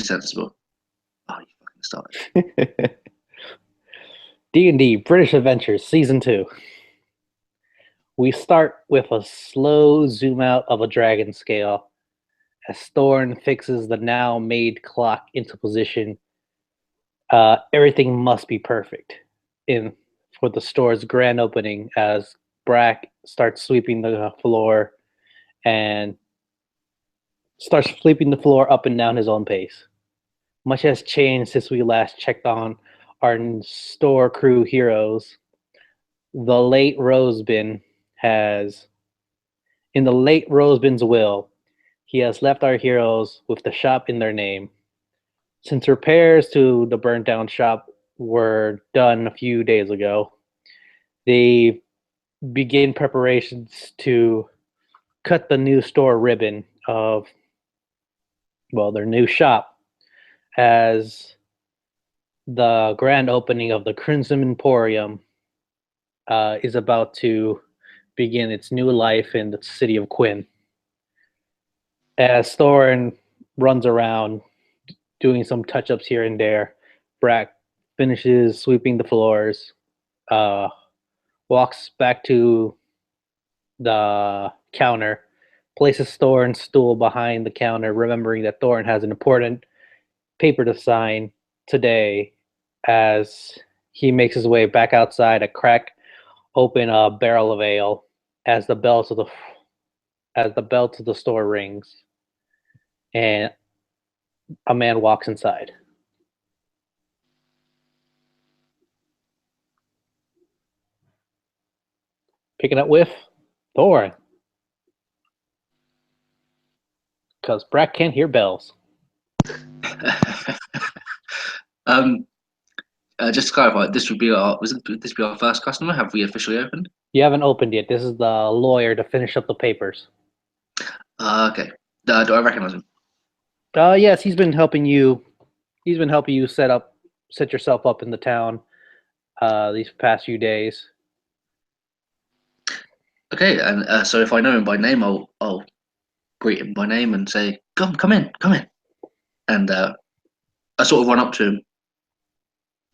sensible. Oh, you fucking started. D&D British Adventures Season 2. We start with a slow zoom out of a dragon scale as Thorn fixes the now made clock into position. Everything must be perfect in for the store's grand opening as Brack starts sweeping the floor and starts sweeping the floor up and down his own pace. Much has changed since we last checked on our store crew heroes. The late Rosebin has, in the late Rosebin's will, he has left our heroes with the shop in their name. Since repairs to the burnt down shop were done a few days ago, they begin preparations to cut the new store ribbon of, well, their new shop as the grand opening of the Crimson Emporium is about to begin its new life in the city of Quinn. As Thorin runs around doing some touch-ups here and there, Brack finishes sweeping the floors, uh, walks back to the counter, places Thorin's stool behind the counter, remembering that Thorin has an important paper to sign today as he makes his way back outside a crack open a barrel of ale as the bell to the store rings and a man walks inside. Picking up with Thorin. Because Brack can't hear bells. um, just to clarify, this would be our first customer? Have we officially opened? You haven't opened yet. This is the lawyer to finish up the papers. Okay. Do I recognize him? Yes, he's been helping you. He's been helping you set yourself up in the town these past few days. Okay, and so if I know him by name, I'll greet him by name and say, "Come in, come in." And I sort of run up to him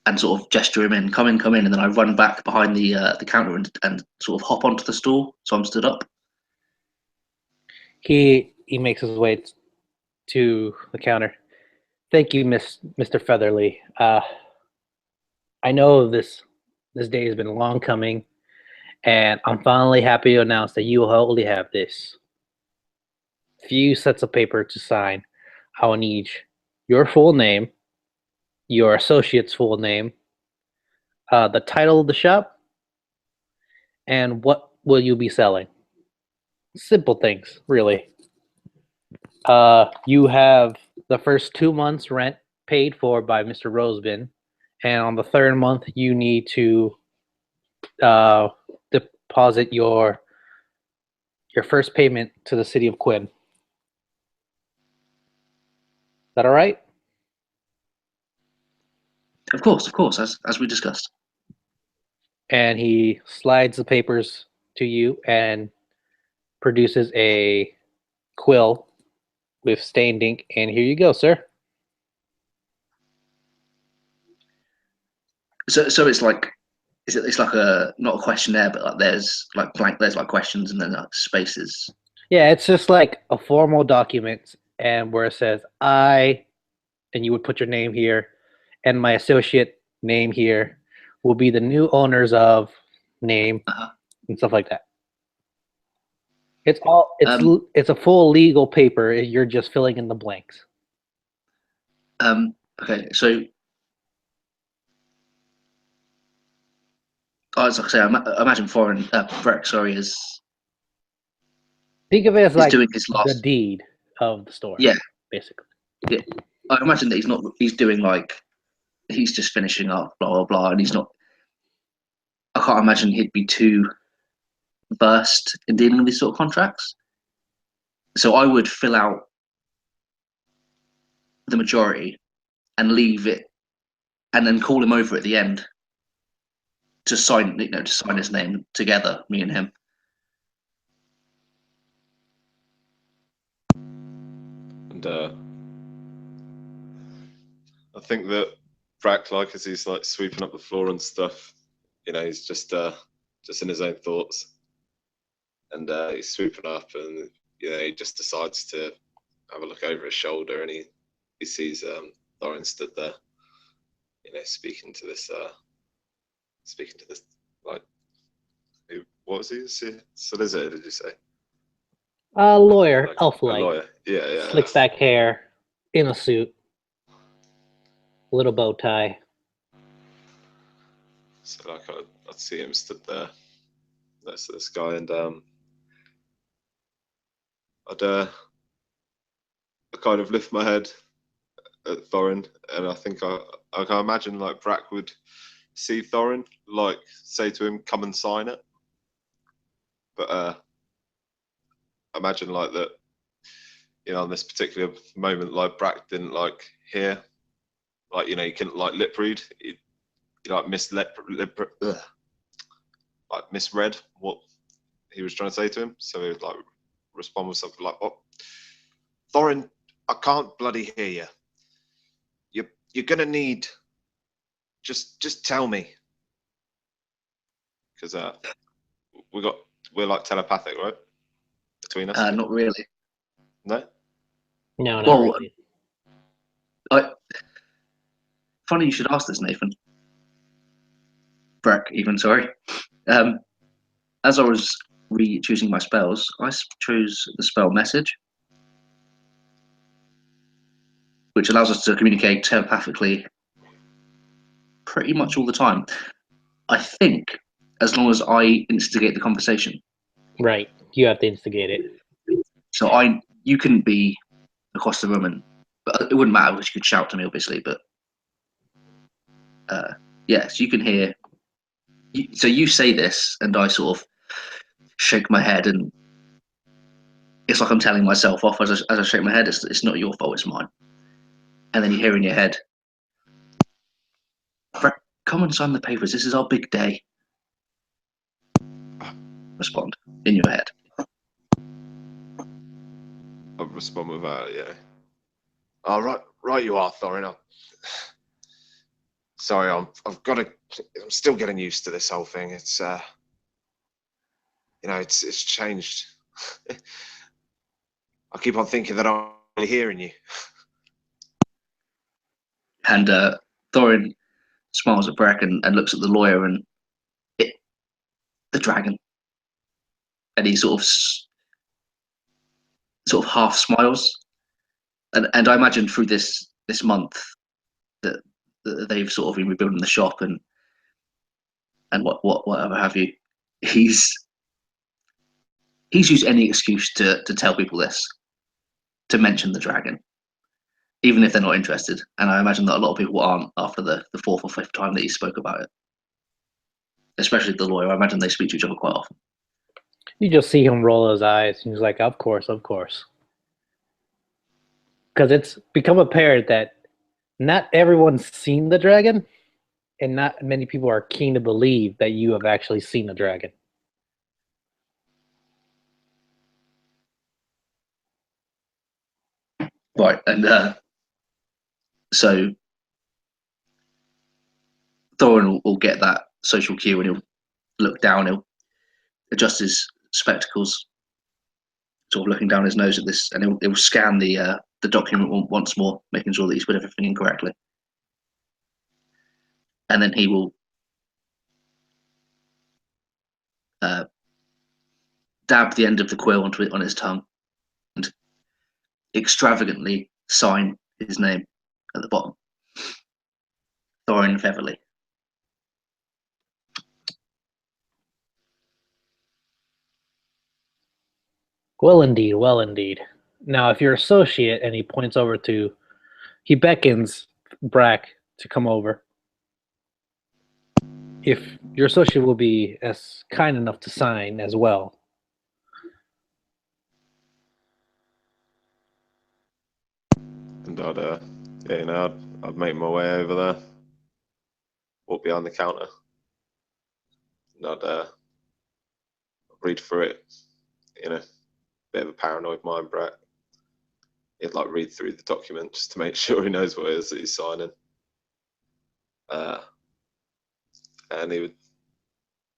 and sort of gesture him in, "Come in, come in," and then I run back behind the counter and sort of hop onto the stool, so I'm stood up. He makes his way to the counter. Thank you, Mr. Featherly. I know this day has been long coming, and I'm finally happy to announce that you will only have this few sets of paper to sign. I will need your full name, your associate's full name, the title of the shop, and what will you be selling. Simple things, really. You have the first 2 months' rent paid for by Mr. Rosebin, and on the third month, you need to deposit your first payment to the city of Quinn. Is that all right? Of course, as we discussed. And he slides the papers to you and produces a quill with stained ink. And here you go, sir. So it's like, it's like a not a questionnaire, but like there's like blank, there's like questions and then like spaces. Yeah, it's just like a formal document, and where it says I, and you would put your name here, and my associate name here will be the new owners of name and stuff like that. It's all it's a full legal paper. You're just filling in the blanks. Okay, so as I say, I imagine foreign Breck, sorry, is Think of it as like doing his the last deed of the store. Yeah, Basically. yeah. I imagine that he's doing like he's just finishing up, blah blah blah, and he's not. I can't imagine he'd be too versed in dealing with these sort of contracts. So I would fill out the majority and leave it, and then call him over at the end to sign, to sign his name together, me and him. And I think that Brack, like as he's like sweeping up the floor and stuff, he's just in his own thoughts, and he's sweeping up, and he just decides to have a look over his shoulder, and he sees Thorin stood there, speaking to this like, what was he? Solicitor, did you say? A lawyer, Like, elf-like, a lawyer. Yeah. slick back hair, in a suit, little bow tie. So like I'd see him stood there next to this guy, and I'd kind of lift my head at Thorin, and I think I can imagine like Brack would see Thorin, like say to him, "Come and sign it." But imagine like that, on this particular moment, like Brack didn't like hear, like he couldn't like lip read, he like misread what he was trying to say to him, so he would like respond with something like, "Oh, Thorin, I can't bloody hear you. You're gonna need. Just tell me." Because we're like telepathic, right? Between us. Not really. No. No, not Well, really. Funny you should ask this, Nathan. Brack, even, sorry. As I was re-choosing my spells, I chose the spell Message, which allows us to communicate telepathically pretty much all the time. I think, as long as I instigate the conversation. Right, you have to instigate it. So you couldn't be across the room, but it wouldn't matter because you could shout to me, obviously. But yes, you can hear. So you say this, and I sort of shake my head, and it's like I'm telling myself off as I shake my head. It's not your fault, it's mine. And then you hear in your head, "Come and sign the papers. This is our big day." Respond in your head. I'll respond with that, yeah. Oh, right you are, Thorin. Sorry, I'm still getting used to this whole thing. It's it's changed. I keep on thinking that I'm really hearing you. And Thorin smiles at Brack and looks at the lawyer and the dragon, and he sort of half smiles. And I imagine through this month that they've sort of been rebuilding the shop and whatever have you. He's used any excuse to tell people this, to mention the dragon, even if they're not interested. And I imagine that a lot of people aren't after the fourth or fifth time that he spoke about it. Especially the lawyer. I imagine they speak to each other quite often. You just see him roll his eyes, and he's like, of course. Because it's become apparent that not everyone's seen the dragon, and not many people are keen to believe that you have actually seen the dragon. Right, and so Thorin will get that social cue, and he'll look down, he'll adjust his spectacles, sort of looking down his nose at this, and he'll scan the document once more, making sure that he's put everything in correctly. And then he will dab the end of the quill on his tongue and extravagantly sign his name at the bottom. Thorin Featherly. Well, indeed. Now, if your associate, and he beckons Brack to come over. If your associate will be as kind enough to sign as well. And I'd make my way over there, walk behind the counter, and I'd read through it. Bit of a paranoid mind, Brack. He'd like read through the document just to make sure he knows what it is that he's signing. And he would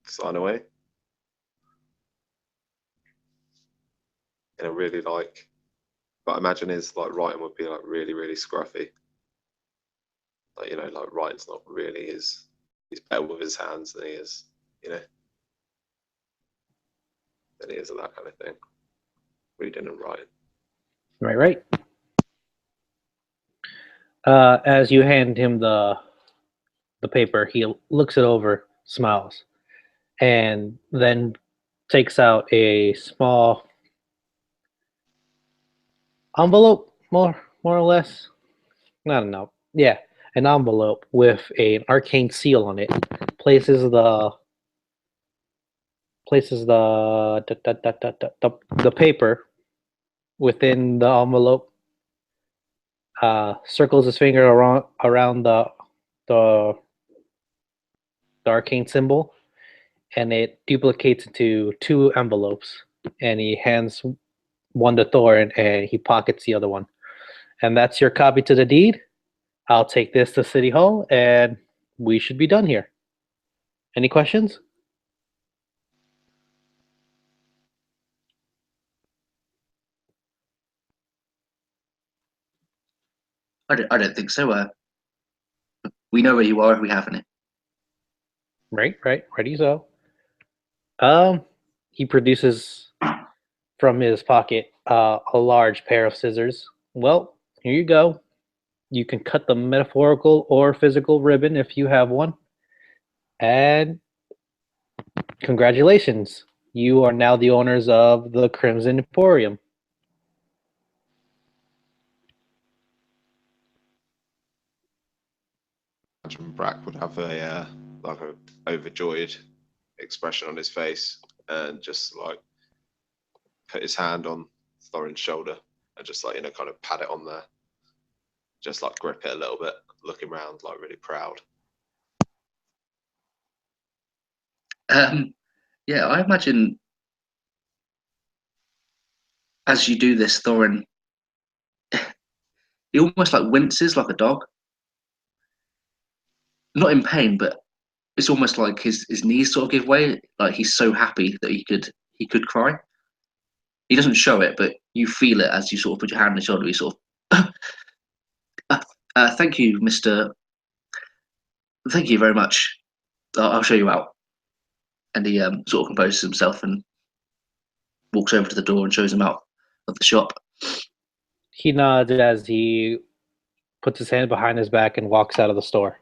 sign away. And I really like, but I imagine his like writing would be like really, really scruffy. Like, you know, like writing's not really his. He's better with his hands than he is, you know, than he is at that kind of thing. Reading and writing. Right. As you hand him the paper, he looks it over, smiles, and then takes out a small envelope, more or less. I don't know. Yeah, an envelope with an arcane seal on it. Places the paper within the envelope. Circles his finger around the arcane symbol, and it duplicates into 2 envelopes. And he hands one to Thorin, and he pockets the other one. And that's your copy to the deed. I'll take this to City Hall, and we should be done here. Any questions? I don't think so. We know where you are if we haven't it. Right. Ready, so. He produces from his pocket a large pair of scissors. Well, here you go. You can cut the metaphorical or physical ribbon if you have one. And congratulations. You are now the owners of the Crimson Emporium. Imagine Brack would have a like a overjoyed expression on his face and just like put his hand on Thorin's shoulder and just like, you know, kind of pat it on there, just like grip it a little bit, looking around like really proud. Yeah, I imagine as you do this, Thorin, he almost like winces like a dog. Not in pain, but it's almost like his knees sort of give way. Like he's so happy that he could cry. He doesn't show it, but you feel it as you sort of put your hand on his shoulder. He sort of, thank you, Mister. Thank you very much. I'll show you out. And he sort of composes himself and walks over to the door and shows him out of the shop. He nods as he puts his hand behind his back and walks out of the store.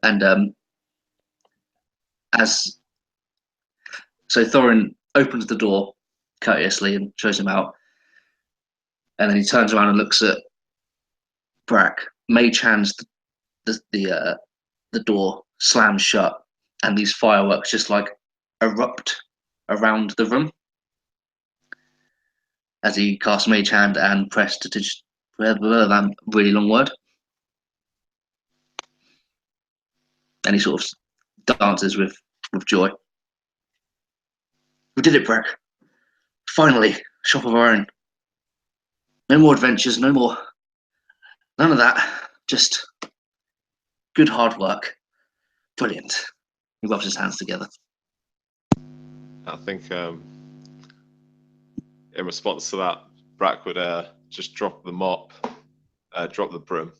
And so Thorin opens the door courteously and shows him out. And then he turns around and looks at Brack. Mage hands the door slams shut, and these fireworks just like erupt around the room as he casts Mage Hand and Prestidigitation. That really long word. And he sort of dances with joy. We did it, Brack. Finally, shop of our own. No more adventures, no more. None of that. Just good hard work. Brilliant. He rubs his hands together. I think in response to that, Brack would just drop the mop, drop the broom,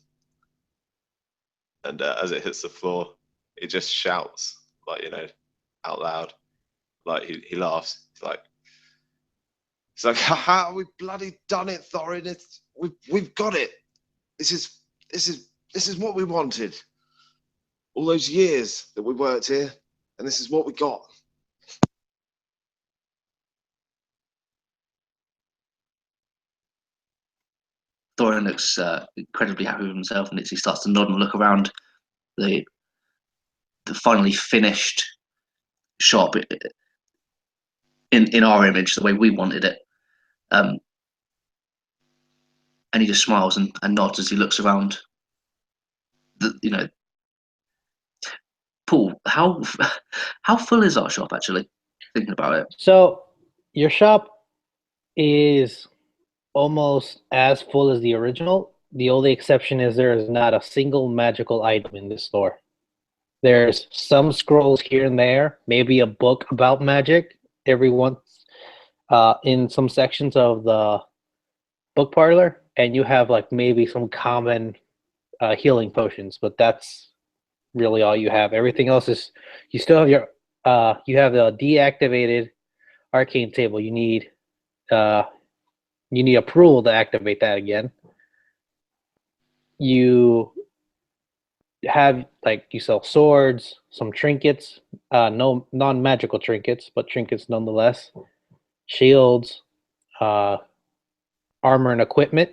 and as it hits the floor, he just shouts, like, you know, out loud, like he laughs, it's like, haha, we've bloody done it, Thorin. We've got it. This is what we wanted. All those years that we worked here, and this is what we got. Thorin looks incredibly happy with himself, and he starts to nod and look around the finally finished shop in our image, the way we wanted it. And he just smiles and nods as he looks around. You know, Paul, how full is our shop actually? Thinking about it. So your shop is almost as full as the original. The only exception is there is not a single magical item in this store. There's some scrolls here and there, maybe a book about magic every once in some sections of the book parlor, and you have like maybe some common healing potions, but that's really all you have. Everything else is you still have your you have the deactivated arcane table. You need approval to activate that again. You have like you sell swords, some trinkets, no non-magical trinkets, but trinkets nonetheless, shields, armor and equipment.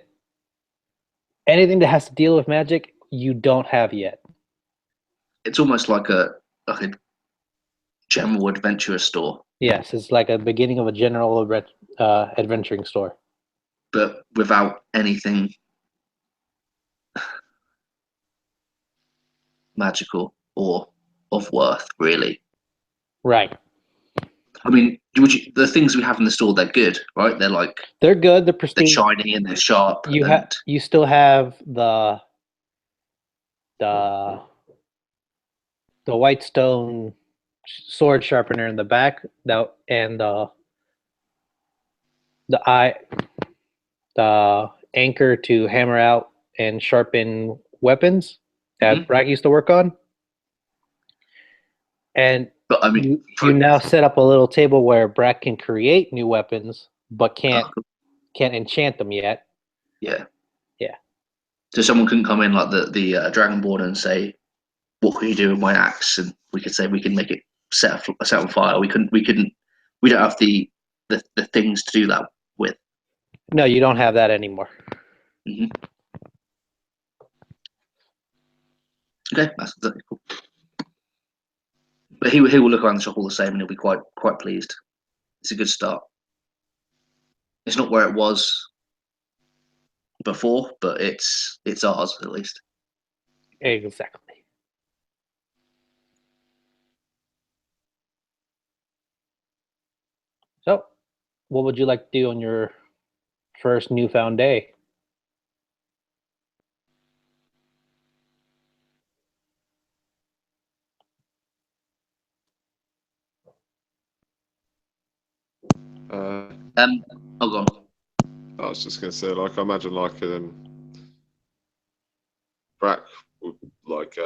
Anything that has to deal with magic, you don't have yet. It's almost like a general adventurer store, Yes, it's like a beginning of a general adventuring store. but without anything magical or of worth, really. Right. I mean, the things we have in the store, they're good, right? They're like They're good. They're they're pristine. shiny and they're sharp. You still have the white stone sword sharpener in the back, and the anchor to hammer out and sharpen weapons that Brack used to work on. And but I mean, you now set up a little table where Brack can create new weapons, but can't enchant them yet. Yeah. Yeah. So someone can come in like the Dragonborn and say, "What can you do with my axe?" And we could say we can make it set on fire. We don't have the things to do that with. No, you don't have that anymore. Mm-hmm. Okay, that's cool. But he will look around the shop all the same, and he'll be quite pleased. It's a good start. It's not where it was before, but it's ours at least. Exactly. So, what would you like to do on your first newfound day? Oh, go on. I was just gonna say, like, I imagine like Brack would like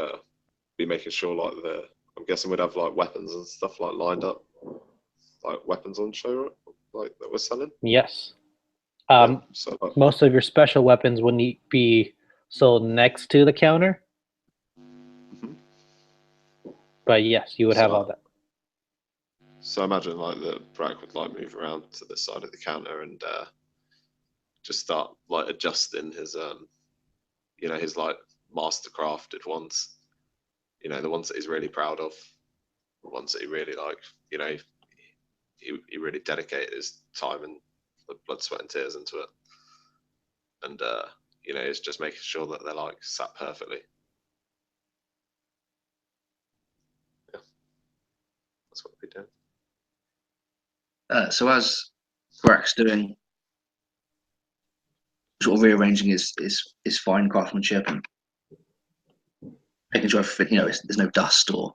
be making sure like I'm guessing we'd have like weapons and stuff like lined up, like weapons on show, like that we're selling. Yes. So like, most of your special weapons would need be sold next to the counter. Mhm. But yes, you would have all that. So I imagine like that Brack would like move around to the side of the counter and just start like adjusting his his like master crafted ones, the ones that he's really proud of, the ones that he really like, he really dedicated his time and blood, sweat and tears into it, and it's just making sure that they're like sat perfectly. Yeah, that's what we do. So as Brack's doing, sort of rearranging his fine craftsmanship and making sure everything, there's no dust or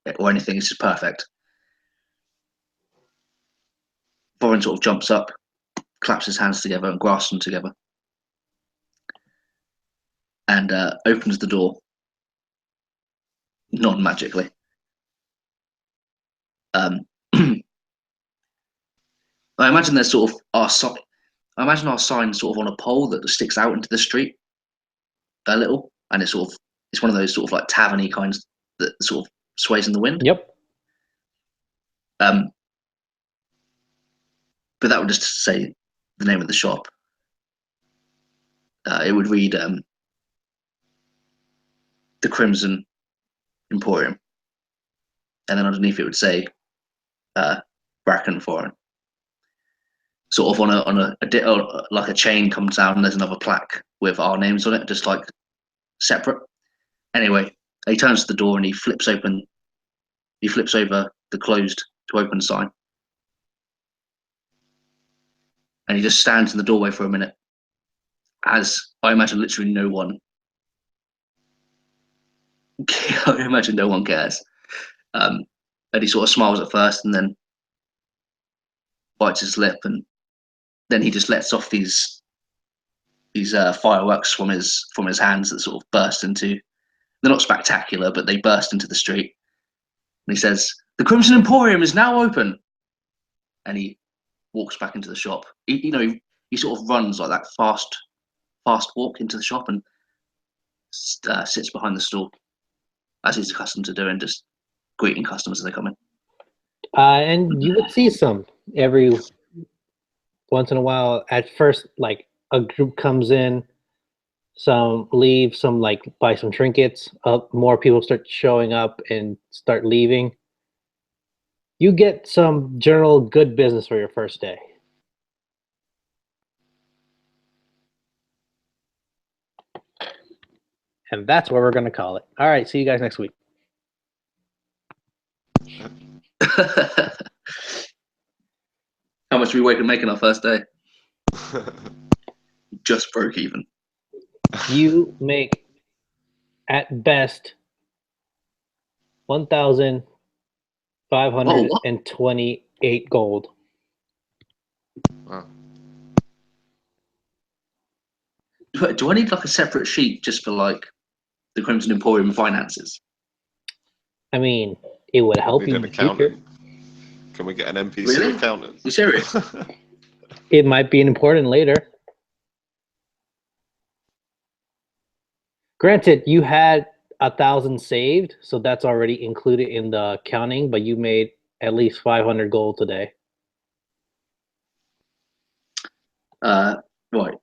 anything. It's just perfect. Thorin sort of jumps up, claps his hands together and grasps them together, and opens the door non-magically. I imagine there's sort of our sign sort of on a pole that sticks out into the street a little, and it's one of those sort of like tavern-y kinds that sort of sways in the wind. Yep. But that would just say the name of the shop. It would read the Crimson Emporium, and then underneath it would say Bracken Foreign. Sort of on a like a chain comes down, and there's another plaque with our names on it, just like separate. Anyway, he turns to the door and he flips over the closed to open sign, and he just stands in the doorway for a minute, as I imagine literally no one. I imagine no one cares. And he sort of smiles at first, and then bites his lip, and then he just lets off these fireworks from his hands that sort of burst into. They're not spectacular, but they burst into the street. And he says, "The Crimson Emporium is now open." And he walks back into the shop. He sort of runs like that fast walk into the shop and sits behind the store, as he's accustomed to doing, just greeting customers as they come in. And you would see some every once in a while. At first, like a group comes in, some leave, some like buy some trinkets. More people start showing up and start leaving. You get some general good business for your first day. And that's what we're going to call it. All right, see you guys next week. How much are we making our first day? Just broke even. You make at best 1,528 gold. Wow. Do I need like a separate sheet just for like the Crimson Emporium finances? I mean, it would help Need you an in the future. accountant. Can we get an NPC Really? accountant? You serious? It might be important later. Granted, you had 1,000 saved, so that's already included in the counting, but you made at least 500 gold today. Right.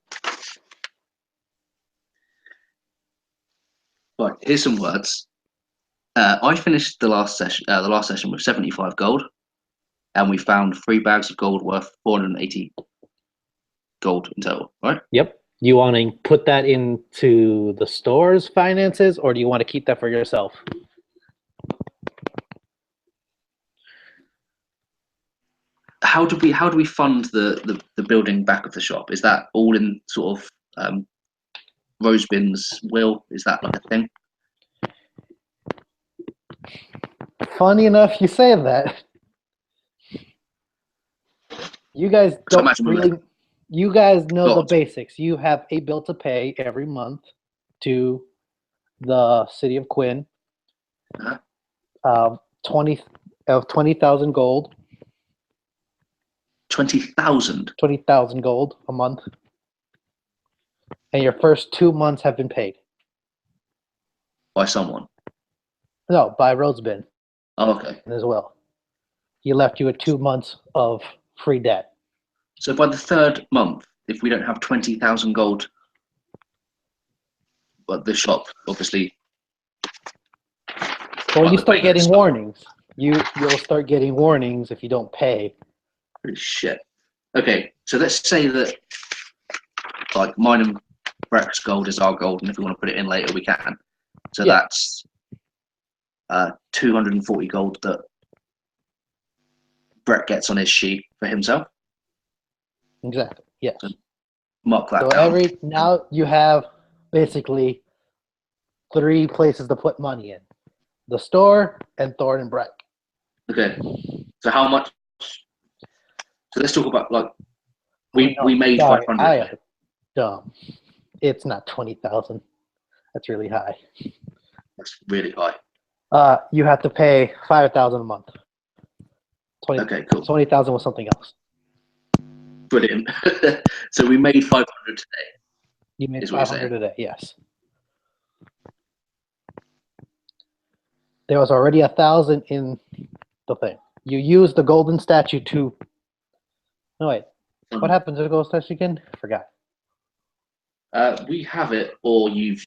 Right. Here's some words. I finished the last session with 75 gold, and we found 3 bags of gold worth 480 gold in total. Right? Yep. You want to put that into the store's finances, or do you want to keep that for yourself? How do we fund the building back of the shop? Is that all in sort of Rosebin's will? Is that like a thing? Funny enough, you say that. You guys don't imagine we're really. You guys know the God. basics. You have a bill to pay every month to the city of Quinn. Uh-huh. 20,000 gold. 20,000. 20,000 gold a month. And your first 2 months have been paid. By someone. No, by Rosebin Oh, okay. as well. He left you with 2 months of free debt. So by the 3rd month, if we don't have 20,000 gold, but the shop obviously. Well, you start getting warnings. You'll start getting warnings if you don't pay. Holy shit. Okay, so let's say that like mine and Breck's gold is our gold, and if we want to put it in later, we can. So Yeah. that's 240 gold that Breck gets on his sheet for himself. Exactly. Yes. Mark that So down. now you have basically 3 places to put money in: the store and Thorn and Breck. Okay. So how much? So let's talk about like we made Sorry, 500. I am dumb. It's not 20,000. That's really high. That's really high. You have to pay 5,000 a month. Okay, cool. 20,000 was something else. Brilliant. So we made 500 today. You made Is what you're 500 saying. today. Yes. There was already 1,000 in the thing. You used the golden statue to. No wait. What happened to the golden statue again? I forgot. We have it, or you've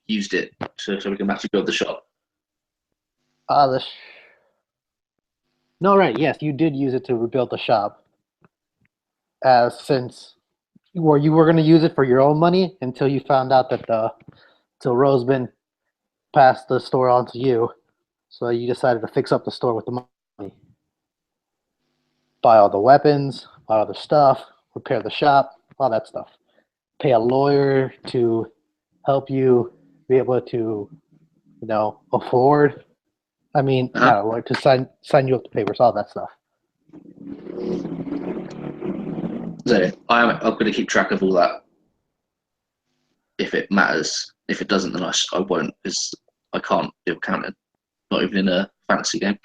used it so we can actually build the shop. No, right. Yes, you did use it to rebuild the shop. Since you were going to use it for your own money until you found out that till Rosebin passed the store on to you, so you decided to fix up the store with the money. Buy all the weapons, buy all the stuff, repair the shop, all that stuff. pay a lawyer to help you be able to, afford. I mean, not a lawyer to sign you up to papers, all that stuff. So I'm going to keep track of all that if it matters. If it doesn't, then I won't, because I can't do accounting, not even in a fantasy game.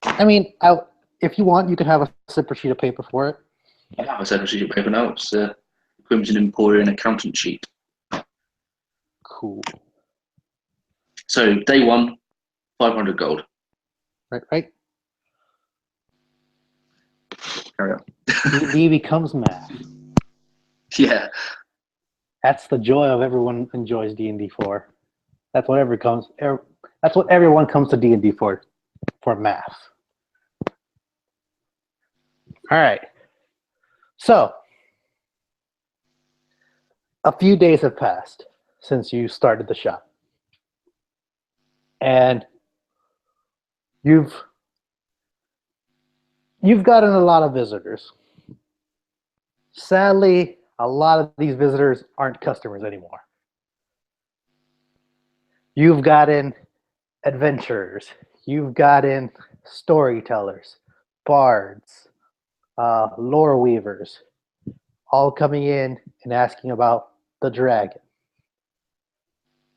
I mean, if you want, you can have a separate sheet of paper for it. I have a separate sheet of paper now. It's a Crimson Emporium accountant sheet. Cool. So day 1, 500 gold. Right. Carry on. D&D becomes math. Yeah. That's the joy of everyone enjoys D&D for. That's what everyone comes to D&D for math. All right. So, a few days have passed since you started the shop. And you've gotten a lot of visitors. Sadly, a lot of these visitors aren't customers anymore. You've gotten adventurers. You've gotten storytellers, bards, lore weavers, all coming in and asking about the dragon.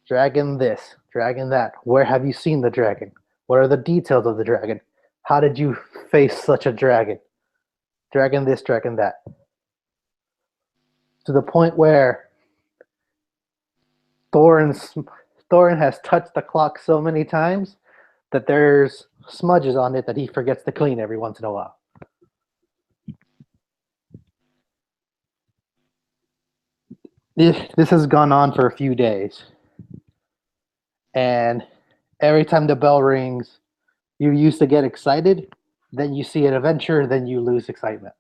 Dragon this, dragon that. Where have you seen the dragon? What are the details of the dragon? How did you face such a dragon? Dragon this, dragon that. To the point where Thorin has touched the clock so many times that there's smudges on it that he forgets to clean every once in a while. This has gone on for a few days. And every time the bell rings, you used to get excited, then you see an adventure, then you lose excitement.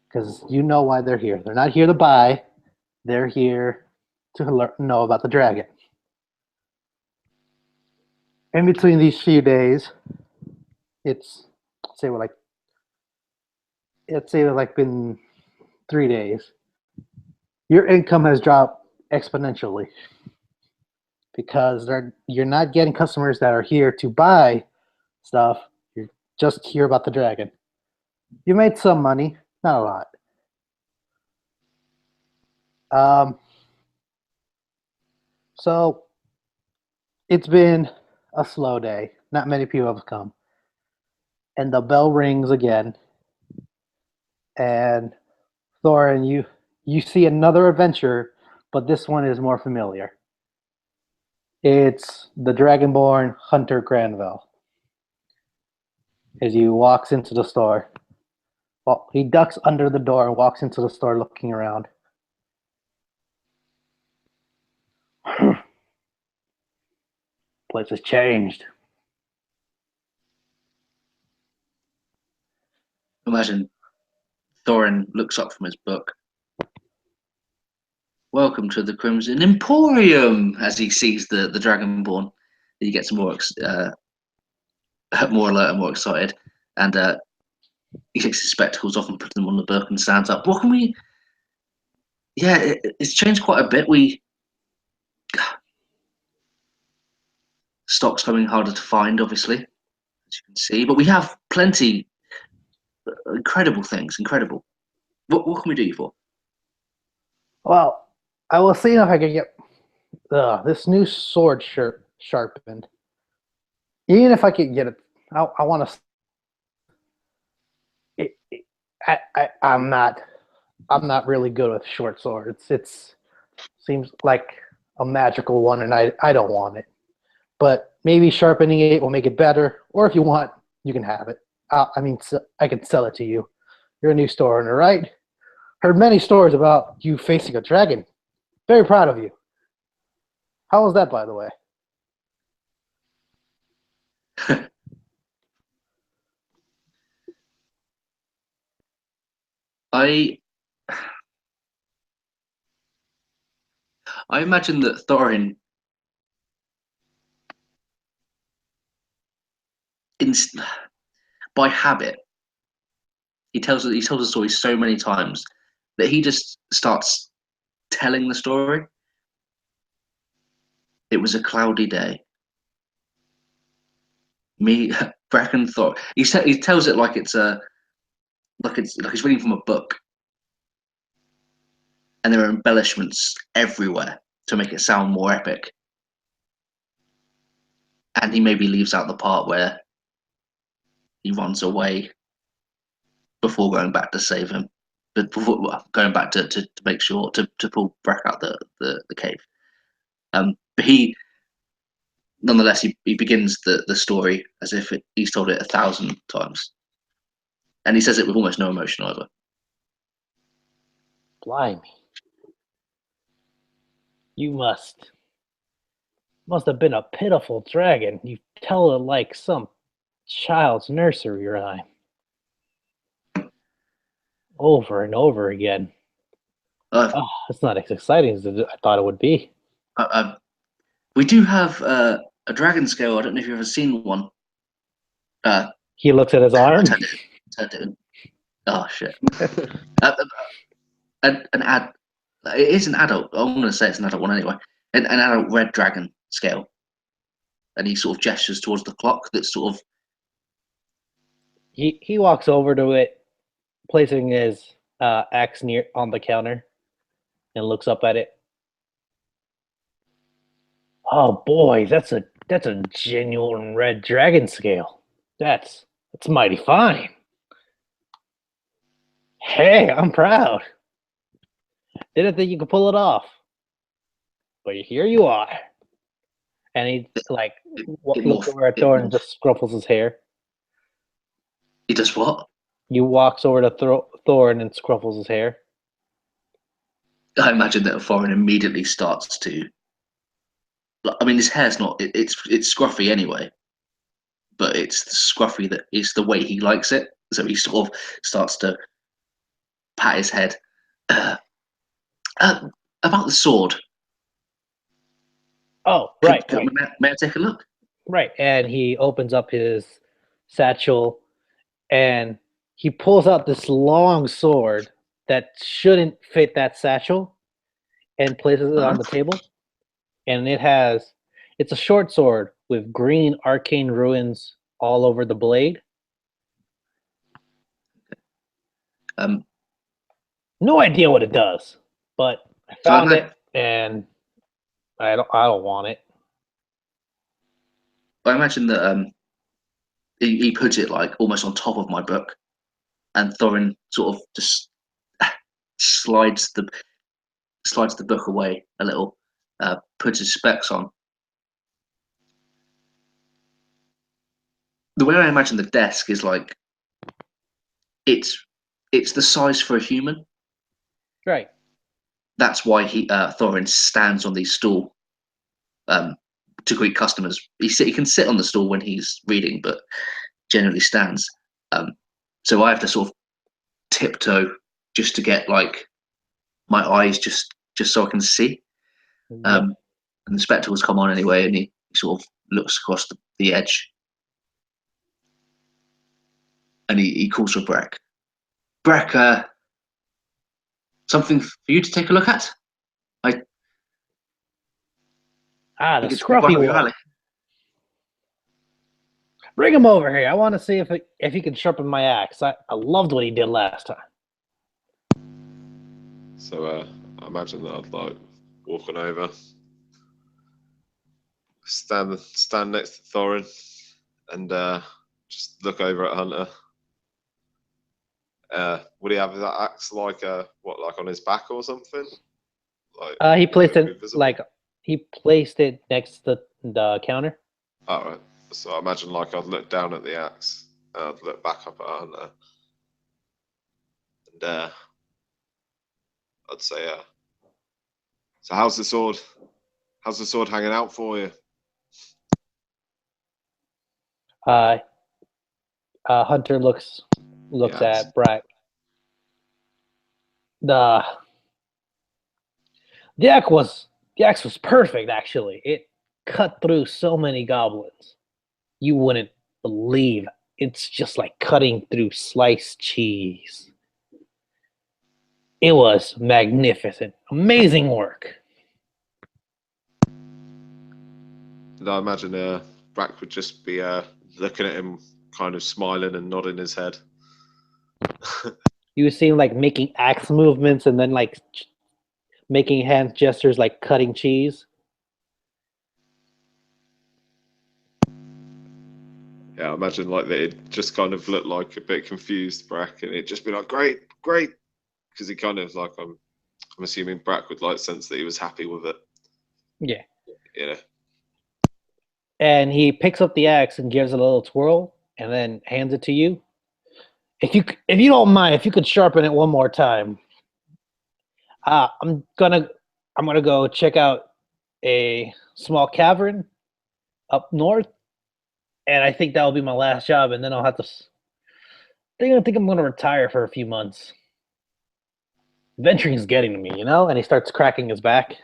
Because you know why they're here. They're not here to buy, they're here to know about the dragon. In between these few days, it's been 3 days. Your income has dropped exponentially because you're not getting customers that are here to buy stuff. You're just here about the dragon. You made some money, not a lot. So it's been a slow day. Not many people have come. And the bell rings again. And Thorin, you see another adventure, but this one is more familiar. It's the Dragonborn Hunter Granville. As he walks into the store. Well, he ducks under the door and walks into the store looking around. Place has changed. Imagine Thorin looks up from his book. Welcome to the Crimson Emporium, as he sees the Dragonborn. He gets more alert and more excited. And he takes his spectacles off and puts them on the book and stands up. What can we... Yeah, it's changed quite a bit. Stock's coming harder to find, obviously, as you can see. But we have plenty... incredible things, incredible. What can we do you for? Well, I will see if I can get this new sword sharpened. Even if I can get it, I want to. I'm not really good with short swords. It seems like a magical one, and I don't want it. But maybe sharpening it will make it better. Or if you want, you can have it. I can sell it to you. You're a new store owner, right? Heard many stories about you facing a dragon. Very proud of you. How was that, by the way? I imagine that Thorin by habit, he tells the story so many times that he just starts telling the story. It was a cloudy day. Me, Bracken thought he tells it like it's he's reading from a book, and there are embellishments everywhere to make it sound more epic. And he maybe leaves out the part where he runs away before going back to save him, but before going back to make sure to pull Brack out the cave. But he, nonetheless, he begins the story as if he's told it 1,000 times, and he says it with almost no emotion either. Blimey. You must have been a pitiful dragon. You tell it like some child's nursery rhyme. Over and over again. It's not as exciting as I thought it would be. We do have a dragon scale. I don't know if you've ever seen one. He looks at his arm. Oh shit! An ad. It is an adult. I'm going to say it's an adult one anyway. An adult red dragon scale, and he sort of gestures towards the clock. That's sort of. He walks over to it, placing his axe near on the counter, and looks up at it. Oh boy, that's a genuine red dragon scale. That's mighty fine. Hey, I'm proud. Didn't think you could pull it off, but here you are. And he looks over at Thorin and just scruffles his hair. He does what? He walks over to Thorin and scruffles his hair. I imagine that Thorin immediately starts to. I mean, his hair's not. It's scruffy anyway, but it's scruffy that is the way he likes it. So he sort of starts to pat his head. About the sword. Oh, right. May I take a look? Right, and he opens up his satchel, and he pulls out this long sword that shouldn't fit that satchel, and places it on the table. And it's a short sword with green arcane ruins all over the blade. No idea what it does, but I found it, and I don't want it. I imagine that he puts it like almost on top of my book, and Thorin sort of just slides the book away a little, puts his specs on. The way I imagine the desk is like it's the size for a human. Right. That's why Thorin stands on the stool to greet customers. He can sit on the stool when he's reading, but generally stands. So I have to sort of tiptoe just to get like my eyes just so I can see. And the spectacles come on anyway, and he sort of looks across the edge, and he calls for Brack. Brack, something for you to take a look at. The scruffy one. Bring him over here. I want to see if he can sharpen my axe. I loved what he did last time. So I imagine that I'd like walking over, stand next to Thorin, and just look over at Hunter. Would he have that axe like on his back or something? He placed it next to the counter. All right. So I imagine like I'd look down at the axe, and I'd look back up at Hunter, and I'd say, so how's the sword? How's the sword hanging out for you? Hunter looks at Brack. The axe was perfect, actually. It cut through so many goblins. You wouldn't believe. It's just like cutting through sliced cheese. It was magnificent. Amazing work. And I imagine Brack would just be looking at him, kind of smiling and nodding his head. You see him like making axe movements and then like making hand gestures like cutting cheese. Yeah, I imagine like that it just kind of looked like a bit confused Brack, and it'd just be like, great, great, because he kind of like I'm assuming Brack would like sense that he was happy with it. Yeah. You know. And he picks up the axe and gives it a little twirl and then hands it to you. If you don't mind, if you could sharpen it one more time. I'm gonna go check out a small cavern up north, and I think that'll be my last job, and then I'll have to. I think I'm gonna retire for a few months. Venturing's getting to me, you know. And he starts cracking his back.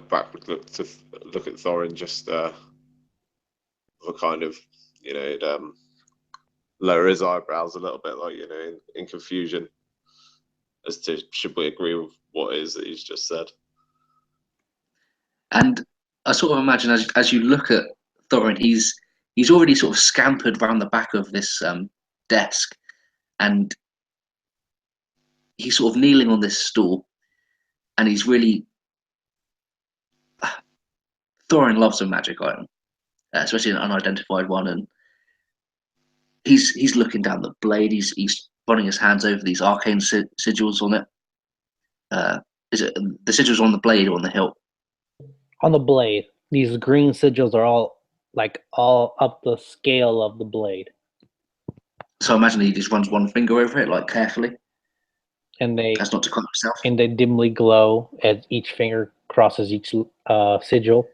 Brack would look at Thorin just for kind of, you know, he'd, lower his eyebrows a little bit, like, you know, in confusion as to should we agree with what it is that he's just said. And I sort of imagine as you look at Thorin, he's already sort of scampered round the back of this desk, and he's sort of kneeling on this stool, and he's really Thorin loves a magic item, especially an unidentified one, and he's looking down the blade. He's running his hands over these arcane sigils on it. Is it the sigils on the blade or on the hilt? On the blade, these green sigils are all up the scale of the blade. So I imagine he just runs one finger over it, like carefully, and they as not to cut himself. And they dimly glow as each finger crosses each sigil.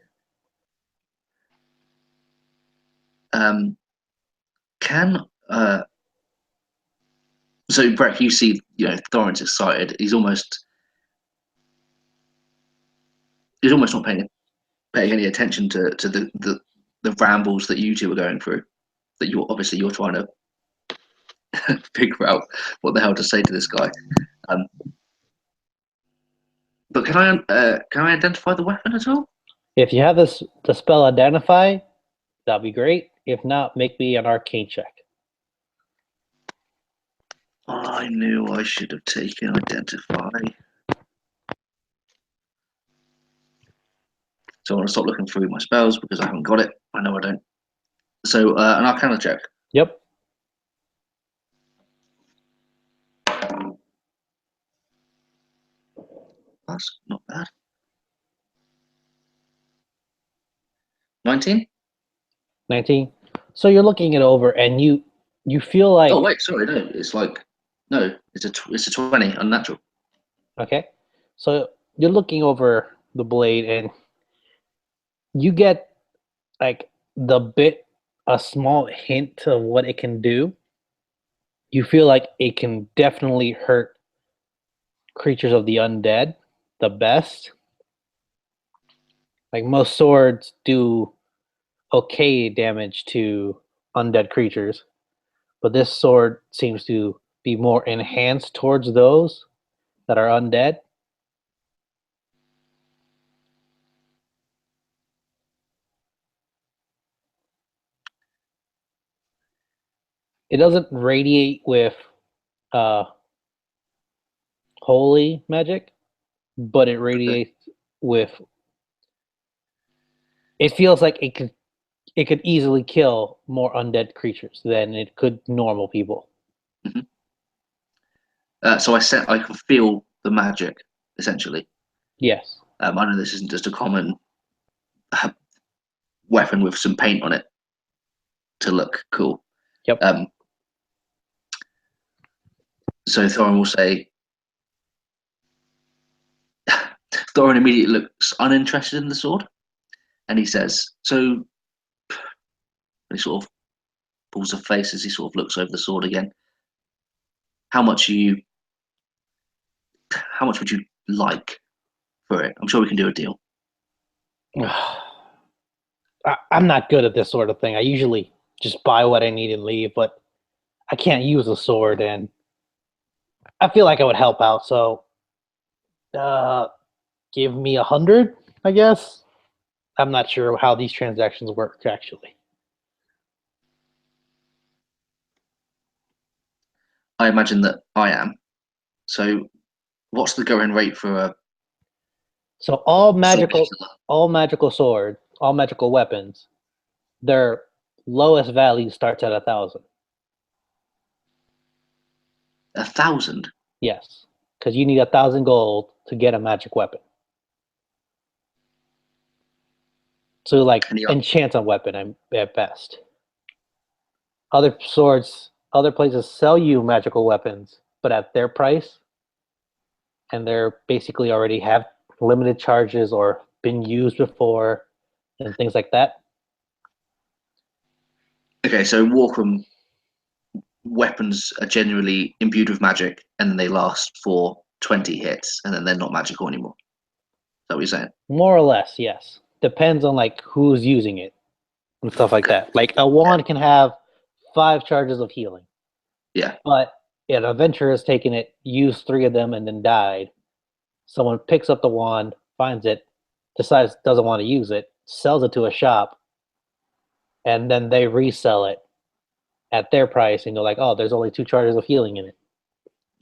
So Brett, you see, you know, Thorin's excited. He's almost not paying any attention to the rambles that you two are going through. That you're trying to figure out what the hell to say to this guy. But can I identify the weapon at all? If you have the spell identify, that'd be great. If not, make me an arcane check. I knew I should have taken identify. So I want to stop looking through my spells because I haven't got it. I know I don't. So an arcana check. Yep. That's not bad. 19? 19. So you're looking it over and you feel like... Oh, wait, sorry, no. It's like... No, it's a 20, unnatural. Okay. So you're looking over the blade and you get like a small hint of what it can do. You feel like it can definitely hurt creatures of the undead the best. Like most swords do okay damage to undead creatures, but this sword seems to be more enhanced towards those that are undead. It doesn't radiate with holy magic, but it radiates with... It feels like it could easily kill more undead creatures than it could normal people. Mm-hmm. So I can feel the magic, essentially. Yes. I know this isn't just a common weapon with some paint on it to look cool. Yep. So Thorin will say, Thorin immediately looks uninterested in the sword, and he says, so he sort of pulls a face as he sort of looks over the sword again. How much would you like for it? I'm sure we can do a deal. I'm not good at this sort of thing. I usually just buy what I need and leave, but I can't use a sword, and I feel like I would help out. So, give me 100, I guess. I'm not sure how these transactions work actually. I imagine that I am. So, what's the going rate for a So sword killer? all magical weapons, their lowest value starts at 1,000. 1,000. Yes, because you need 1,000 gold to get a magic weapon. To like And you enchant a weapon at best. Other swords, other places sell you magical weapons, but at their price, and they're basically already have limited charges or been used before, and things like that. okay? So Warcraft weapons are generally imbued with magic, and then they last for 20 hits, and then they're not magical anymore. Is that what you're saying? More or less, yes. Depends on like who's using it and stuff like that. Like a wand can have 5 charges of healing, Yeah. but an adventurer has taken it, used 3 of them, and then died. Someone picks up the wand, finds it, decides doesn't want to use it, sells it to a shop, and then they resell it at their price, and they're like, "Oh, there's only 2 charges of healing in it,"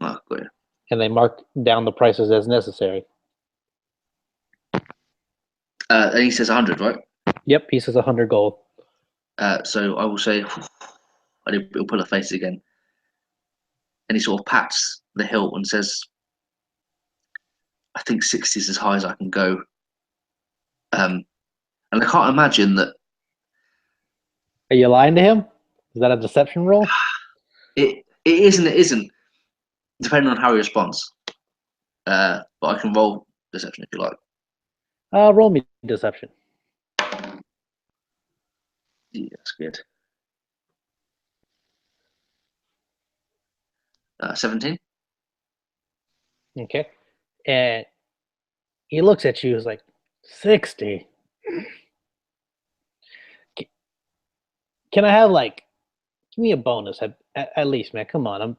Oh, good. and they mark down the prices as necessary. And he says 100, right? Yep, he says 100 gold. So I will say, and he'll pull a face again, and he sort of pats the hilt and says, "I think 60 is as high as I can go." And I can't imagine that Are you lying to him? Is that a deception roll? it is and it isn't, depending on how he responds. But I can roll deception if you like. Roll me deception. Yeah, that's good. 17. Okay. And he looks at you, is like, 60. Can I have like, give me a bonus at least, man. Come on,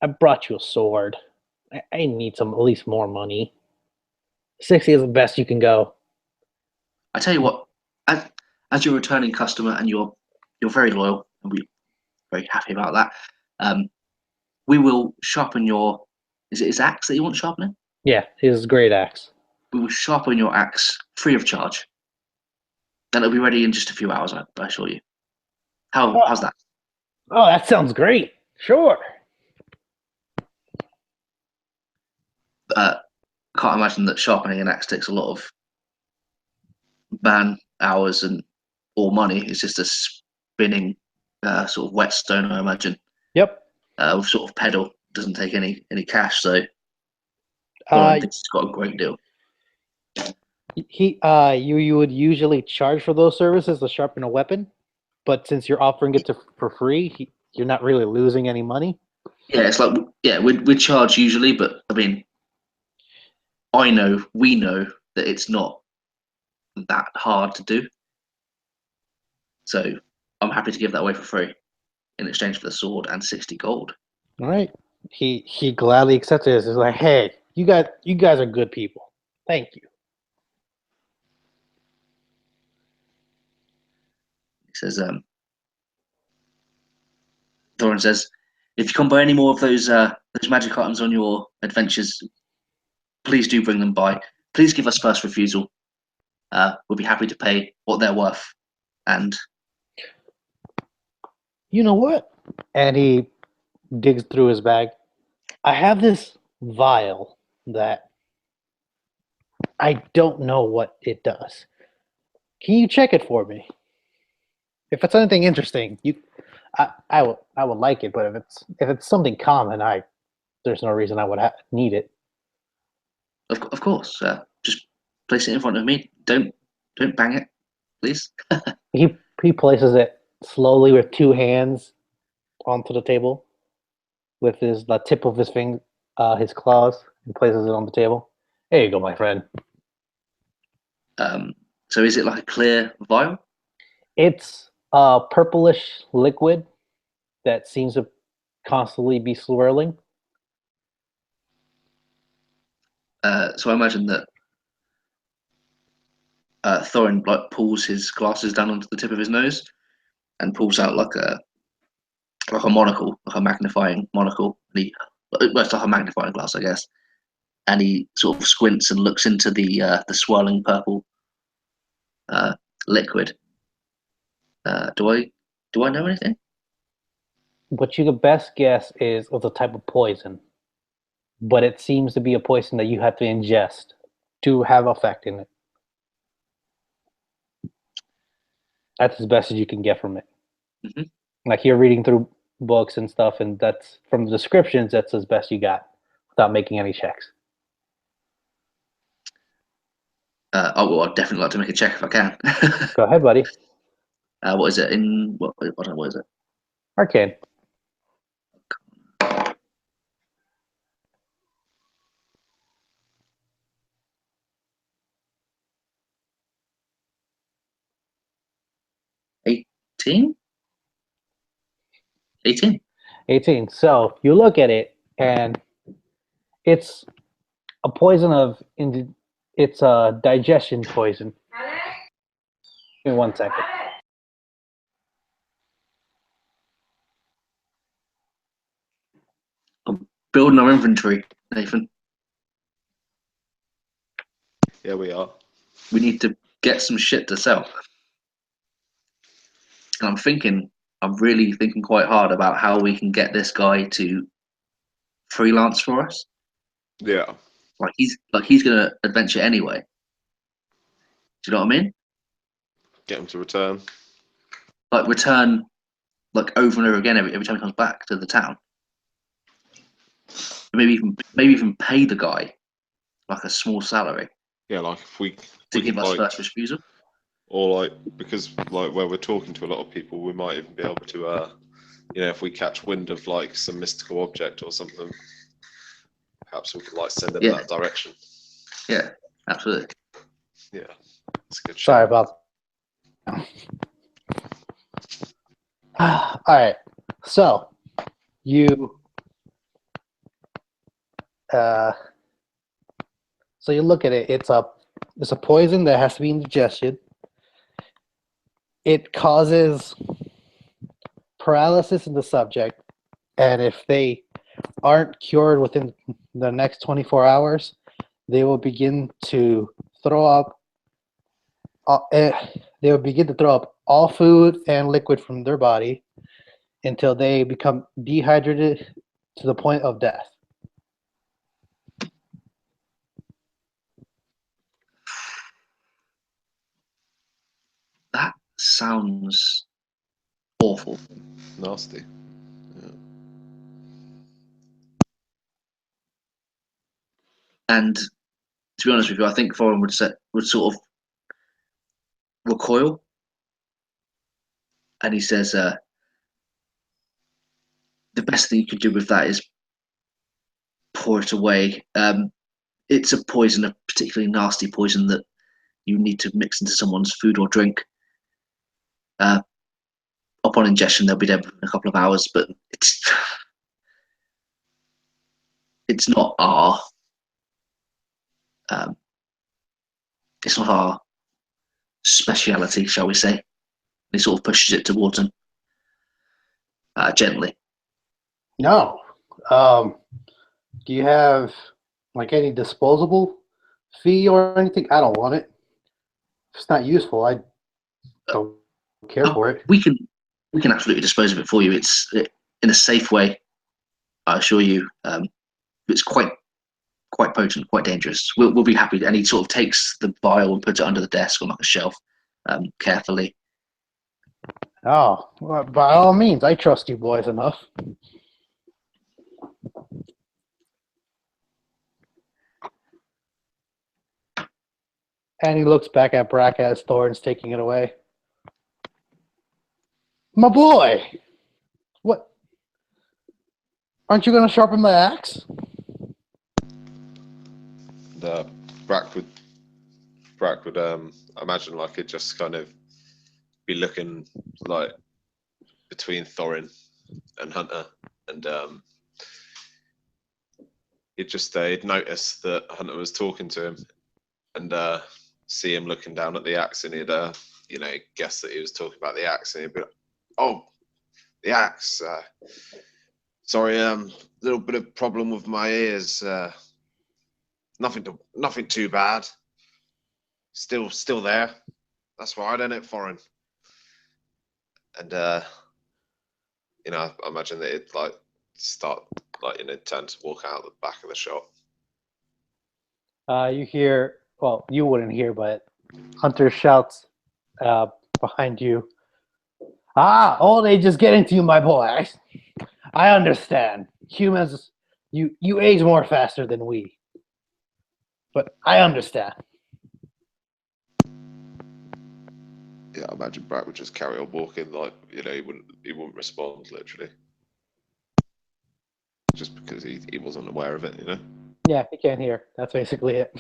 I brought you a sword. I need some at least more money. 60 is the best you can go. I tell you what, as you're a returning customer and you're very loyal, and we're very happy about that. We will sharpen your. Is it his axe that you want sharpening? Yeah, his great axe. We will sharpen your axe free of charge. Then it'll be ready in just a few hours. I assure you. How's that? Oh, that sounds great. Sure. Can't imagine that sharpening an axe takes a lot of man hours and or money. It's just a spinning sort of whetstone, I imagine. Yep. With sort of pedal, doesn't take any cash. So Uh, thinks he's got a great deal. you would usually charge for those services to sharpen a weapon, but since you're offering it for free, you're not really losing any money. Yeah, it's like we'd charge usually, but I mean, we know that it's not that hard to do. So I'm happy to give that away for free in exchange for the sword and 60 gold. All right. He gladly accepts this. He's like, hey, you guys are good people. Thank you. He says, Thorin says, if you come by any more of those magic items on your adventures, please do bring them by. Please give us first refusal. We'll be happy to pay what they're worth. And You know what? And he digs through his bag. I have this vial that I don't know what it does. Can you check it for me? If it's anything interesting, I would like it. But if it's something common, there's no reason I would need it. of course, just place it in front of me. Don't bang it, please. He places it slowly with 2 hands onto the table with the tip of his his claws, and places it on the table. There you go, my friend. So is it like a clear vial? It's a purplish liquid that seems to constantly be swirling? So I imagine that Thorin like pulls his glasses down onto the tip of his nose and pulls out like a monocle, like a magnifying monocle. Well, it's like a magnifying glass, I guess. And he sort of squints and looks into the swirling purple liquid. Do I know anything? What you could best guess is of the type of poison, but it seems to be a poison that you have to ingest to have effect in it. That's as best as you can get from it. Mhm. Like you're reading through books and stuff, and that's from the descriptions. That's as best you got without making any checks. Well, I'd definitely like to make a check if I can. Go ahead, buddy. What is it in what is it? Arcane. $18? 18. 18. So you look at it, and it's a poison it's a digestion poison. Give me 1 second. I'm building our inventory, Nathan. Yeah, we are. We need to get some shit to sell. And I'm really thinking quite hard about how we can get this guy to freelance for us. Yeah. He's gonna adventure anyway. Do you know what I mean? Get him to return. Like return like over and over again every time he comes back to the town. Maybe even pay the guy like a small salary Yeah, like if we to we give could, us like, first refusal. or like, because like where we're talking to a lot of people, we might even be able to if we catch wind of like some mystical object or something, perhaps we could like send them that direction. Yeah, absolutely. Yeah, that's a good Sorry shot. about. All right. So you so you look at it. It's a poison that has to be indigested. It causes paralysis in the subject, and if they aren't cured within the next 24 hours, they will begin to throw up. They will begin to throw up all food and liquid from their body until they become dehydrated to the point of death. That sounds awful. Nasty. Yeah. And to be honest with you, I think Thorin would sort of recoil, and he says, "The best thing you could do with that is pour it away. It's a poison, a particularly nasty poison that you need to mix into someone's food or drink. Upon ingestion, they'll be dead in a couple of hours, but it's not our it's not our speciality, shall we say?" He sort of pushes it towards him gently. No. Do you have like any disposable fee or anything? I don't want it. If it's not useful, I don't care for it. We can absolutely dispose of it for you. It's in a safe way, I assure you. It's quite potent, quite dangerous. We'll be happy. And he sort of takes the vial and puts it under the desk on like a shelf, carefully. Oh, well, by all means, I trust you boys enough. And he looks back at Brack as Thorin's taking it away. My boy! What? Aren't you going to sharpen the axe? The Brack would imagine like it just kind of be looking like between Thorin and Hunter, and he'd notice that Hunter was talking to him, and see him looking down at the axe, and he'd guess that he was talking about the axe, and he'd be like, "Oh, the axe. Sorry, little bit of problem with my ears. Nothing too bad. Still there. That's right, isn't it, Foreign?" And I imagine that it'd like start turn to walk out the back of the shop. You hear, well, you wouldn't hear, but Hunter shouts behind you. "Ah, old age is getting to you, my boy. I understand. Humans, you age more faster than we. But I understand." Yeah, I imagine Brad would just carry on walking, he wouldn't respond literally, just because he wasn't aware of it. Yeah, he can't hear. That's basically it.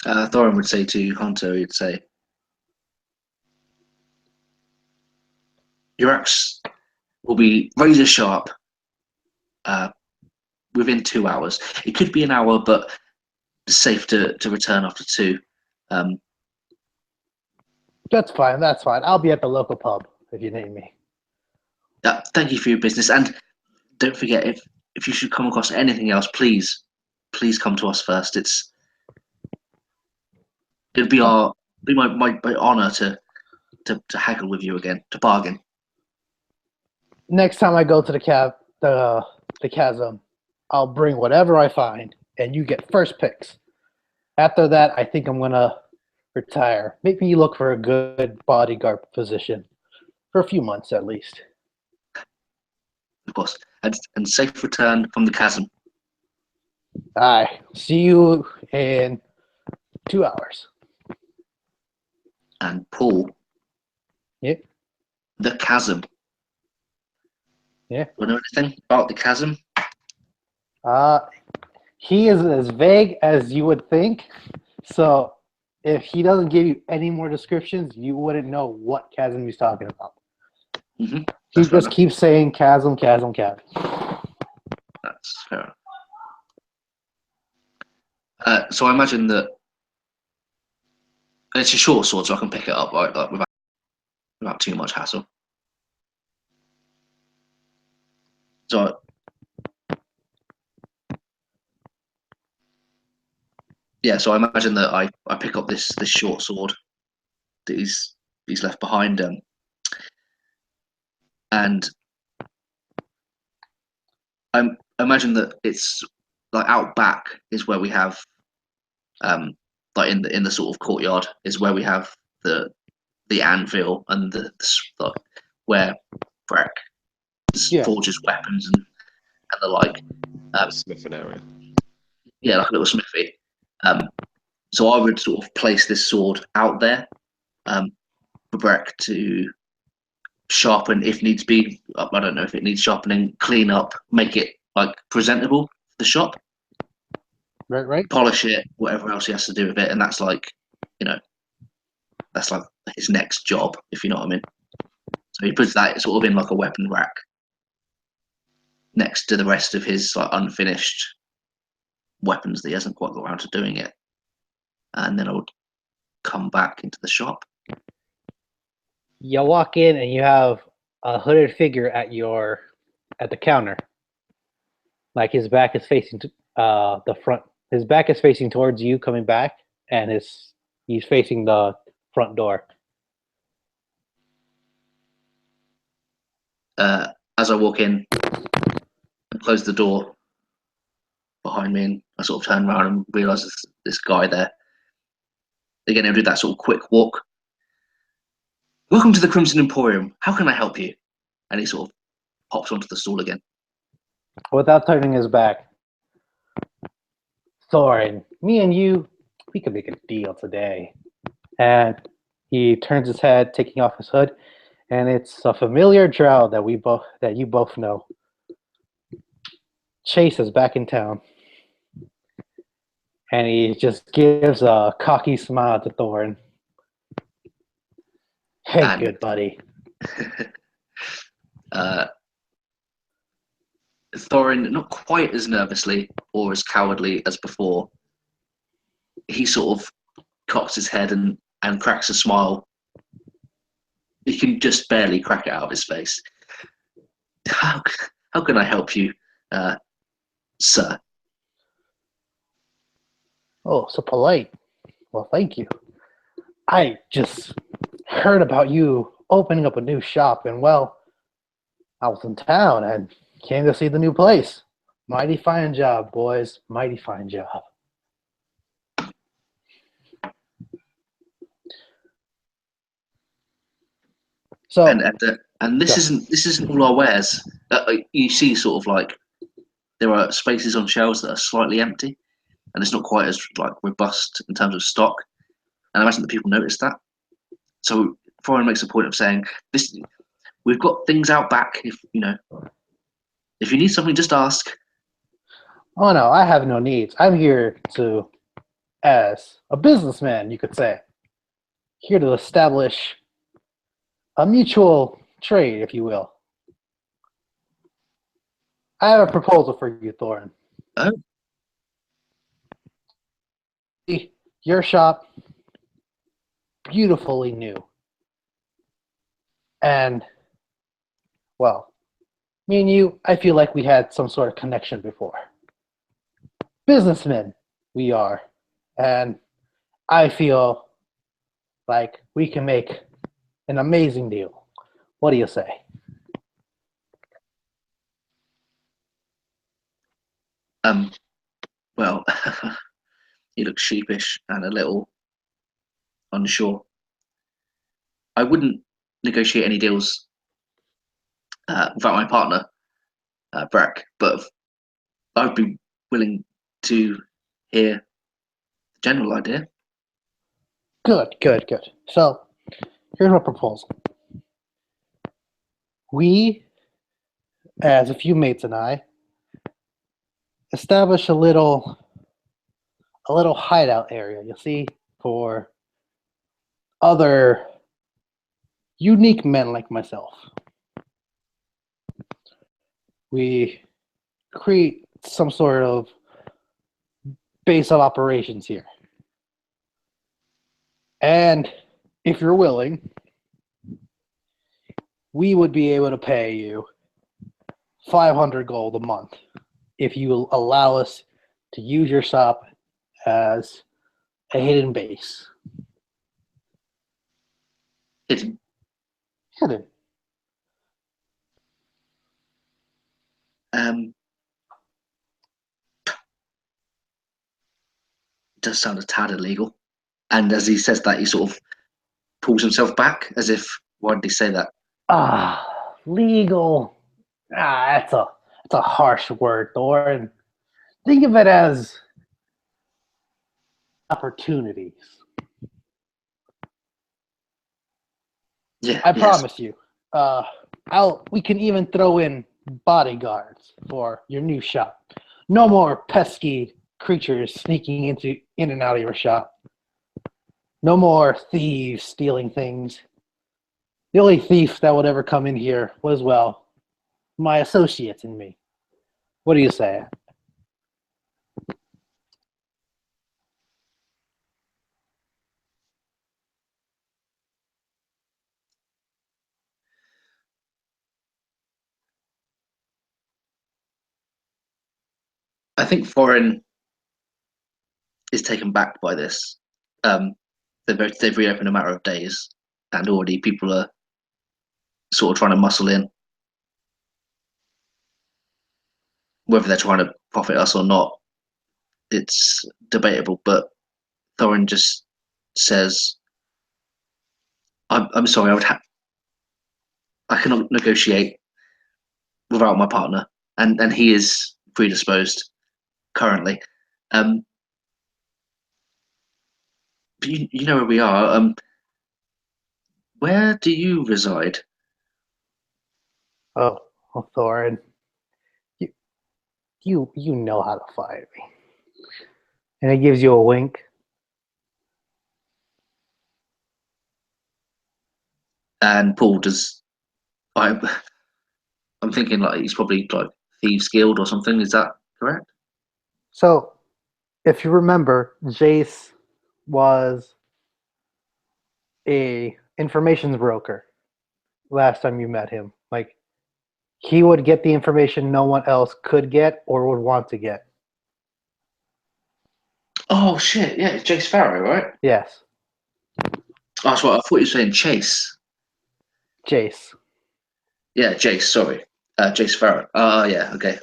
Thorin would say to Hunter, he'd say, "Your axe will be razor sharp within 2 hours. It could be an hour, but it's safe to return after 2. That's fine. That's fine. I'll be at the local pub if you need me. Thank you for your business, and don't forget, if you should come across anything else, please come to us first. It'd be my honor to haggle with you again, to bargain." Next time I go to the chasm, I'll bring whatever I find, and you get first picks. After that, I think I'm gonna retire. Maybe look for a good bodyguard position for a few months at least. Of course, and safe return from the chasm. Aye. See you in 2 hours. And Paul, Yep. the chasm. Yeah. Do you know anything about the chasm? He is as vague as you would think. So if he doesn't give you any more descriptions, you wouldn't know what chasm he's talking about. Mm-hmm. He just keeps saying chasm, chasm, chasm. That's fair enough. So I imagine that it's a short sword, so I can pick it up like without too much hassle. So yeah, so I imagine that I pick up this short sword that he's left behind, and I imagine that it's like out back is where we have like in the sort of courtyard is where we have the anvil and the where Breck forges weapons and the like. Smithing area. Yeah, like a little smithy. So I would sort of place this sword out there for Breck to sharpen if needs be. I don't know if it needs sharpening, clean up, make it like presentable for the shop. Right. Polish it, whatever else he has to do with it, and that's like, that's like his next job, if you know what I mean. So he puts that sort of in like a weapon rack next to the rest of his like unfinished weapons that he hasn't quite got around to doing it, and then I would come back into the shop. You walk in and you have a hooded figure at the counter. Like his back is facing the front. His back is facing towards you, coming back, and he's facing the front door. As I walk in and close the door behind me, and I sort of turn around and realise there's this guy there. Again, he'll do that sort of quick walk. "Welcome to the Crimson Emporium. How can I help you?" And he sort of pops onto the stool again. Without turning his back, "Thorin, me and you, we could make a deal today." And he turns his head, taking off his hood, and it's a familiar drow that you both know. Chase is back in town. And he just gives a cocky smile to Thorin. "Hey, good buddy." Thorin, not quite as nervously or as cowardly as before, he sort of cocks his head and cracks a smile. He can just barely crack it out of his face. How, how can I help you, sir? Oh, so polite. Well, thank you. I just heard about you opening up a new shop, and well, I was in town and came to see the new place. Mighty fine job, boys. Mighty fine job. So, And this Go. isn't all our wares. You see, sort of like there are spaces on shelves that are slightly empty, and it's not quite as like robust in terms of stock. And I imagine that people notice that. So Thorin makes a point of saying, "This, we've got things out back. If you need something, just ask." oh no, I have no needs. I'm here as a businessman, you could say. Here to establish a mutual trade, if you will. I have a proposal for you, Thorin. Oh, Your shop, beautifully new. And, well, me and you, I feel like we had some sort of connection before. Businessmen, we are. And I feel like we can make an amazing deal. What do you say? well, he looks sheepish and a little unsure. I wouldn't negotiate any deals without my partner, Brack, but I'd be willing to hear the general idea. Good, good, good. So, here's my proposal. We, as a few mates and I, establish a little hideout area, you see, for other unique men like myself. We create some sort of base of operations here. And if you're willing, we would be able to pay you 500 gold a month if you will allow us to use your shop as a hidden base. Hidden. Hidden. Does sound a tad illegal. And as he says that, he sort of pulls himself back as if, why did he say that? Legal. That's a harsh word, Thorin. Think of it as opportunities. Yeah, I yes. promise you. We can even throw in bodyguards for your new shop. No more pesky creatures sneaking in and out of your shop. No more thieves stealing things. The only thief that would ever come in here was, well, my associates and me. What do you say? I think Thorin is taken back by this. They've reopened a matter of days, and already people are sort of trying to muscle in. Whether they're trying to profit us or not, it's debatable. But Thorin just says, "I'm sorry. I cannot negotiate without my partner, and he is predisposed currently. Um, but you know where we are. Where do you reside?" Oh, Thorin, you know how to find me. And he gives you a wink. And Paul does. I'm thinking like he's probably like Thieves Guild or something. Is that correct? So, if you remember, Jace was a information broker last time you met him. Like, he would get the information no one else could get or would want to get. Oh shit! Yeah, it's Jace Farrow, right? Yes, Oh, that's right. I thought you were saying Chase. Jace. Yeah, Jace. Sorry, Jace Farrow. Yeah. Okay.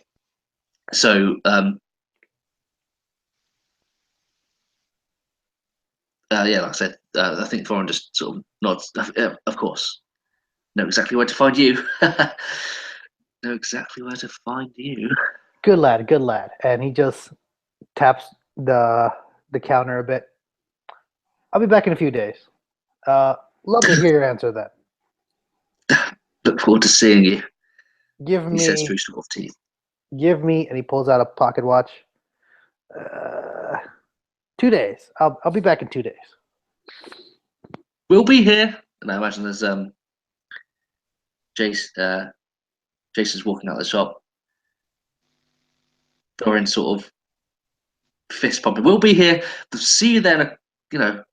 So, yeah, like I said, I think Thorin just sort of nods. Of course, know exactly where to find you. Know exactly where to find you. Good lad, good lad. And he just taps the counter a bit. I'll be back in a few days. Love to hear your answer then. Look forward to seeing you. Give He says me, through sort of teeth. and he pulls out a pocket watch. 2 days. I'll be back in 2 days. We'll be here. And I imagine there's Jace. Jason's walking out of the shop. Thorin sort of fist pumping. We'll be here. See you then. You know,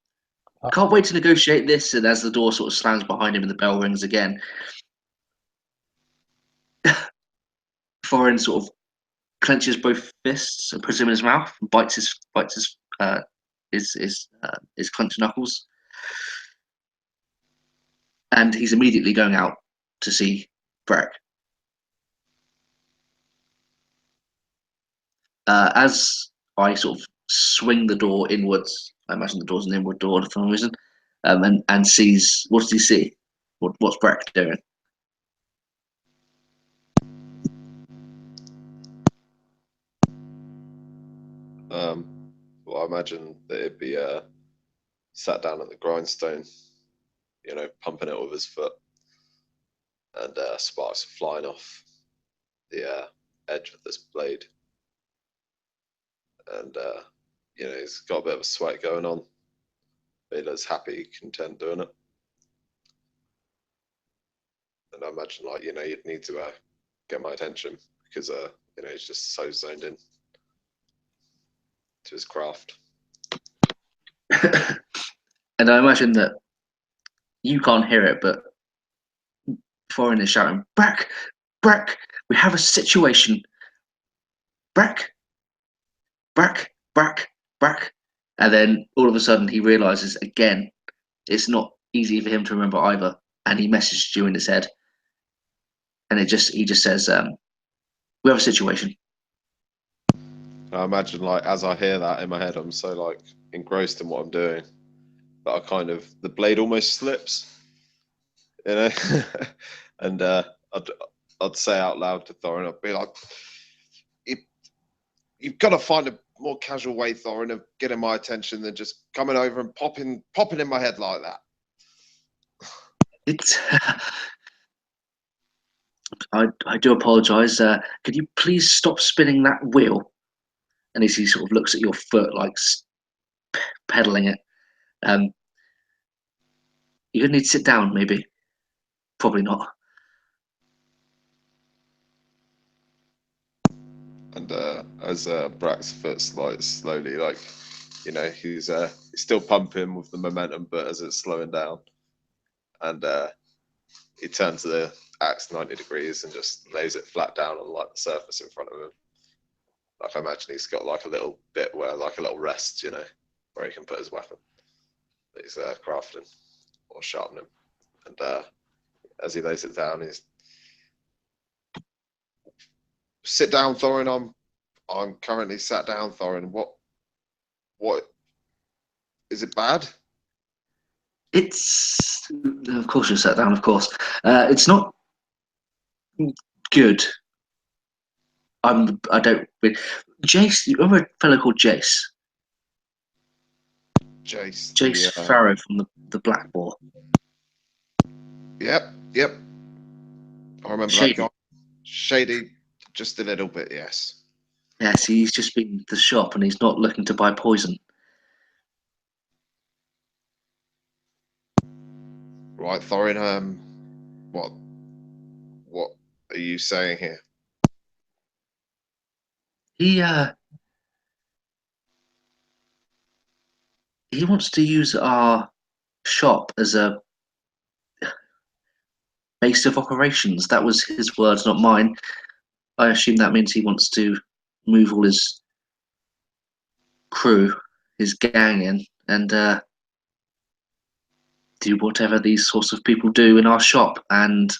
can't wait to negotiate this. And as the door sort of slams behind him and the bell rings again, Thorin sort of clenches both fists and puts them in his mouth and bites his clenched knuckles. And he's immediately going out to see Breck. As I sort of swing the door inwards, I imagine the door's an inward door for some reason, and sees, what does he see? What's Breck doing? Well, I imagine that it'd be sat down at the grindstone, pumping it with his foot, and sparks are flying off the edge of this blade, and he's got a bit of a sweat going on, but he looks happy, content doing it. And I imagine, you'd need to get my attention because he's just so zoned in to his craft. And I imagine that you can't hear it, but Thorin is shouting, Breck, Breck, we have a situation. Breck, Breck, Breck, Breck. And then all of a sudden he realizes again, it's not easy for him to remember either. And he messaged you in his head. And he just says, we have a situation. I imagine, as I hear that in my head, I'm so engrossed in what I'm doing that the blade almost slips, and I'd say out loud to Thorin, I'd be like, you've got to find a more casual way, Thorin, of getting my attention than just coming over and popping in my head like that. It's. I do apologise. Could you please stop spinning that wheel? And as he sort of looks at your foot, pedaling it, you're gonna need to sit down, maybe. Probably not. And as Brack's foot slides slowly, he's still pumping with the momentum, but as it's slowing down, and he turns the axe 90 degrees and just lays it flat down on the surface in front of him. I imagine he's got a little bit where a little rest, where he can put his weapon that he's crafting or sharpening. And as he lays it down, he's sit down, Thorin. I'm currently sat down, Thorin. What is it bad? It's, of course you're sat down. Of course, it's not good. I don't. Jace, you remember a fellow called Jace? Jace Farrow from the Black Boar. Yep. I remember Shady. that guy. Shady, just a little bit, yes. Yes, he's just been to the shop and he's not looking to buy poison. Right, Thorin. What are you saying here? He wants to use our shop as a base of operations. That was his words, not mine. I assume that means he wants to move all his crew, his gang in, and do whatever these sorts of people do in our shop. And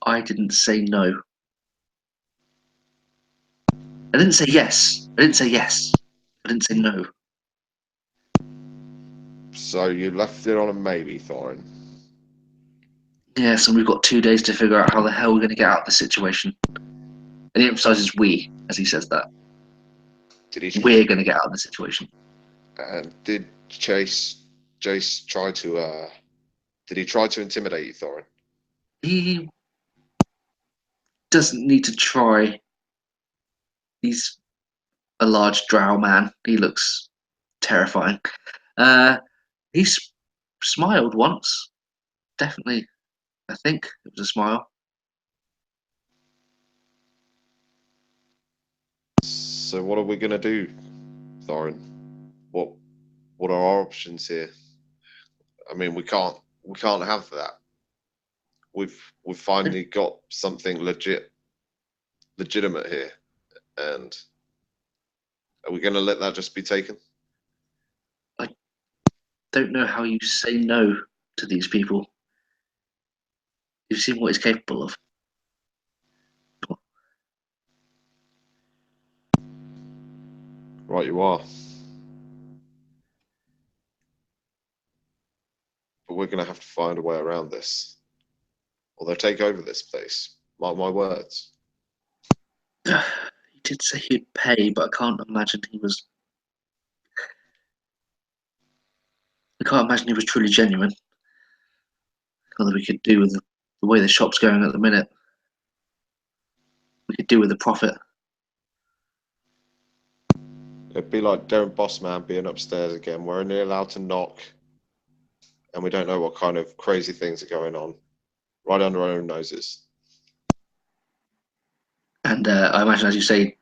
I didn't say no. I didn't say yes. I didn't say yes. I didn't say no. So you left it on a maybe, Thorin. Yes, and we've got 2 days to figure out how the hell we're going to get out of the situation. And he emphasizes we as he says that. Did he? We're going to get out of the situation. And did Jace try to? Did he try to intimidate you, Thorin? He doesn't need to try. He's a large drow man. He looks terrifying. He smiled once. Definitely, I think it was a smile. So what are we gonna do, Thorin? What are our options here? I mean, we can't have that. We've finally got something legitimate here, and are we gonna let that just be taken? Don't know how you say no to these people. You've seen what he's capable of. Right, you are. But we're gonna have to find a way around this, or they'll take over this place. Mark my words. He did say he'd pay, but I can't imagine he was. I can't imagine he was truly genuine. Whether we could do with the way the shop's going at the minute. We could do with the profit. It'd be like Darren Bossman being upstairs again. We're only allowed to knock, and we don't know what kind of crazy things are going on right under our own noses. And I imagine as you say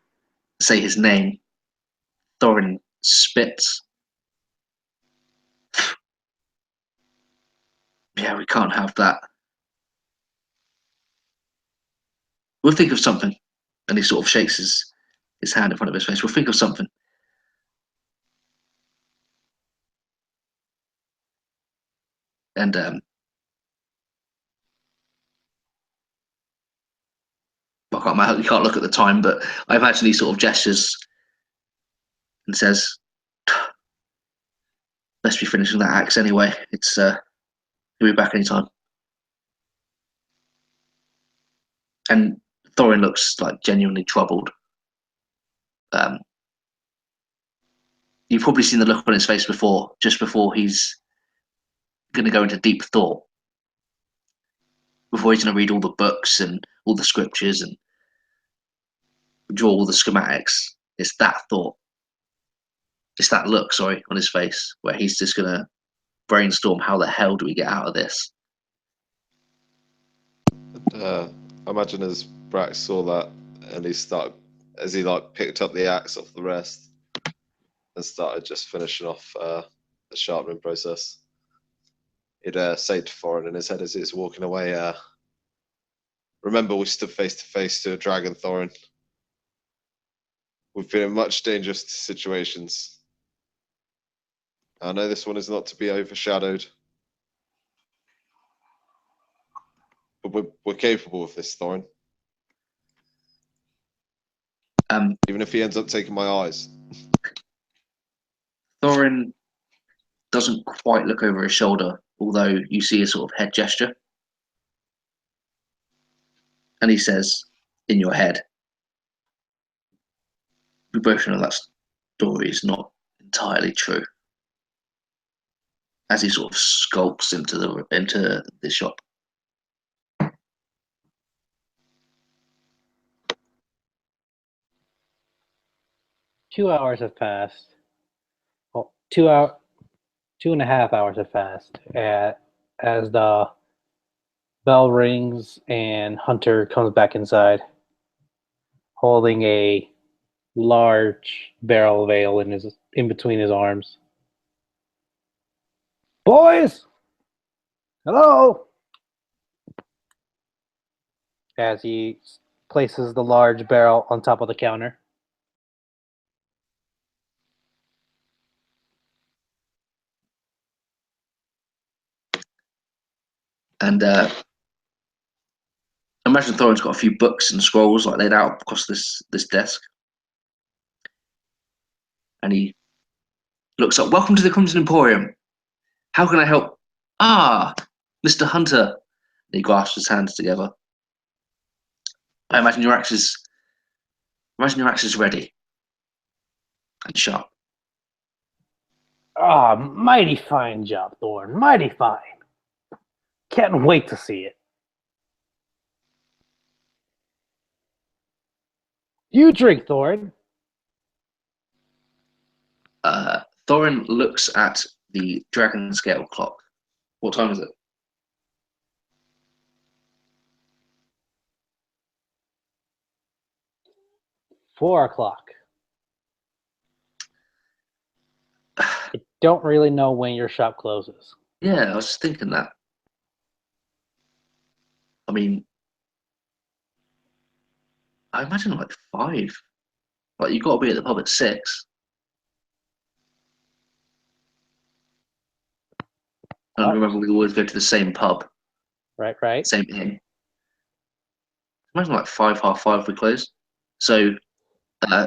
his name, Thorin spits. Yeah, we can't have that. We'll think of something. And he sort of shakes his hand in front of his face. We'll think of something. And you can't look at the time, but I imagine he sort of gestures and says, "Let's be finishing that axe anyway. It's he'll be back anytime." And Thorin looks like genuinely troubled. You've probably seen the look on his face before, just before he's going to go into deep thought, before he's going to read all the books and all the scriptures and draw all the schematics. It's that thought. It's that look, sorry, on his face, where he's just going to brainstorm how the hell do we get out of this. I imagine as Brax saw that, and he picked up the axe off the rest and started just finishing off the sharpening process. He'd say to Thorin in his head as he was walking away, "Remember, we stood face to face to a dragon, Thorin. We've been in much dangerous situations. I know this one is not to be overshadowed, but we're capable of this, Thorin. Even if he ends up taking my eyes." Thorin doesn't quite look over his shoulder, although you see a sort of head gesture. And he says, in your head, "We both know that story is not entirely true." As he sort of skulks into the shop. Two hours have passed. Well, 2.5 hours have passed as the Bell rings, and Hunter comes back inside, holding a large barrel of ale in between his arms. Boys, hello! As he places the large barrel on top of the counter. And imagine Thorin's got a few books and scrolls like laid out across this desk. And he looks up. Welcome to the Crimson Emporium. How can I help? Ah, Mr. Hunter. And he grasps his hands together. I imagine your axe is ready and sharp. Ah, mighty fine job, Thorn. Mighty fine. Can't wait to see it. You drink, Thorn. Thorin looks at the dragon scale clock. What time is it? $4:00. I don't really know when your shop closes. Yeah, I was just thinking that. I mean, I imagine like 5. Like you got to be at the pub at 6. And What? remember, we always go to the same pub, Right. same inn. Imagine like 5, half 5 we close. So, Your shop,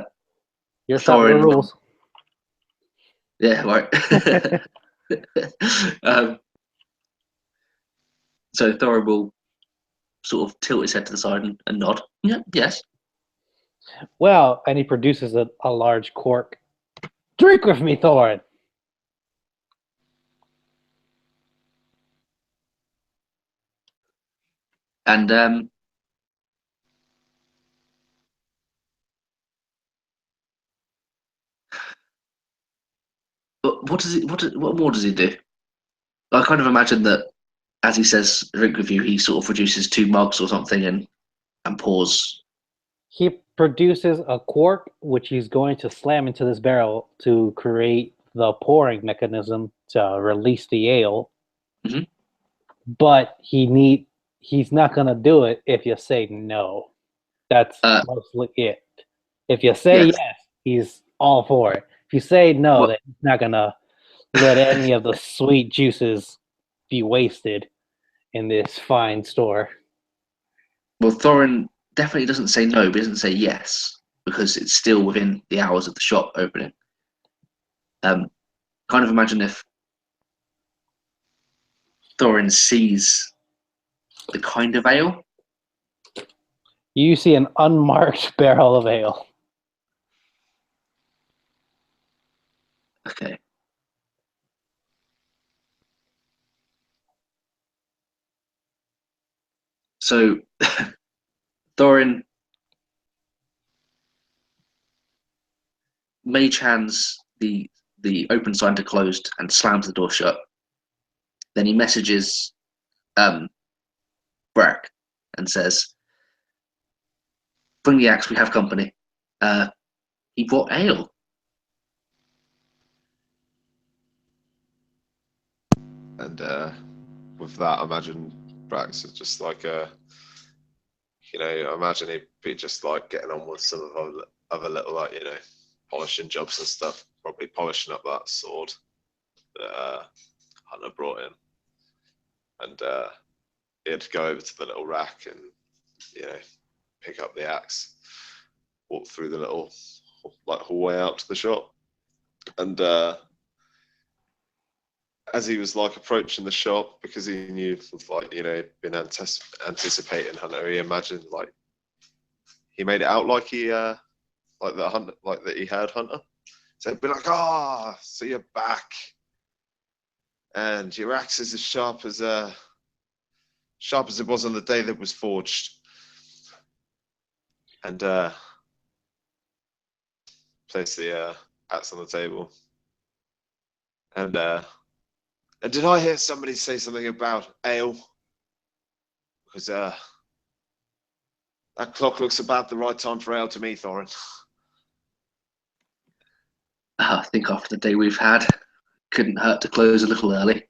your Thorin. rules. Yeah, right. So Thorin will sort of tilt his head to the side and nod. Yeah, yes. Well, and he produces a large cork. Drink with me, Thorn. And but what more does he do? I kind of imagine that as he says drink with you, he sort of produces 2 mugs or something and pours. He produces a cork, which he's going to slam into this barrel to create the pouring mechanism to release the ale. Mhm. But he's not going to do it if you say no. That's mostly it. If you say Yes. yes, he's all for it. If you say no, Well- then he's not going to let any of the sweet juices be wasted in this fine store. Well, Thorin definitely doesn't say no, but he doesn't say yes because it's still within the hours of the shop opening. Kind of imagine if Thorin sees the kind of ale. You see an unmarked barrel of ale. Okay. So Thorin mage hands the open sign to closed and slams the door shut. Then he messages Brack and says, "Bring the axe. We have company." He brought ale. And with that, I imagine Brax is just like I imagine he'd be just like getting on with some of other little like polishing jobs and stuff. Probably polishing up that sword that Hunter brought in, and he'd go over to the little rack and pick up the axe, walk through the little like hallway out to the shop, and as he was like approaching the shop, because he knew like been anticipating Hunter, he imagined like he made it out like he like the Hunter, like that he had Hunter. So he'd be like, so you're back, and your axe is as sharp as it was on the day that was forged. And place the axe on the table. And did I hear somebody say something about ale? because that clock looks about the right time for ale to me, Thorin. I think after the day we've had, couldn't hurt to close a little early.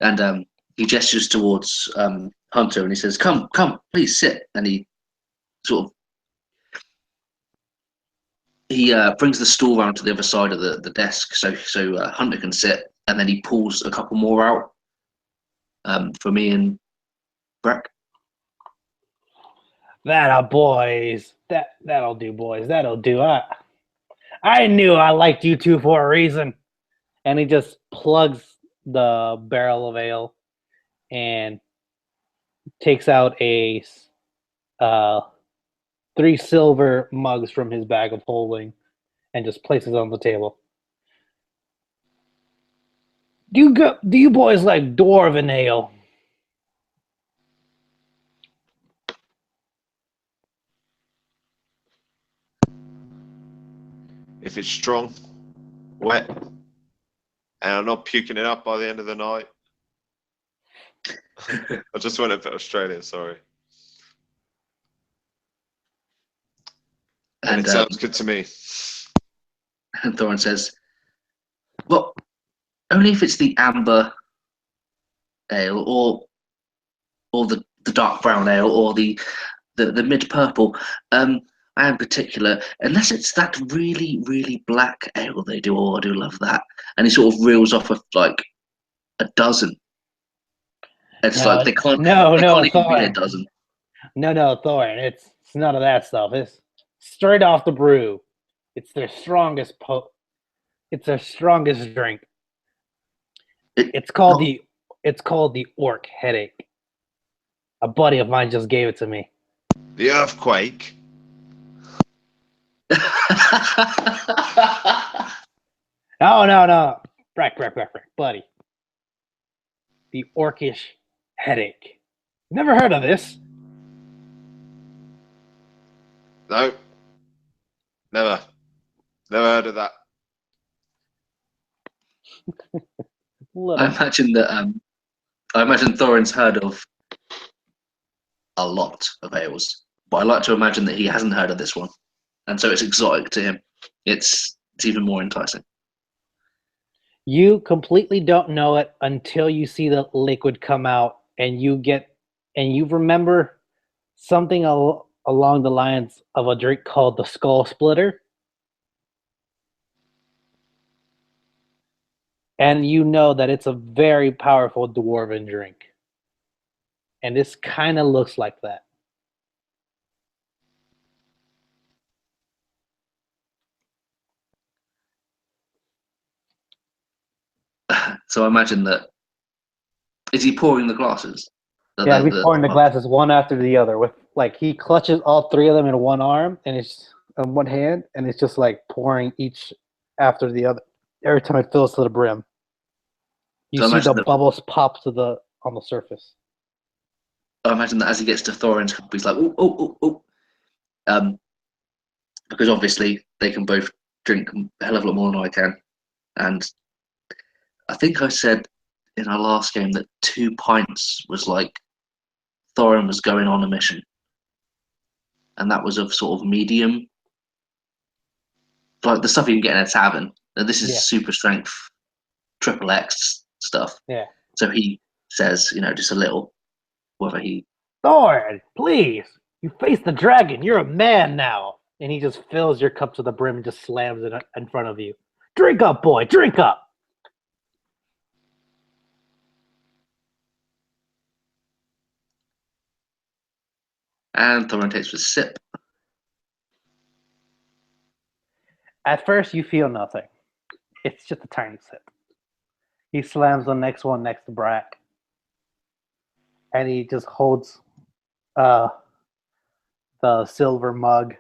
And he gestures towards Hunter and he says, "Come, please sit." And he sort of brings the stool round to the other side of the desk so Hunter can sit, and then he pulls a couple more out for me and Breck. Boys. That'll do, boys. That'll do. I knew I liked you two for a reason. And he just plugs the barrel of ale and takes out a 3 silver mugs from his bag of holding and just places it on the table. Do you boys like dwarven ale? If it's strong, wet, and I'm not puking it up by the end of the night. I just went a bit Australian, sorry. And it sounds good to me. And Thorin says, "Well, only if it's the amber ale or the dark brown ale or the mid purple. I in particular, unless it's that really, really black ale they do. Oh, I do love that." And he sort of reels off of like a dozen. It's like they can't even be a dozen. No, Thorin. It's none of that stuff. It's straight off the brew. It's their strongest It's their strongest drink. It's called the Orc Headache. A buddy of mine just gave it to me. The Earthquake. No. Breck, buddy. The Orcish Headache. Never heard of this? No. Never heard of that. I imagine Thorin's heard of a lot of ales, but I like to imagine that he hasn't heard of this one, and so it's exotic to him. It's even more enticing. You completely don't know it until you see the liquid come out, and you remember something along the lines of a drink called the Skull Splitter. And you know that it's a very powerful dwarven drink. And this kind of looks like that. So I imagine that. Is he pouring the glasses? Yeah, he's pouring the glasses one after the other. With he clutches all 3 of them in one arm, and it's on one hand, and it's just like pouring each after the other. Every time it fills to the brim, you see the bubbles pop on the surface. I imagine that as he gets to Thorin's cup, he's like, oh. Because obviously they can both drink a hell of a lot more than I can. And I think I said in our last game that 2 pints was like Thorin was going on a mission. And that was of sort of medium, like the stuff you can get in a tavern. This is super strength, triple X stuff. Yeah. So he says, just a little, whether he... Thorin, please, you face the dragon. You're a man now. And he just fills your cup to the brim and just slams it in front of you. Drink up, boy, drink up. And Thorin takes a sip. At first, you feel nothing. It's just a tiny sip. He slams the next one next to Brack. And he just holds the silver mug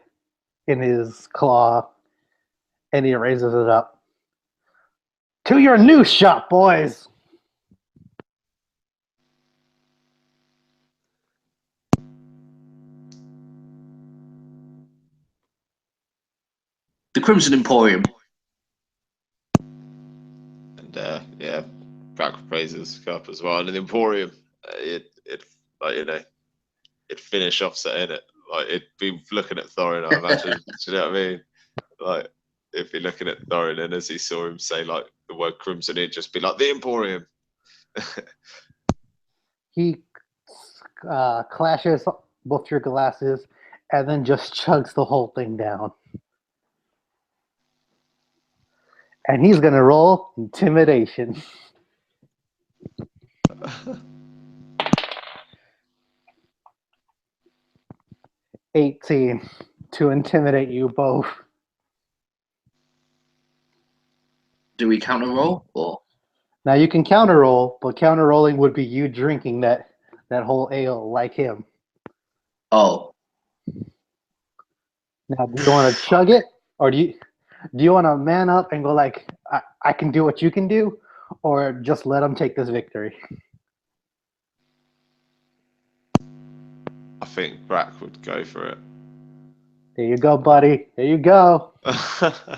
in his claw. And he raises it up. To your new shop, boys! The Crimson Emporium. And Brack Razor's Cup as well, and in the Emporium, it like it'd finish off setting it. Like it'd be looking at Thorin, I imagine. Do you know what I mean? Like it'd be looking at Thorin, and as he saw him say like the word crimson, he'd just be like the Emporium. He clashes both your glasses and then just chugs the whole thing down. And he's gonna roll intimidation. 18 to intimidate you both. Do we counter roll or? Now you can counter roll, but counter rolling would be you drinking that whole ale like him. Oh, Now, do you want to chug it, or do you want to man up and go like, I can do what you can do, or just let him take this victory? I think Brack would go for it. There you go, buddy. There you go.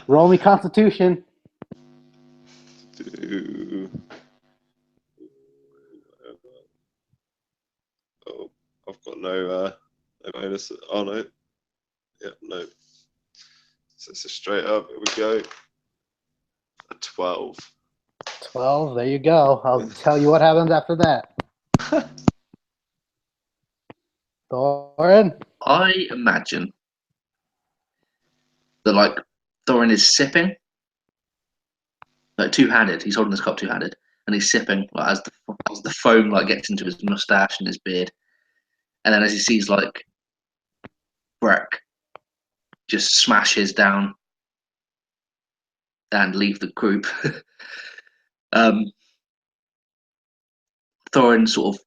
Roll me Constitution. Oh, I've got no bonus. Oh no. Yep, no. So it's a straight up. Here we go. A 12. 12. There you go. I'll tell you what happens after that. Thorin. I imagine that like Thorin is sipping, like two-handed. He's holding his cup two-handed, and he's sipping like as the foam like gets into his mustache and his beard, and then as he sees like Breck just smash his down and leave the group, Thorin sort of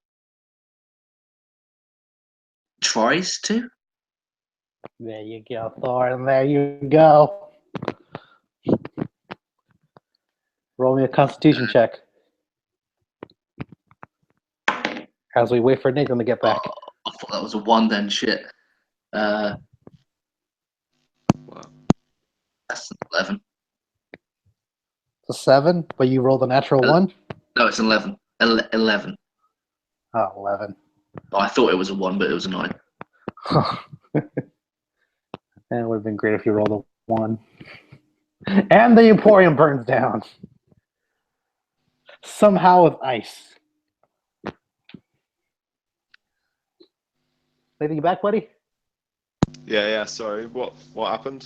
tries to. There you go, Thorin. There you go. Roll me a Constitution check. As we wait for Nathan to get back. Oh, I thought that was a 1 then. Shit. Wow. That's an 11. It's a 7, but you rolled a natural 1? No, it's an 11. 11. Oh, 11. Oh, I thought it was a 1, but it was a 9. And it would have been great if you rolled a 1. And the Emporium burns down. Somehow with ice. Nathan, you back, buddy? Yeah. Sorry. What happened?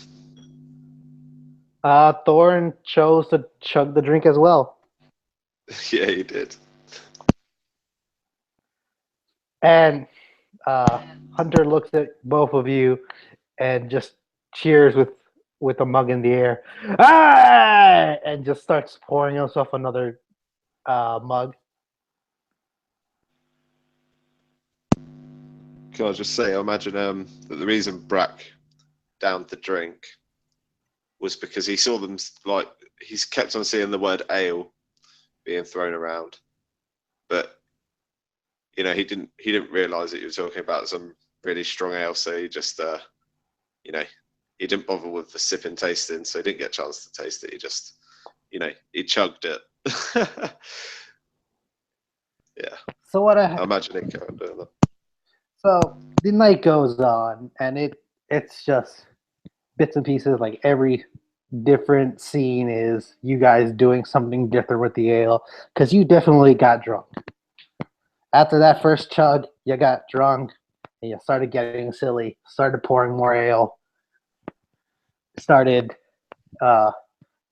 Thorin chose to chug the drink as well. Yeah, he did. And Hunter looks at both of you and just cheers with a mug in the air. Ah! And just starts pouring himself another mug. Can I just say, I imagine that the reason Brack downed the drink was because he saw them, like, he's kept on seeing the word ale being thrown around, but he didn't realise that you were talking about some really strong ale, so he just he didn't bother with the sip and tasting, so he didn't get a chance to taste it. He just he chugged it. Yeah. So what I imagine it kind of doing that. So the night goes on, and it's just bits and pieces. Like every different scene is you guys doing something different with the ale, because you definitely got drunk. After that first chug, you got drunk, and you started getting silly, started pouring more ale, started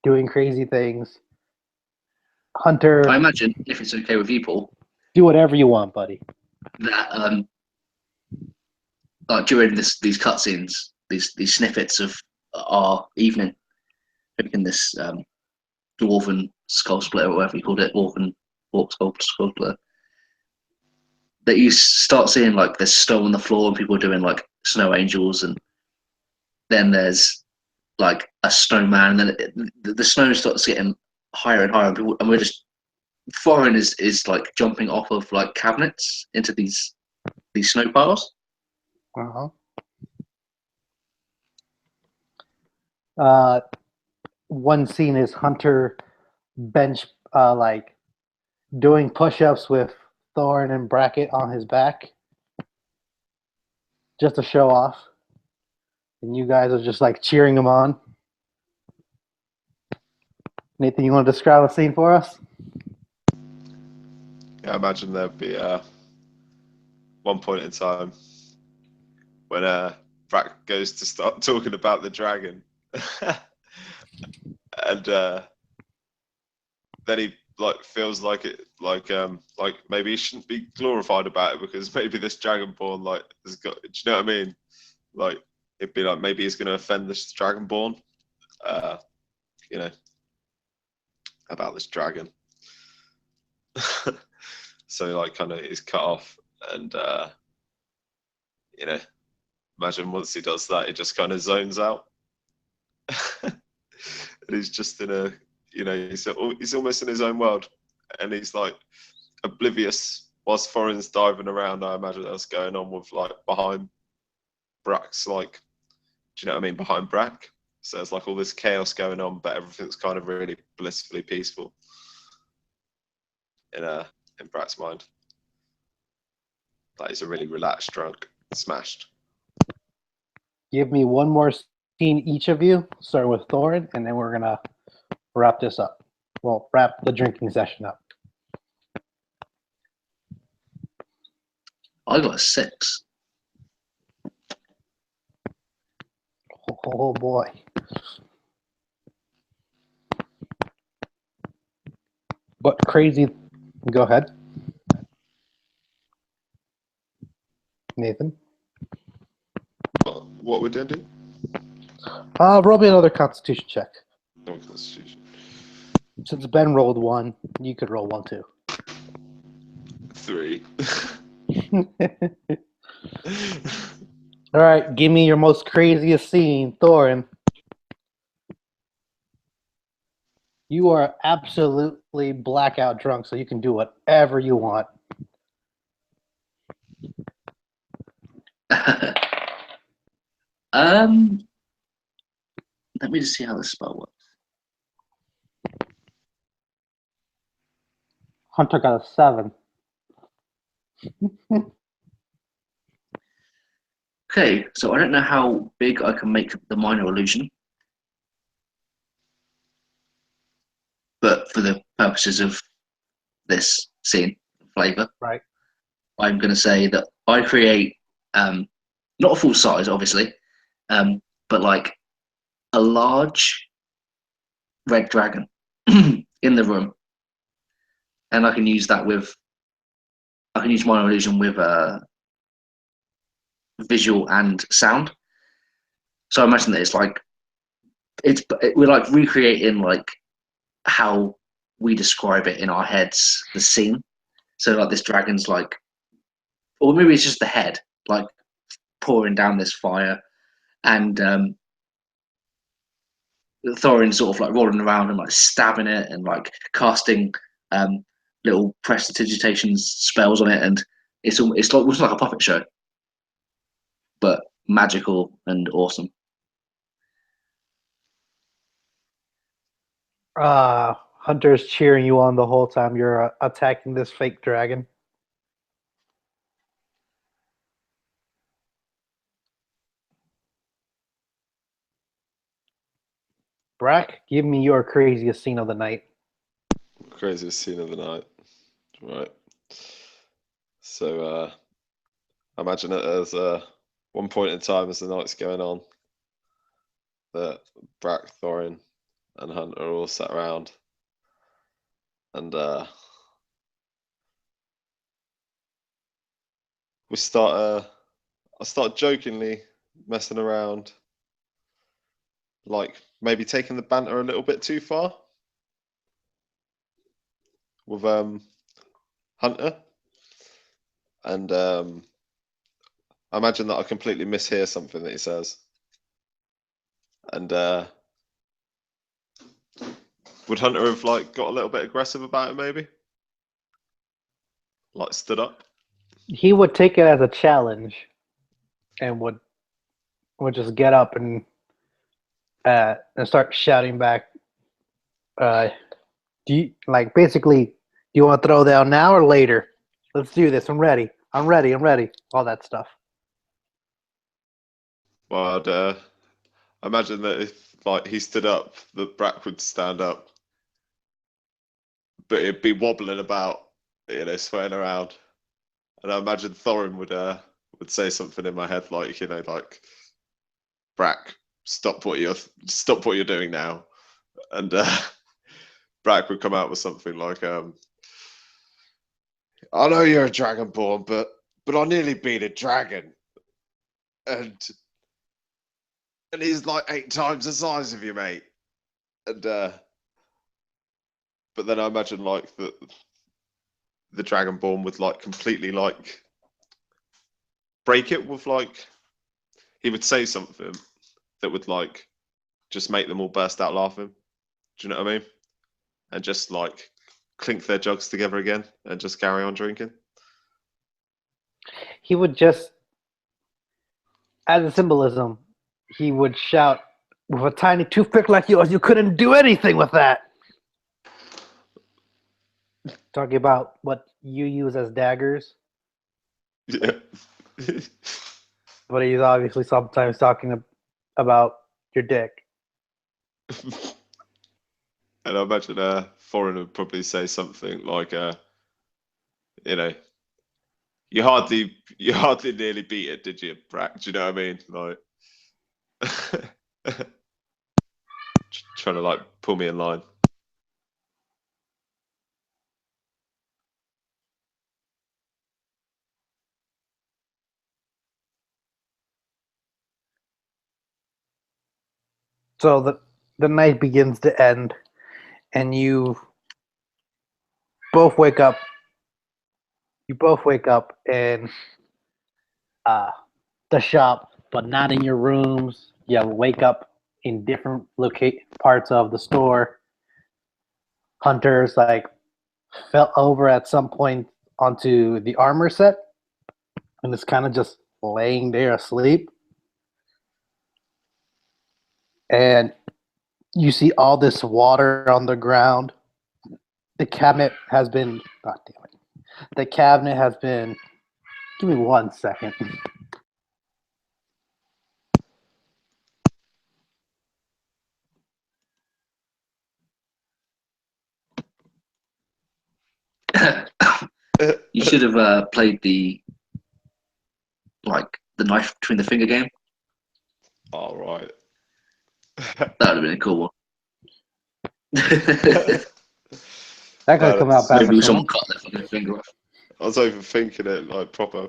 doing crazy things. Hunter, I imagine, if it's okay with you, Paul, do whatever you want, buddy. that like during these cutscenes, these snippets of our evening, in this dwarven skull splitter, or whatever you called it, dwarven orc skull splitter, that you start seeing like there's snow on the floor and people are doing like snow angels, and then there's like a snowman, and then the snow starts getting higher and higher, and we're just Thorin is like jumping off of like cabinets into these snow piles. One scene is Hunter bench like doing push-ups with Thorin and Brackett on his back, just to show off, and you guys are just like cheering him on. Nathan, you want to describe the scene for us? Yeah, I imagine there'd be one point in time when Brack goes to start talking about the dragon, and then he like feels like it, like maybe he shouldn't be glorified about it because maybe this dragonborn like has got. Do you know what I mean? Like it'd be like maybe he's going to offend this dragonborn, you know, about this dragon. So like kind of he's cut off, and you know, imagine once he does that, he just kind of zones out, and he's just in a, you know, he's almost in his own world, and he's like oblivious whilst Thorin's diving around. I imagine that's going on with like behind Brack's, like, do you know what I mean, behind Brack. So there's like all this chaos going on, but everything's kind of really blissfully peaceful in Brack's mind. Like he's a really relaxed drunk, smashed. Give me one more scene, each of you, starting with Thorin, and then we're gonna wrap this up. Well, wrap the drinking session up. I got a 6. Oh boy. What crazy? Go ahead, Nathan. What would they do? Roll me another Constitution check. No Constitution. Since Ben rolled 1, you could roll 1 too. 3. All right, give me your most craziest scene, Thorin. You are absolutely blackout drunk, so you can do whatever you want. Let me just see how this spell works. Hunter got a 7. Okay, so I don't know how big I can make the minor illusion, but for the purposes of this scene flavor, Right. I'm going to say that I create not a full size, obviously, but like a large red dragon in the room, and I can use that with. I can use minor illusion with visual and sound. So I imagine that it's like we're like recreating like how we describe it in our heads, the scene. So like this dragon's like, or maybe it's just the head like pouring down this fire, and Thorin sort of like rolling around and like stabbing it and like casting little prestidigitation spells on it, and it's like a puppet show, but magical and awesome. Hunter's cheering you on the whole time you're attacking this fake dragon. Brack, give me your craziest scene of the night. Craziest scene of the night. Right. So I imagine it as one point in time as the night's going on that Brack, Thorin, and Hunter are all sat around, and I start jokingly messing around, like maybe taking the banter a little bit too far with Hunter, and I imagine that I completely mishear something that he says, and would Hunter have like got a little bit aggressive about it, maybe, like stood up? He would take it as a challenge, and would just get up and start shouting back. Do you, like, basically You want to throw down now or later? Let's do this. I'm ready. I'm ready. I'm ready. All that stuff. Well, I'd imagine that if like he stood up, that Brack would stand up, but he'd be wobbling about, swaying around. And I imagine Thorin would say something in my head like, like, Brack, stop what you're doing now. And Brack would come out with something like, I know you're a Dragonborn, but I nearly beat a dragon. And he's like 8 times the size of you, mate. And but then I imagine like the Dragonborn would like completely like break it with like he would say something that would like just make them all burst out laughing. Do you know what I mean? And just like clink their jugs together again and just carry on drinking. He would just, as a symbolism, he would shout, with a tiny toothpick like yours, you couldn't do anything with that. Talking about what you use as daggers. Yeah. But he's obviously sometimes talking about your dick. And I imagine Thorin would probably say something like, you hardly nearly beat it, did you, Brack? Do you know what I mean? Like, trying to like pull me in line. So the night begins to end, and you both wake up. You both wake up in the shop, but not in your rooms. You wake up in different parts of the store. Hunter's like fell over at some point onto the armor set, and is kind of just laying there asleep. And you see all this water on the ground. The cabinet has been. God damn it! The cabinet has been. Give me 1 second. You should have played the knife between the finger game. All right. That would have been a cool one. That could come out better. Maybe someone cut their fucking finger off. I was overthinking it like proper.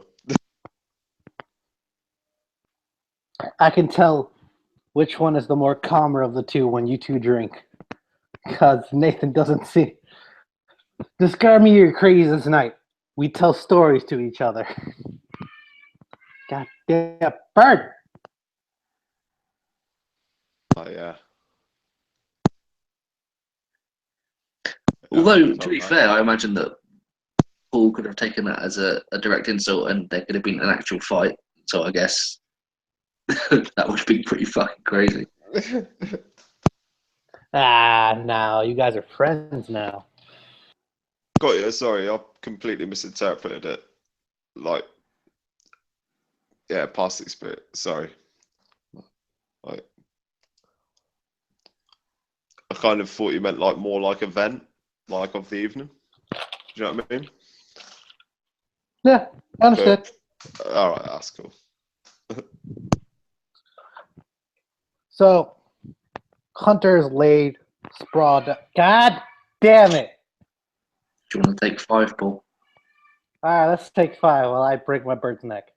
I can tell which one is the more calmer of the two when you two drink. Because Nathan doesn't see. Describe me your craziest night. We tell stories to each other. God damn bird! Oh yeah. Although, to be fair, I imagine that Paul could have taken that as a direct insult and there could have been an actual fight. So I guess that would have been pretty fucking crazy. No, you guys are friends now. Got you. Sorry, I completely misinterpreted it. Like, yeah, past experience. Sorry. Like, I kind of thought you meant like more like event, like of the evening. Do you know what I mean? Yeah, I understand. All right, that's cool. So, Hunter's laid, sprawled. God damn it! Do you want to take 5, Paul? All right, let's take 5 while I break my bird's neck.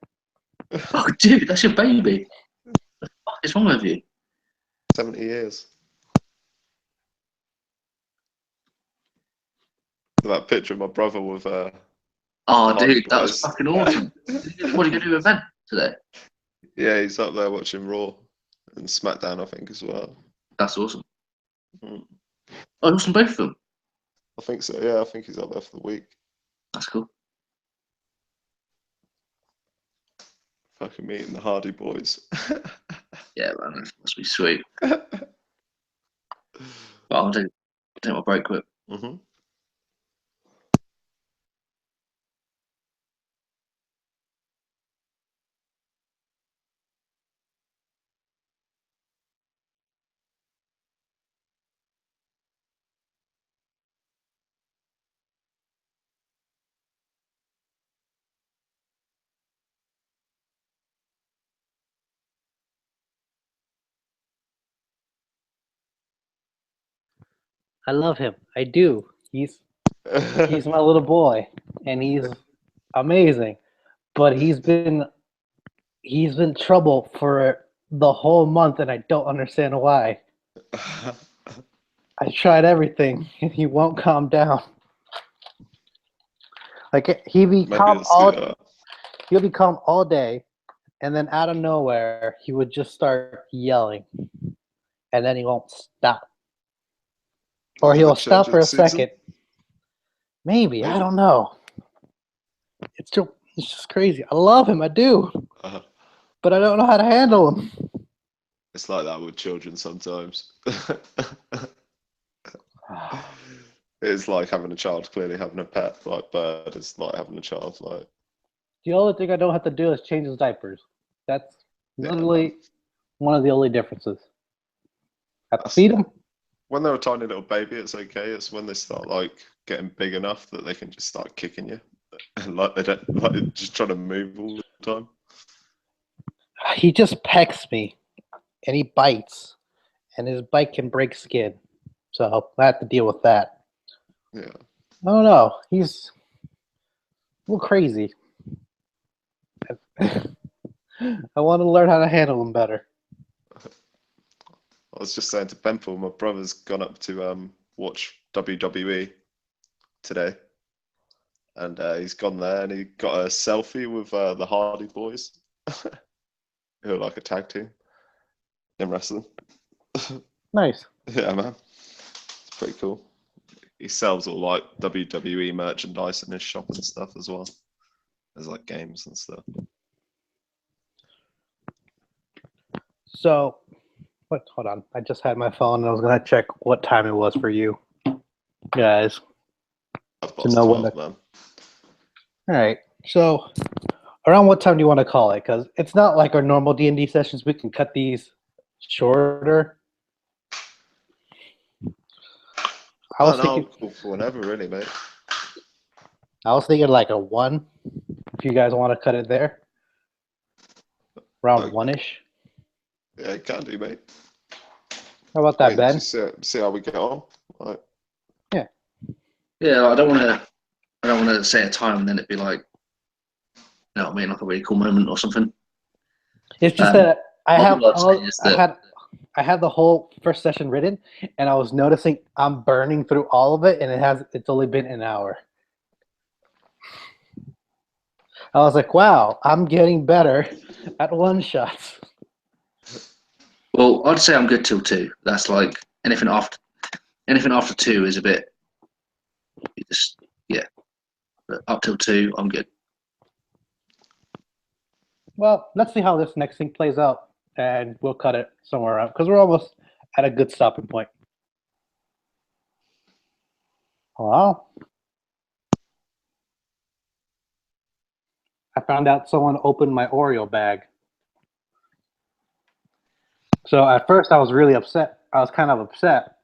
Oh, dude, that's your baby. What the fuck is wrong with you? 70 years. That picture of my brother with Oh, Hardy dude, that was Boys. fucking awesome. What are you going to do an event today? Yeah, he's up there watching Raw and SmackDown, I think, as well. That's awesome. Mm. Oh, awesome, both of them. I think so. Yeah, I think he's up there for the week. That's cool. Fucking meeting the Hardy Boys. Yeah, man, that must be sweet. Well, I'll take my break quick. Mm-hmm. I love him. I do. He's my little boy, and he's amazing. But he's been trouble for the whole month, and I don't understand why. I tried everything, and he won't calm down. Like he'll be Maybe calm it's all the, he'll be calm all day, and then out of nowhere he would just start yelling, and then he won't stop, or is it he'll the stop for a children's season? second. Maybe I Maybe. don't know. It's just crazy. I love him, I do, Uh, but I don't know how to handle him. it's like that with children sometimes. It's like having a child, clearly having a pet, like bird is like having a child, like The only thing I don't have to do is change his diapers. That's yeah, literally one of the only differences. I have to That's- feed him. when they're a tiny little baby, it's okay. It's when they start like getting big enough that they can just start kicking you, and like they don't like just trying to move all the time. He just pecks me, and he bites, and his bite can break skin. So I have to deal with that. Yeah, I don't know. He's a little crazy. I want to learn how to handle him better. I was just saying to Benpool, my brother's gone up to watch WWE today, and he's gone there and he got a selfie with the Hardy Boys, who are like a tag team in wrestling. Nice. Yeah, man, it's pretty cool. He sells all like WWE merchandise in his shop and stuff as well. There's like games and stuff. So, what? Hold on. I just had my phone, and I was gonna check what time it was for you guys. I've To got know when 12, man. All right. So, around what time do you want to call it? Because it's not like our normal D&D sessions. We can cut these shorter. I was I'll thinking. call for whenever, really, mate. I was thinking like a 1. If you guys want to cut it there, around Okay. 1-ish. Yeah, you can do, mate. How about that, Wait, Ben? just see how we get on. Right. Yeah, I don't want to say a time and then it'd be like, you know what I mean, like a really cool moment or something. It's just Um, that I what have I'd say all. is that I had the whole first session written, and I was noticing I'm burning through all of it, and it's only been an hour. I was like, wow, I'm getting better at one shots. well, I'd say I'm good till 2. That's like anything after 2 is a bit. Just yeah, but up till 2, I'm good. Well, let's see how this next thing plays out, and we'll cut it somewhere out because we're almost at a good stopping point. Hello? I found out someone opened my Oreo bag. So at first I was really upset. I was kind of upset.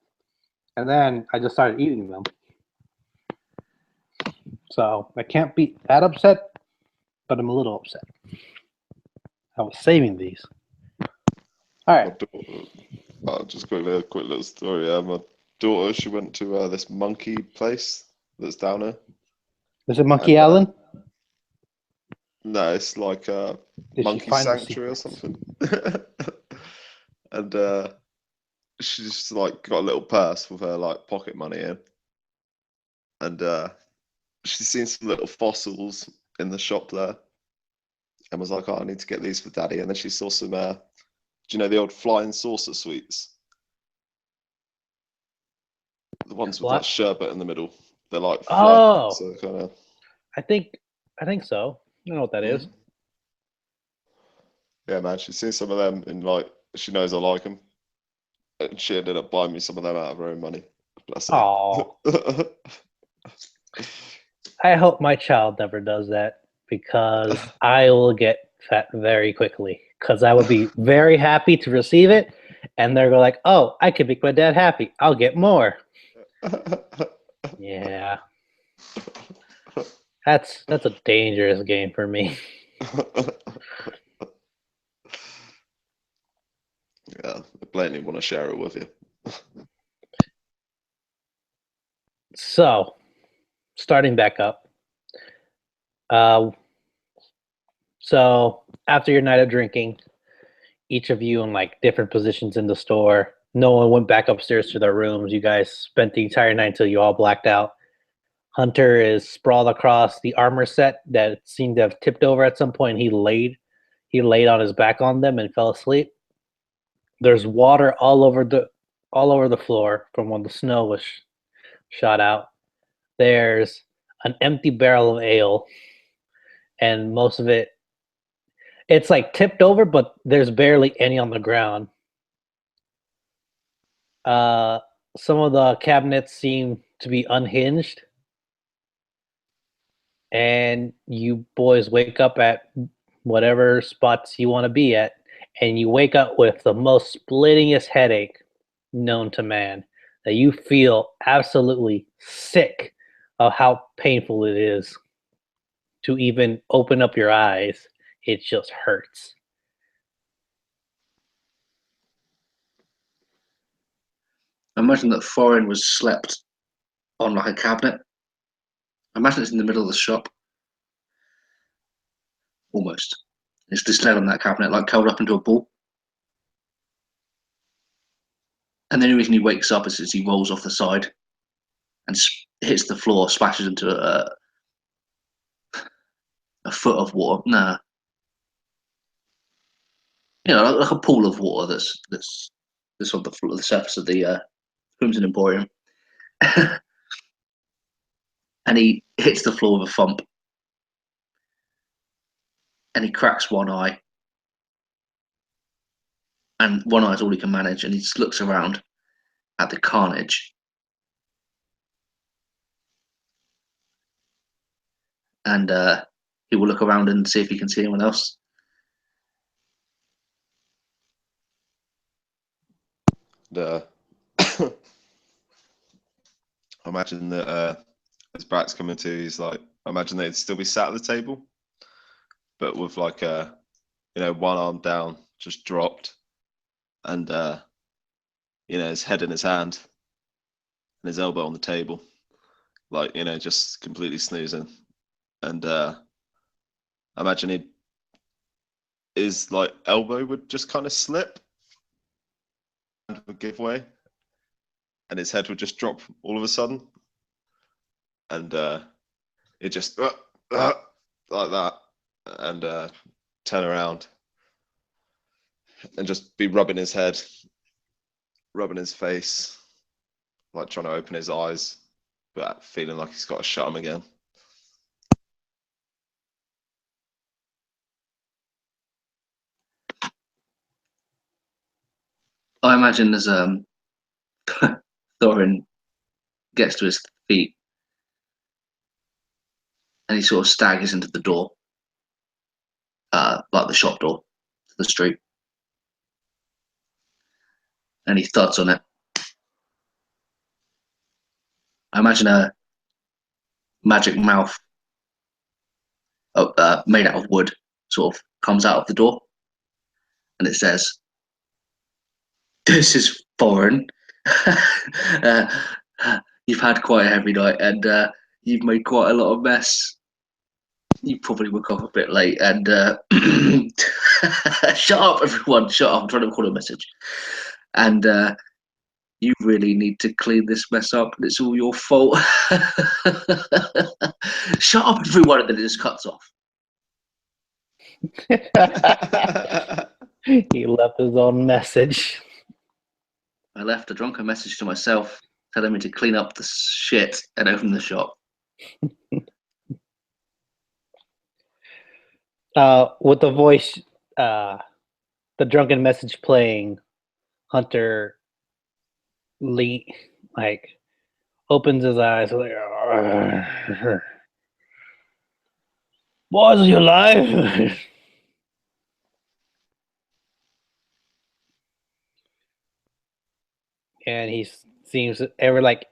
And then I just started eating them. So I can't be that upset, but I'm a little upset. I was saving these. All My right. daughter, just quickly, a quick little story. My daughter, she went to this monkey place that's down here. Is it Monkey And, Island? No, it's like a Did she monkey find the sanctuary or secrets? something. And she's just like got a little purse with her like pocket money in, and she's seen some little fossils in the shop there, and was like, "Oh, I need to get these for Daddy." And then she saw some, do you know the old flying saucer sweets? The ones with What? like sherbet in the middle. They're like flying, Oh, so kind of. I think so. I know what that is. Yeah, man, she's seen some of them, and like she knows I like them, and she ended up buying me some of them out of her own money. Bless her. Oh, I hope my child never does that because I will get fat very quickly. Because I would be very happy to receive it, and they're like, "Oh, I can make my dad happy. I'll get more." Yeah, that's a dangerous game for me. Yeah, I blatantly want to share it with you. So, starting back up. So after your night of drinking, each of you in like different positions in the store. No one went back upstairs to their rooms. You guys spent the entire night until you all blacked out. Hunter is sprawled across the armor set that seemed to have tipped over at some point. He laid on his back on them and fell asleep. There's water all over the floor from when the snow was shot out. There's an empty barrel of ale, and most of it's like tipped over, but there's barely any on the ground. Some of the cabinets seem to be unhinged, and you boys wake up at whatever spots you want to be at, and you wake up with the most splittingest headache known to man, that you feel absolutely sick of how painful it is to even open up your eyes. It just hurts. I imagine that Thorin was slept on like a cabinet. I imagine it's in the middle of the shop. Almost. It's displayed on that cabinet, like curled up into a ball. And the only reason he wakes up is as he rolls off the side and hits the floor, splashes into a foot of water. Nah. You know, like a pool of water that's on the floor, the surface of the Crimson Emporium. And he hits the floor with a thump. And he cracks one eye. And one eye is all he can manage, and he just looks around at the carnage. And he will look around and see if he can see anyone else. I imagine that as Brack's coming to, he's like, I imagine they'd still be sat at the table, but with like one arm down, just dropped, and his head in his hand and his elbow on the table, like, just completely snoozing. And I imagine his like elbow would just kind of slip and would give way, and his head would just drop all of a sudden, and it just like that, and turn around and just be rubbing his head, rubbing his face, like trying to open his eyes, but feeling like he's got to shut them again. I imagine as Thorin gets to his feet and he sort of staggers into the door, like the shop door to the street, and he thuds on it. I imagine a magic mouth made out of wood sort of comes out of the door, and it says, "This is Thorin. You've had quite a heavy night, and you've made quite a lot of mess. You probably woke up a bit late, and shut up, everyone! Shut up! I'm trying to record a message, and you really need to clean this mess up, and it's all your fault. Shut up, everyone!" And then it just cuts off. He left his own message. I left a drunken message to myself telling me to clean up the shit and open the shop. With the voice, the drunken message playing, Hunter opens his eyes like, "What's your life?" And he seems every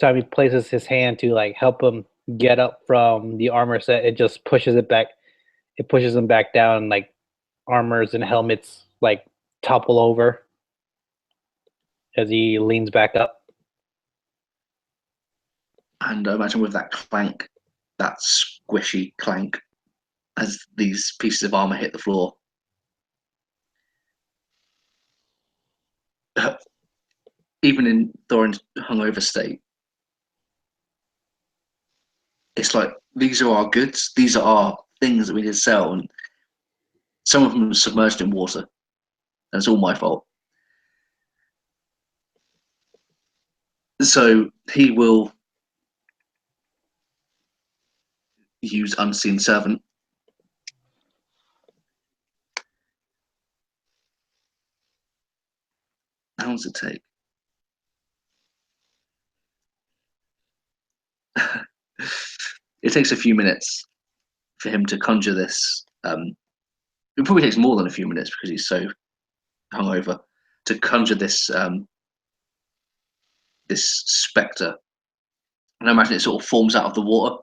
time he places his hand to like help him get up from the armor set, it just pushes it back. It pushes him back down, like armors and helmets like topple over as he leans back up. And I imagine with that clank, that squishy clank, as these pieces of armor hit the floor, even in Thorin's hungover state, it's like these are our goods. These are our things that we need to sell, and some of them are submerged in water, and it's all my fault. So he will use Unseen Servant. How long does it take? It takes a few minutes for him to conjure this. It probably takes more than a few minutes because he's so hungover to conjure this this specter. And I imagine it sort of forms out of the water,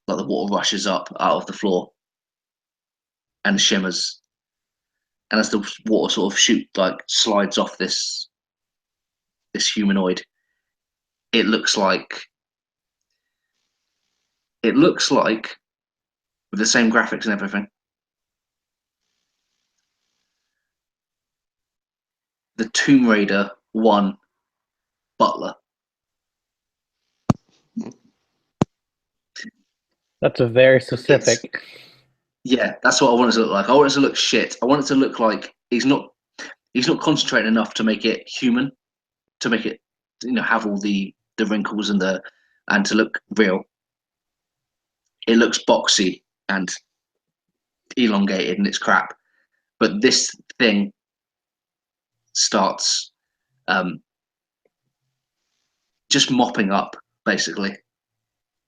like the water rushes up out of the floor and shimmers. And as the water sort of slides off this humanoid, it looks like with the same graphics and everything, the Tomb Raider 1 Butler. That's a very specific. Yeah, that's what I want it to look like. I want it to look shit. I want it to look like he's not concentrating enough to make it human, to make it have all the wrinkles and to look real. It looks boxy and elongated and it's crap. But this thing starts just mopping up basically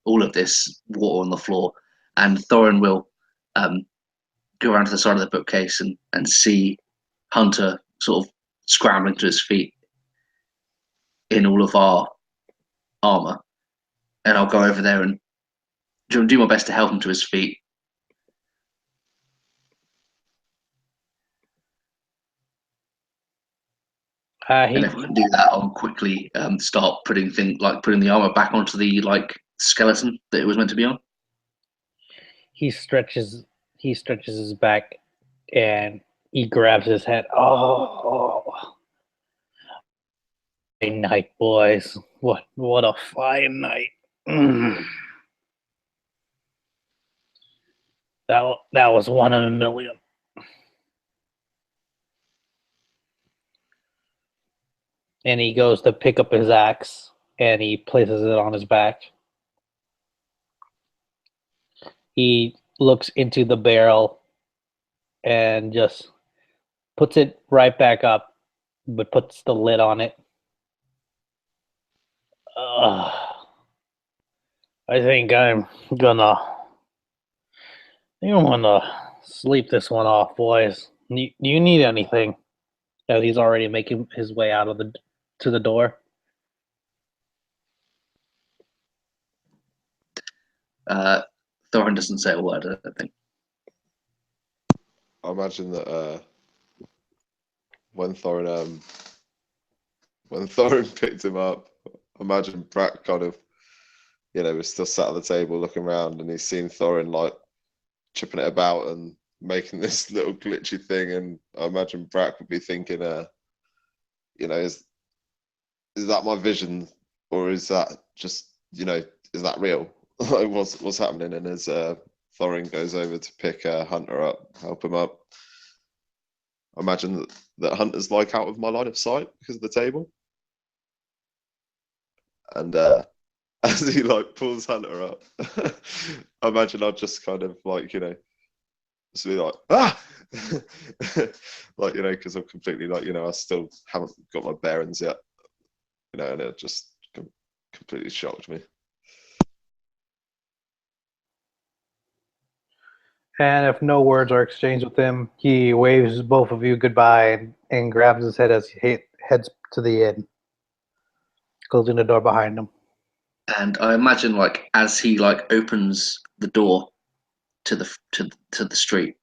all of this water on the floor, and Thorin will go around to the side of the bookcase and see Hunter sort of scrambling to his feet in all of our armor, and I'll go over there and do my best to help him to his feet. And if I can do that, I'll quickly start putting the armor back onto the skeleton that it was meant to be on. He stretches his back and he grabs his head. Oh, fine night, boys. What a fine night. That was one in a million. And he goes to pick up his axe and he places it on his back. He looks into the barrel and just puts it right back up, but puts the lid on it. I think I'm gonna sleep this one off, boys. Do you need anything? As he's already making his way out of to the door. Thorin doesn't say a word, I don't think. I imagine that when Thorin picked him up, I imagine Brack kind of, was still sat at the table looking around, and he's seen Thorin chipping it about and making this little glitchy thing, and I imagine Brack would be thinking, is that my vision, or is that just, is that real? what's happening? And as Thorin goes over to pick Hunter up, help him up, I imagine that Hunter's out of my line of sight because of the table, and as he pulls Hunter up, I imagine I'd just kind of just be ah, because I'm completely I still haven't got my bearings yet, and it just completely shocked me. And if no words are exchanged with him, he waves both of you goodbye and grabs his head as he heads to the inn, closing the door behind him. And I imagine as he opens the door to the street,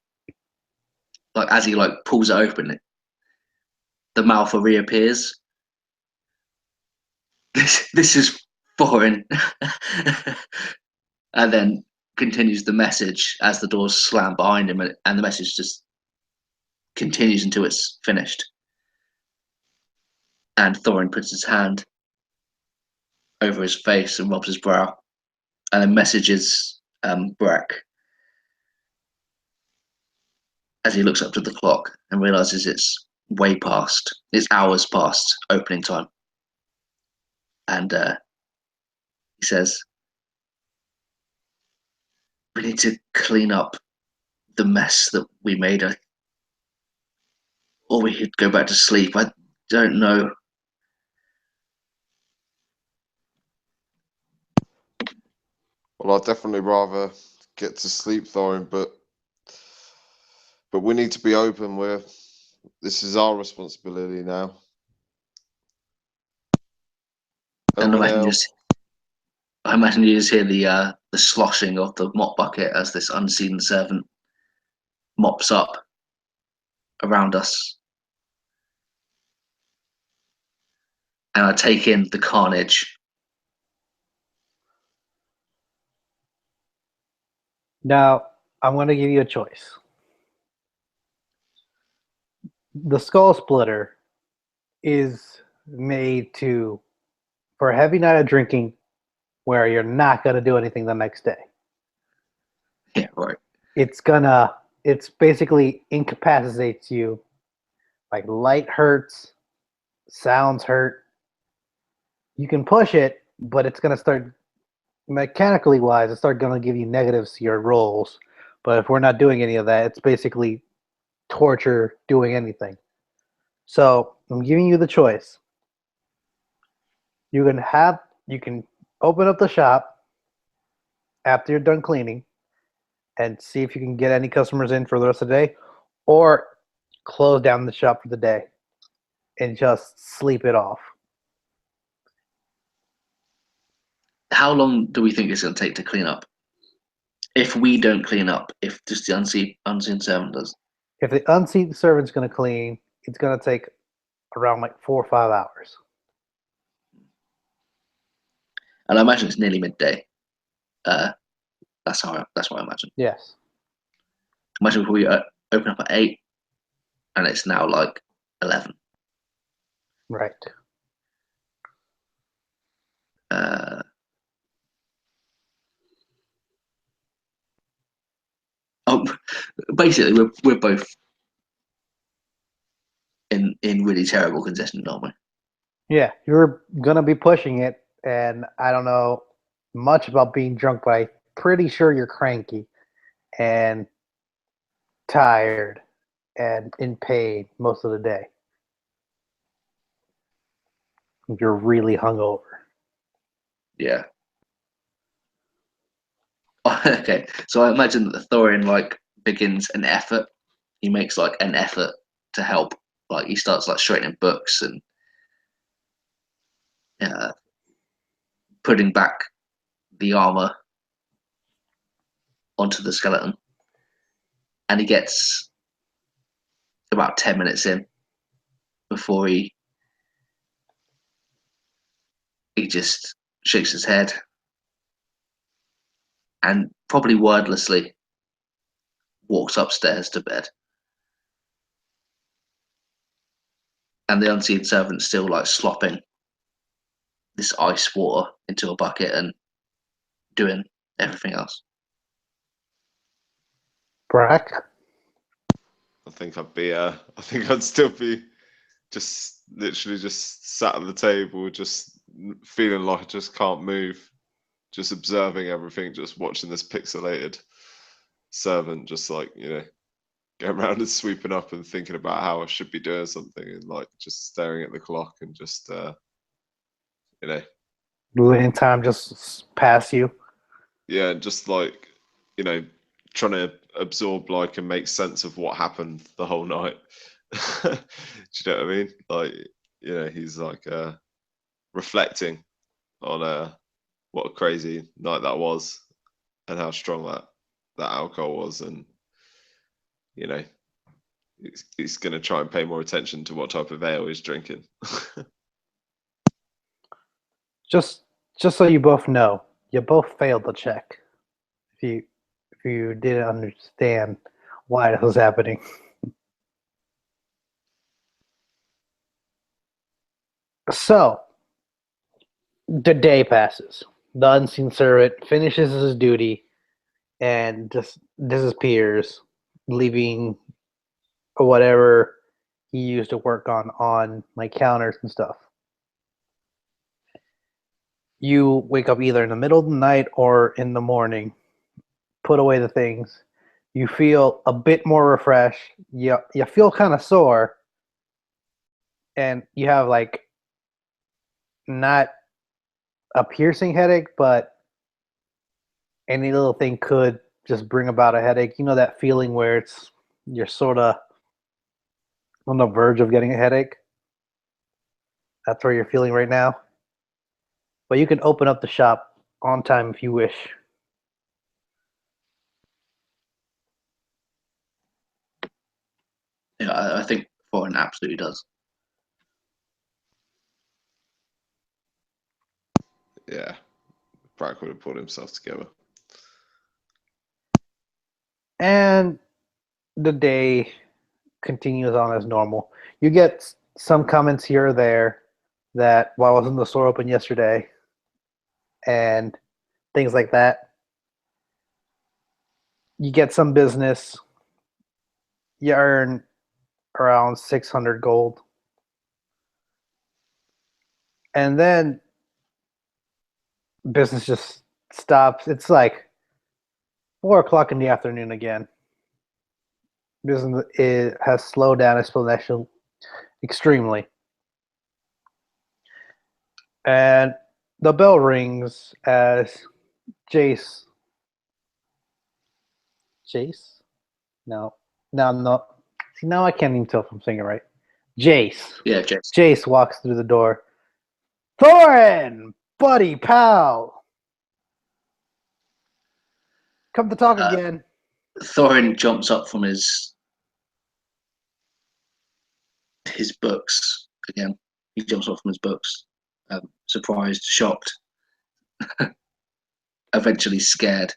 as he pulls it open, the Malfa reappears. This is Thorin, and then continues the message as the doors slam behind him, and the message just continues until it's finished. And Thorin puts his hand over his face and rubs his brow, and then messages Brack as he looks up to the clock and realizes it's hours past opening time. And he says, "We need to clean up the mess that we made, or we could go back to sleep. I don't know." Well, I'd definitely rather get to sleep, Thorin, but we need to be open. This is our responsibility now. And Open ale. I imagine you just hear the sloshing of the mop bucket as this unseen servant mops up around us. And I take in the carnage. Now, I'm going to give you a choice. The Skull Splitter is made for a heavy night of drinking where you're not going to do anything the next day. Yeah, right. It's basically incapacitates you. Like light hurts, sounds hurt. You can push it, but it's going to start mechanically wise, it's start going to give you negatives to your rolls. But if we're not doing any of that, it's basically torture doing anything. So I'm giving you the choice. You can open up the shop after you're done cleaning and see if you can get any customers in for the rest of the day, or close down the shop for the day and just sleep it off. How long do we think it's going to take to clean up? If we don't clean up, if just the unseen servant does. If the unseen servant's going to clean, it's going to take around like 4 or 5 hours. And I imagine it's nearly midday. That's what I imagine. Yes. Imagine if we open up at 8 and it's now like 11. Right. Basically, we're both in really terrible condition, aren't we? Yeah, you're going to be pushing it, and I don't know much about being drunk, but I'm pretty sure you're cranky and tired and in pain most of the day. You're really hungover. Yeah. Okay, so I imagine that the Thorin begins an effort. He makes an effort to help. He starts straightening books and putting back the armor onto the skeleton, and he gets about 10 minutes in before he just shakes his head and probably wordlessly walks upstairs to bed. And the unseen servant's still slopping this ice water into a bucket and doing everything else. Brack? I think I'd still be just literally just sat at the table, just feeling like I just can't move, just observing everything, just watching this pixelated servant, just going around and sweeping up and thinking about how I should be doing something, and just staring at the clock and just letting time just pass you. Yeah, just trying to absorb and make sense of what happened the whole night. Do you know what I mean? He's reflecting on what a crazy night that was, and how strong that alcohol was, and he's going to try and pay more attention to what type of ale he's drinking. Just Just so you both know, you both failed the check. If you didn't understand why this was happening. So the day passes. The unseen servant finishes his duty and just disappears, leaving whatever he used to work on my counters and stuff. You wake up either in the middle of the night or in the morning, put away the things. You feel a bit more refreshed. You feel kind of sore, and you have like not a piercing headache, but any little thing could just bring about a headache. You know that feeling where you're sort of on the verge of getting a headache? That's where you're feeling right now. But you can open up the shop on time if you wish. Yeah, I think Thorin absolutely does. Yeah, Brack would have pulled himself together. And the day continues on as normal. You get some comments here or there that why wasn't the store open yesterday and things like that. You get some business. You earn around 600 gold. And then business just stops. It's like 4 o'clock in the afternoon again. Business has slowed down extremely. And the bell rings as Jace. Jace? No. No. See, now I can't even tell if I'm saying it right. Jace. Yeah, Jess. Jace walks through the door. Thorin! Buddy, pal! Come to talk again. Thorin jumps up from his books again. He jumps up from his books, surprised, shocked, eventually scared,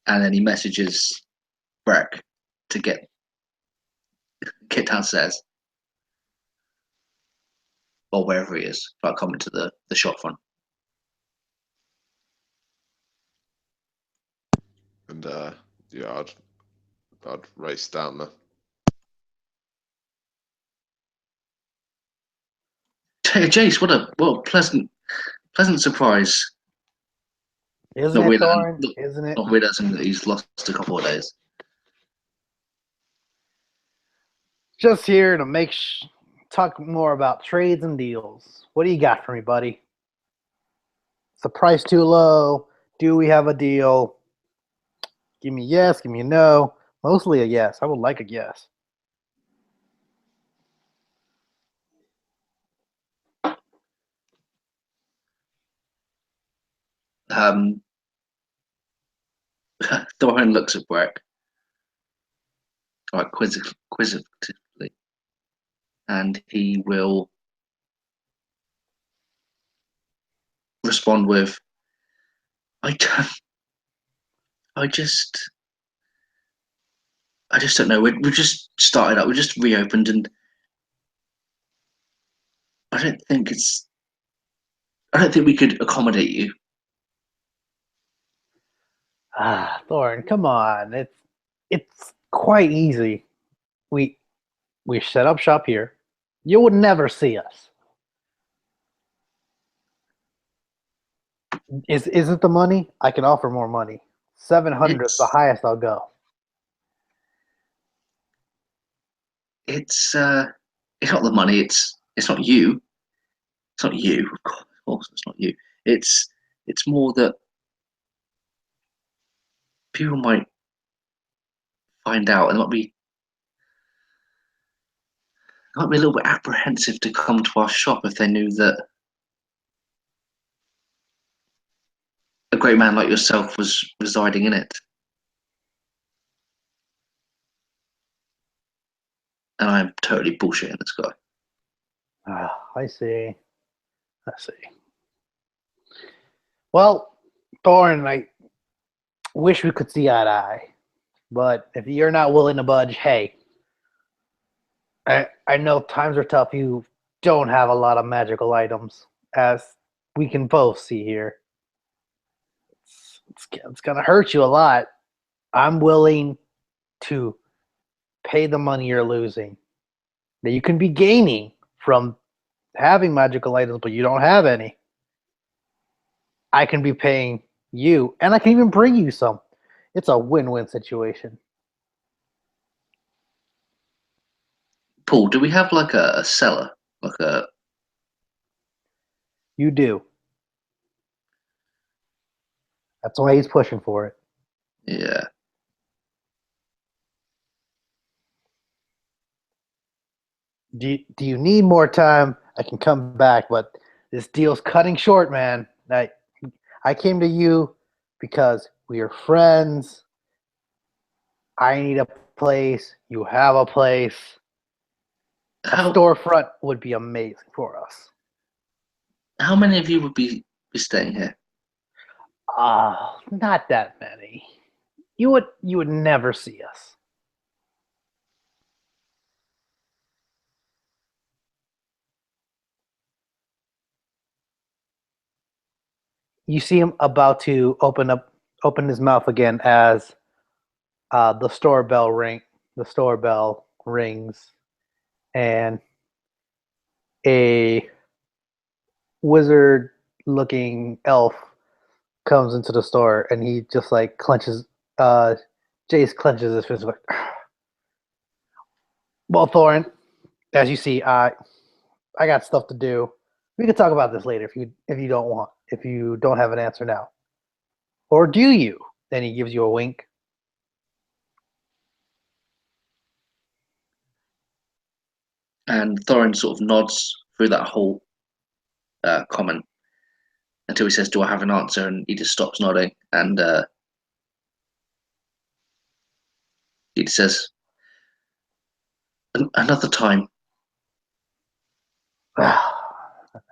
and then he messages Brack to get downstairs or wherever he is. I'll come into the shop front. And yeah, I'd race down there. Jace, what a pleasant surprise. Isn't Not it, realizing, Thorin? Isn't it? not realizing that he's lost a couple of days. Just here to talk more about trades and deals. What do you got for me, buddy? Is the price too low? Do we have a deal? Give me a yes, give me a no. Mostly a yes. I would like a yes. Thorin looks at Brack, like quizzically, and he will respond with, I just don't know. We just started up. We just reopened, and I don't think we could accommodate you. Thorin, come on. It's quite easy. We set up shop here. You would never see us. Is it the money? I can offer more money. 700 is the highest I'll go. It's not the money. It's not you. It's not you. Of course, it's not you. It's more that people might find out and might be a little bit apprehensive to come to our shop if they knew that a great man like yourself was residing in it. And I'm totally bullshitting this guy. I see. Well, Thorn, I wish we could see eye to eye, but if you're not willing to budge, hey, I know times are tough. You don't have a lot of magical items, as we can both see here. It's gonna hurt you a lot. I'm willing to pay the money you're losing that you can be gaining from having magical items, but you don't have any. I can be paying you, and I can even bring you some. It's a win-win situation. Paul, do we have like a cellar? Like a You do. That's why he's pushing for it. yeah. Do you need more time? I can come back, but this deal's cutting short, man. I came to you because we are friends. I need a place. You have a place. A How storefront would be amazing for us. how many of you would be staying here? Not that many. You would never see us. You see him about to open his mouth again as the store bell rings, and a wizard looking elf comes into the store, and he just like clenches Jace clenches his fist like, well, Thorin, as you see, I got stuff to do. We can talk about this later if you don't have an answer now. Or do you? Then he gives you a wink. And Thorin sort of nods through that whole comment until he says, "Do I have an answer?" And he just stops nodding, and he says, "Another time."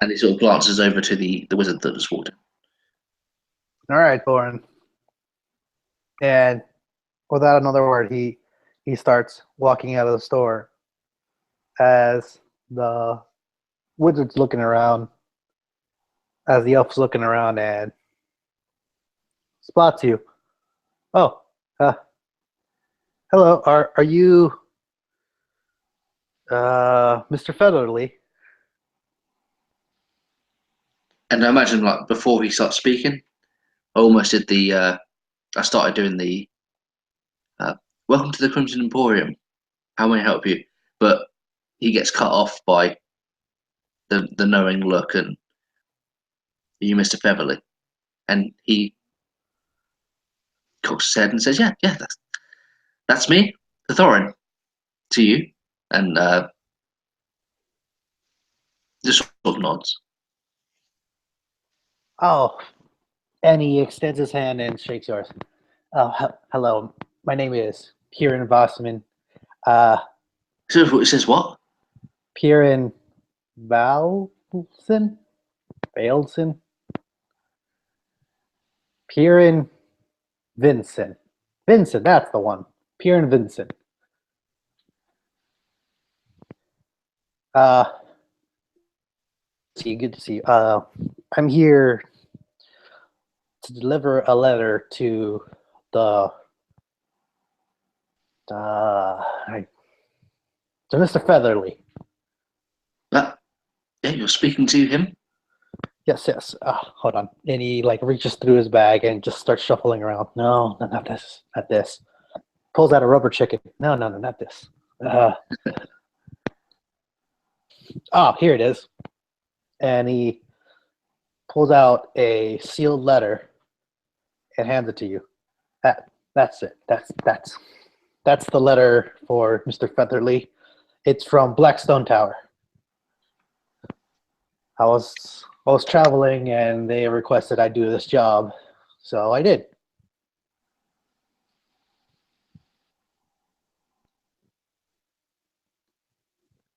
And he sort of glances over to the wizard that just walked in. All right, Thorin. And without another word, he starts walking out of the store as the wizard's looking around, as the elf's looking around and spots you. Oh, hello. Are you Mr. Featherly? And I imagine, like, before he starts speaking, I almost did I started doing the "Welcome to the Crimson Emporium. How may I help you?" But he gets cut off by the knowing look and, "Are you Mr. Featherly?" And he cocks his head and says, "Yeah, that's me, the Thorin, to you." And just sort of nods. Oh, and he extends his hand and shakes yours. Oh, hello. My name is Kieran Vossman. So it says what? Kieran Valson? Vailson? Kieran Vincent. Vincent, that's the one. Kieran Vincent. Good to see you. I'm here to deliver a letter to the to Mr. Featherly. Yeah, you're speaking to him. Yes. Hold on. And he like reaches through his bag and just starts shuffling around. No, not this. Not this. Pulls out a rubber chicken. No, not this. Oh, here it is. And he pulls out a sealed letter and hands it to you. That's it. That's the letter for Mr. Featherly. It's from Blackstone Tower. I was traveling and they requested I do this job, so I did.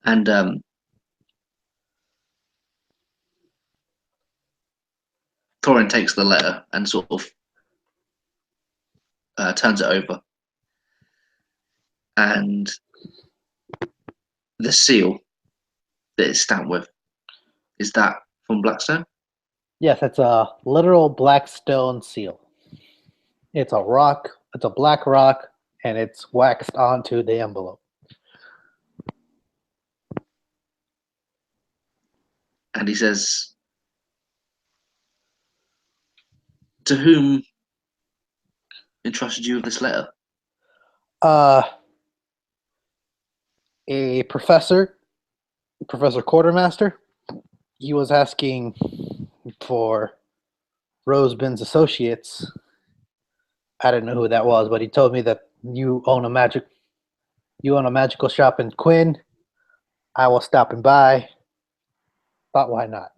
And Thorin takes the letter and sort of turns it over, and the seal that it's stamped with, is that from Blackstone? Yes, it's a literal black stone seal. It's a rock. It's a black rock, and it's waxed onto the envelope. And he says, "To whom entrusted you with this letter?" A professor, Professor Quartermaster, he was asking for Rosebin's associates. I didn't know who that was, but he told me that you own a magical shop in Quinn. I was stopping by. Thought, why not?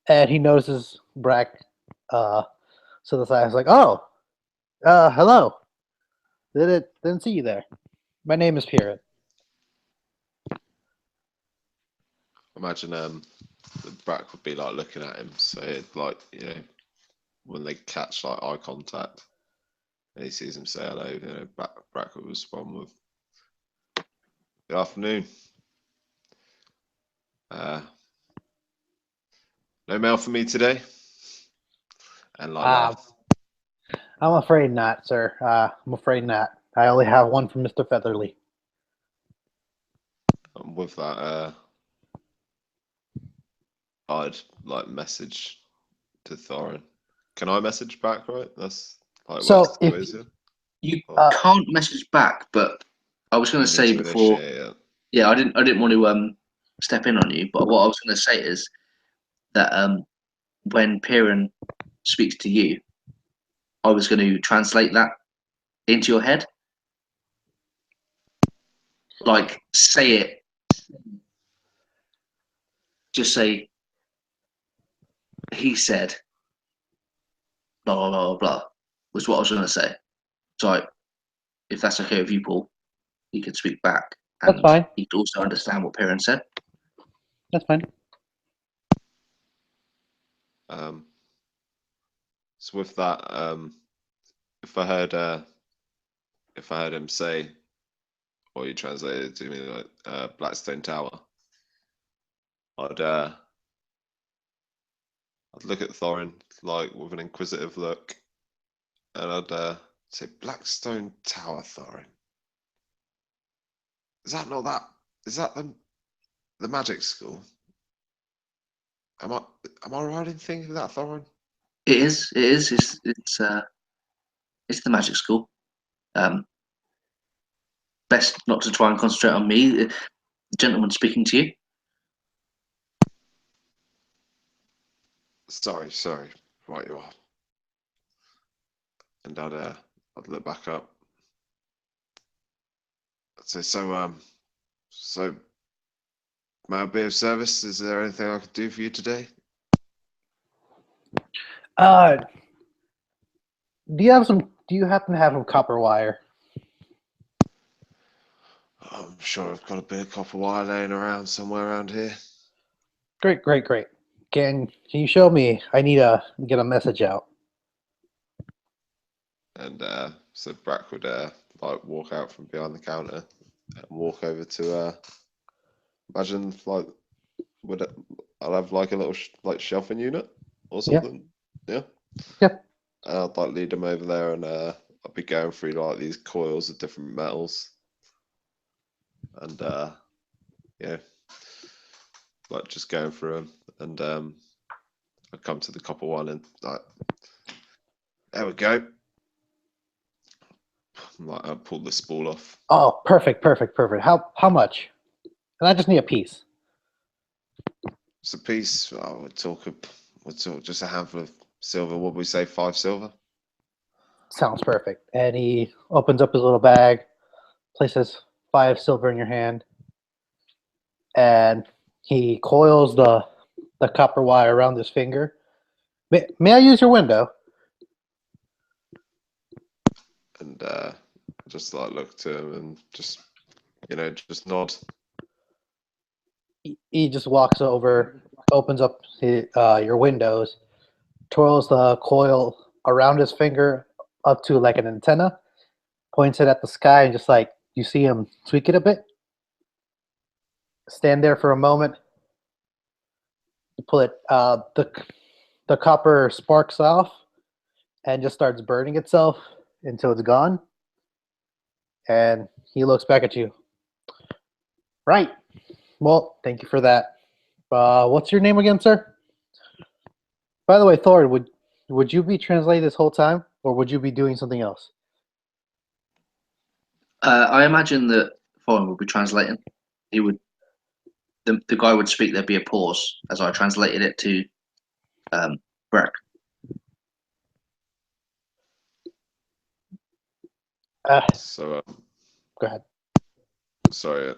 And he notices Brack. So the side is like, "Oh, hello. Didn't see you there. My name is Pierrot." Imagine the Brack would be like looking at him, so it, like, you know, when they catch like eye contact and he sees him say hello, you know, Brack would respond with, "Good afternoon. No mail for me today?" And like laugh. I'm afraid not, sir. I'm afraid not. I only have one from Mr. Featherly. And with that, I'd like message to Thorin. Can I message back? Right, that's like So works two if- ways, yeah? You Oh. can't message back, but I was going I to need say to before. initiate it. Yeah, I didn't want to step in on you, but what I was going to say is that when Piran speaks to you, I was going to translate that into your head. Like, say it. Just say, "He said, blah, blah, blah, blah," was what I was going to say. So, if that's okay with you, Paul, you could speak back. And That's fine. you could also understand what Piran said. That's fine. So with that, if I heard him say, or you translated it to me like Blackstone Tower, I'd look at Thorin like with an inquisitive look, and I'd say, "Blackstone Tower, Thorin. Is that not that? Is that the magic school? Am I right in thinking that, Thorin?" It is. It is. It's the magic school. Best not to try and concentrate on me. The gentleman speaking to you. Sorry. Right, you are. And I'd look back up. I'd say, so may I be of service? Is there anything I could do for you today? Do you happen to have some copper wire? I'm sure I've got a bit of copper wire laying around somewhere around here. Great. Can you show me? I need to get a message out. And so Brack would like walk out from behind the counter and walk over to imagine like I'll have like a little like shelving unit or something. Yeah. Yep. And I'd like lead him over there, and I'd be going through like these coils of different metals, and yeah, like just going through them, and I come to the copper one, and like, there we go. Like I pulled the spool off. Oh, perfect. How much? And I just need a piece. It's a piece. We'll talk just a handful of silver. What would we say, 5 silver? Sounds perfect. And he opens up his little bag, places 5 silver in your hand, and he coils the copper wire around his finger. May I use your window? And just like look to him and just just nod. He just walks over, opens up your windows, twirls the coil around his finger up to like an antenna, points it at the sky, and just like you see him tweak it a bit. Stand there for a moment. You pull it. The copper sparks off and just starts burning itself until it's gone. And he looks back at you. Right. Well, thank you for that. What's your name again, sir? By the way, Thor, would you be translating this whole time, or would you be doing something else? I imagine that Thorin would be translating. He would. The guy would speak. There'd be a pause as I translated it to Breck. So, Go ahead. sorry,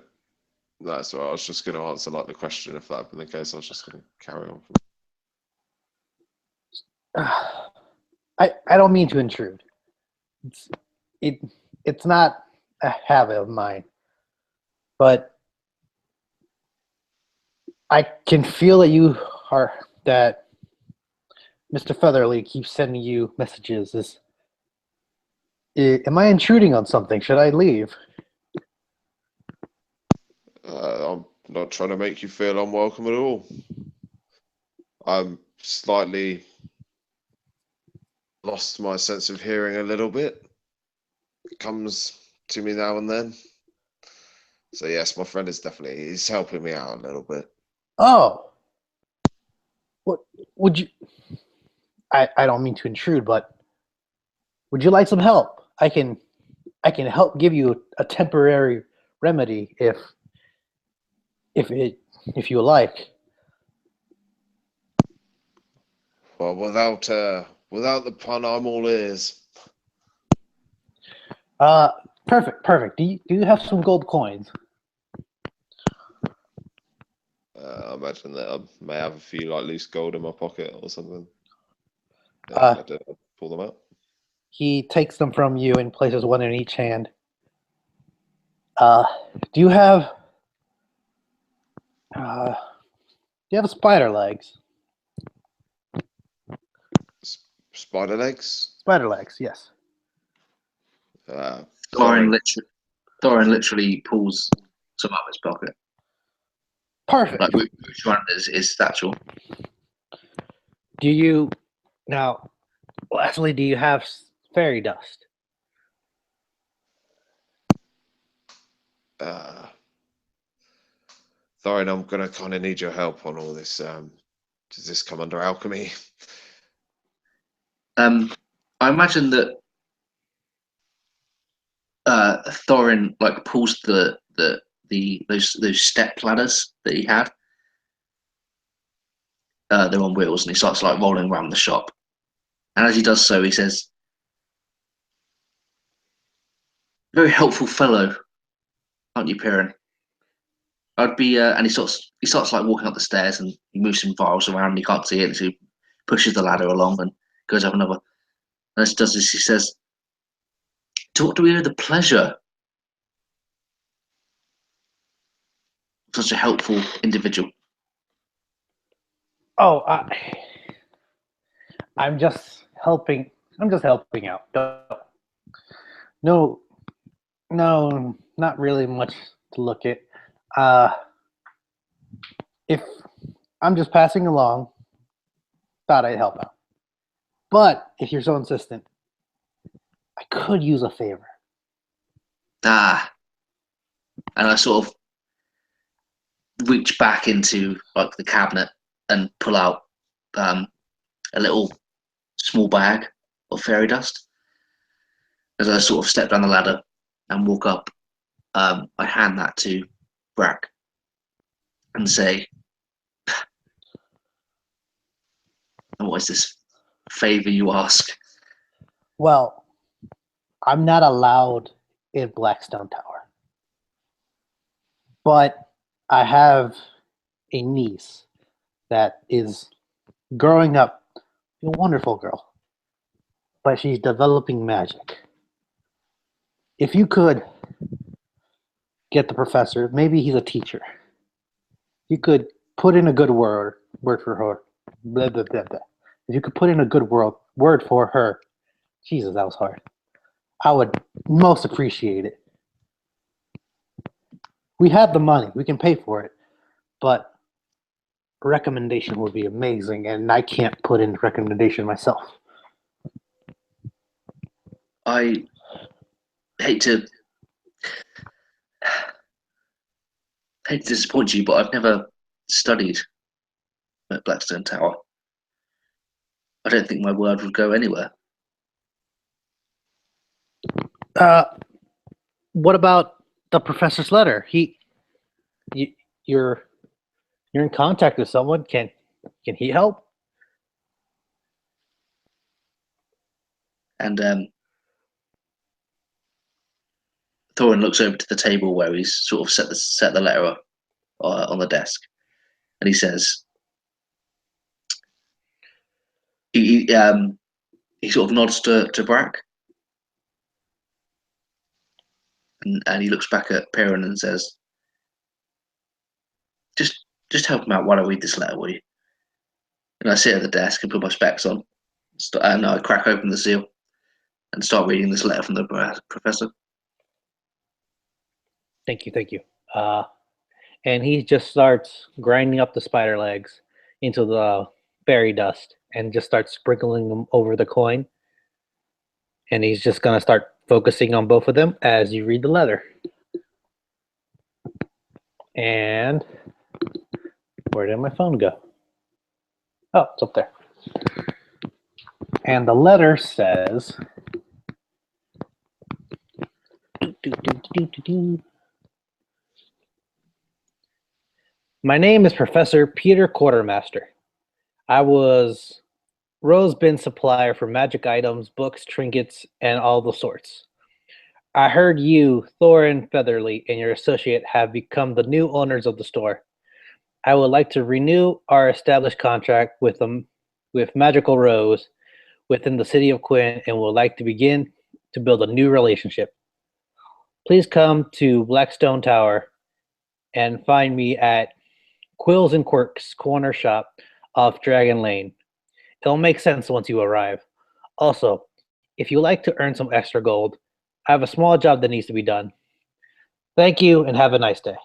that's all right. I was just going to answer like the question. If that had been the case, I was just going to carry on. I don't mean to intrude. It's not a habit of mine, but I can feel that Mr. Featherly keeps sending you messages. Am I intruding on something? Should I leave? I'm not trying to make you feel unwelcome at all. I'm slightly lost my sense of hearing a little bit. It comes to me now and then. So yes, my friend is he's helping me out a little bit. Oh, what would you? I don't mean to intrude, but would you like some help? I can help give you a temporary remedy if you like. Well, without the pun, I'm all ears. Perfect. Do you have some gold coins? I imagine that I may have a few like loose gold in my pocket or something. Uh, I did pull them out. He takes them from you and places one in each hand. Do you have spider legs? Spider legs? Spider legs, yes. Thorin literally pulls some out of his pocket. Perfect. Like which one is satchel? Do you now? Lastly, do you have fairy dust? Thorin, I'm gonna kind of need your help on all this. Does this come under alchemy? I imagine that Thorin like pulls those step ladders that he had. They're on wheels, and he starts like rolling around the shop. And as he does so, he says, "Very helpful fellow, aren't you, Piran? I'd be." And he starts like walking up the stairs, and he moves some vials around. And he can't see it, so he pushes the ladder along and goes up another. And as he does this, he says, "To what do we owe the pleasure? Such a helpful individual." Oh, I'm just helping. I'm just helping out. No, not really much to look at. If I'm just passing along, thought I'd help out. But if you're so insistent, I could use a favor. And I sort of reach back into like the cabinet and pull out a little small bag of fairy dust. As I sort of step down the ladder and walk up, I hand that to Brack and say, "What is this favor you ask?" Well, I'm not allowed in Blackstone Tower, but I have a niece that is growing up, a wonderful girl, but she's developing magic. If you could get the professor. Maybe he's a teacher. You could put in a good word for her. Blah, blah, blah, blah. If you could put in a good word for her, Jesus, that was hard. I would most appreciate it. We have the money. We can pay for it. But a recommendation would be amazing, and I can't put in a recommendation myself. I hate to disappoint you, but I've never studied at Blackstone Tower. I don't think my word would go anywhere. What about the professor's letter? You're in contact with someone. Can he help? And Thorin looks over to the table where he's sort of set the letter up on the desk, and he says, he sort of nods to Brack, and he looks back at Perrin and says, just help him out while I read this letter, will you? And I sit at the desk and put my specs on, and I crack open the seal and start reading this letter from the professor. Thank you. And he just starts grinding up the spider legs into the fairy dust and just starts sprinkling them over the coin. And he's just going to start focusing on both of them as you read the letter. And where did my phone go? Oh, it's up there. And the letter says... My name is Professor Peter Quartermaster. I was Rose Bin supplier for magic items, books, trinkets, and all the sorts. I heard you, Thorin Featherly, and your associate have become the new owners of the store. I would like to renew our established contract with Magical Rose within the city of Quinn and would like to begin to build a new relationship. Please come to Blackstone Tower and find me at Quills and Quirks corner shop off Dragon Lane. It'll make sense once you arrive. Also, if you like to earn some extra gold, I have a small job that needs to be done. Thank you and have a nice day.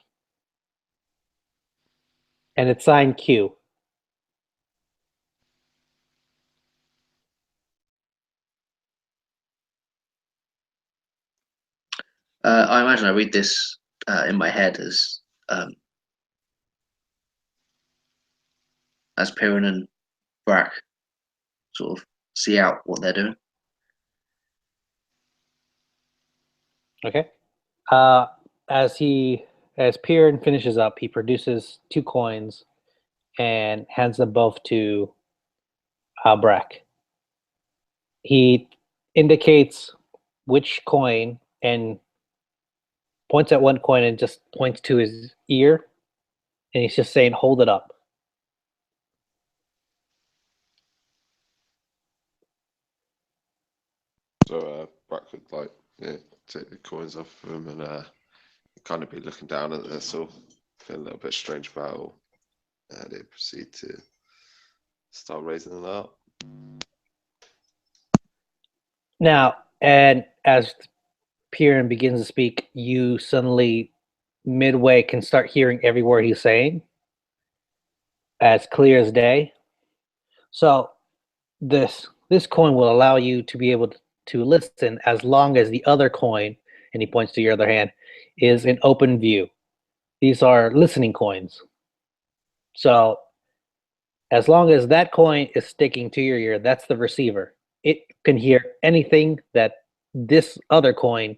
And it's signed Q. I imagine I read this in my head as Perrin and Brack sort of see out what they're doing. Okay. As Perrin finishes up, he produces 2 coins and hands them both to Brack. He indicates which coin and points at one coin and just points to his ear, and he's just saying, "Hold it up." So Brack would take the coins off of him and kind of be looking down at this, or feel a little bit strange about it all. And they proceed to start raising them up. Now, and as Perrin begins to speak, you suddenly, midway, can start hearing every word he's saying as clear as day. So this coin will allow you to be able to listen as long as the other coin, and he points to your other hand, is in open view. These are listening coins. So as long as that coin is sticking to your ear, that's the receiver. It can hear anything that this other coin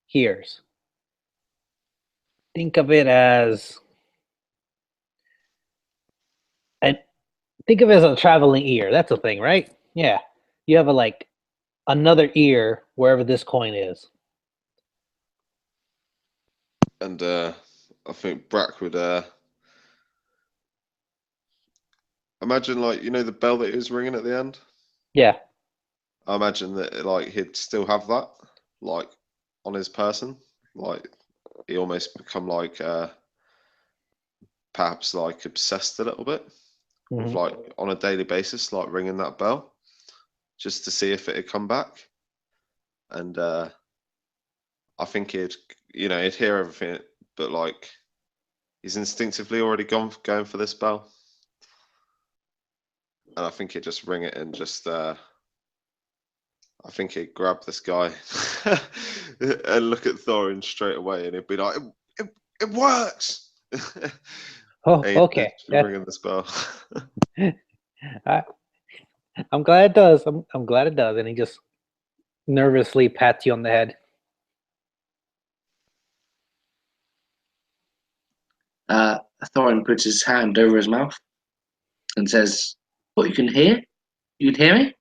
hears. Think of it as a traveling ear. That's a thing, right? Yeah. You have another ear wherever this coin is. And I think Brack would imagine, the bell that he was ringing at the end. Yeah. I imagine that he'd still have that on his person, he almost become like perhaps like obsessed a little bit with like on a daily basis, like ringing that bell just to see if it had come back. And I think he'd hear everything, but like he's instinctively already going for this bell. And I think he'd just ring it and just I think he'd grab this guy and look at Thorin straight away, and he'd be like, "It works." Oh, And he'd okay. just be ringing this bell. I'm glad it does. I'm glad it does. And he just nervously pats you on the head. Thorin puts his hand over his mouth and says, "What, you can hear? You can hear me?"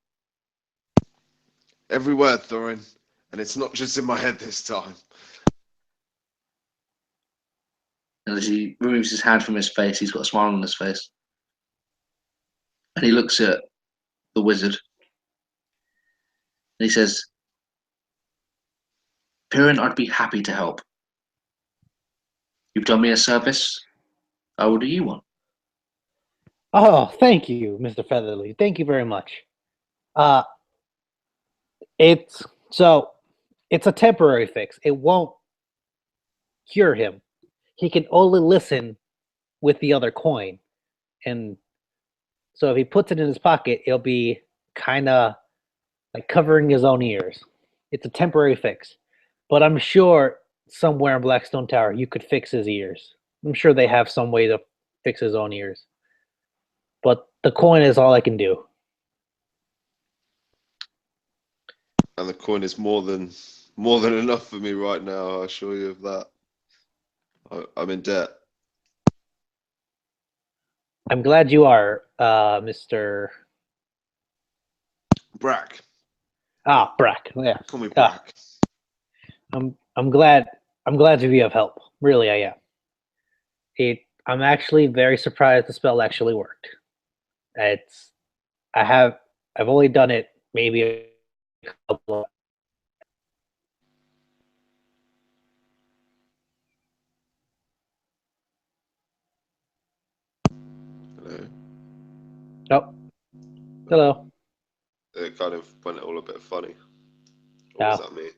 Every word, Thorin, and it's not just in my head this time. And as he removes his hand from his face, he's got a smile on his face. And he looks at the wizard. And he says, "Piran, I'd be happy to help. You've done me a service. I will do you one." Oh, thank you, Mr. Featherly. Thank you very much. It's a temporary fix. It won't cure him. He can only listen with the other coin. And so if he puts it in his pocket, it'll be kind of like covering his own ears. It's a temporary fix. But I'm sure somewhere in Blackstone Tower you could fix his ears. I'm sure they have some way to fix his own ears. But the coin is all I can do. And the coin is more than enough for me right now. I assure you of that. I'm in debt. I'm glad you are, Mr. Brack. Brack. Yeah. Call me Brack. I'm glad to be of help. Really, I am. I'm actually very surprised the spell actually worked. I've only done it maybe a couple of. Hello. Oh, hello. It kind of went all a bit funny. Or Yeah. was that me?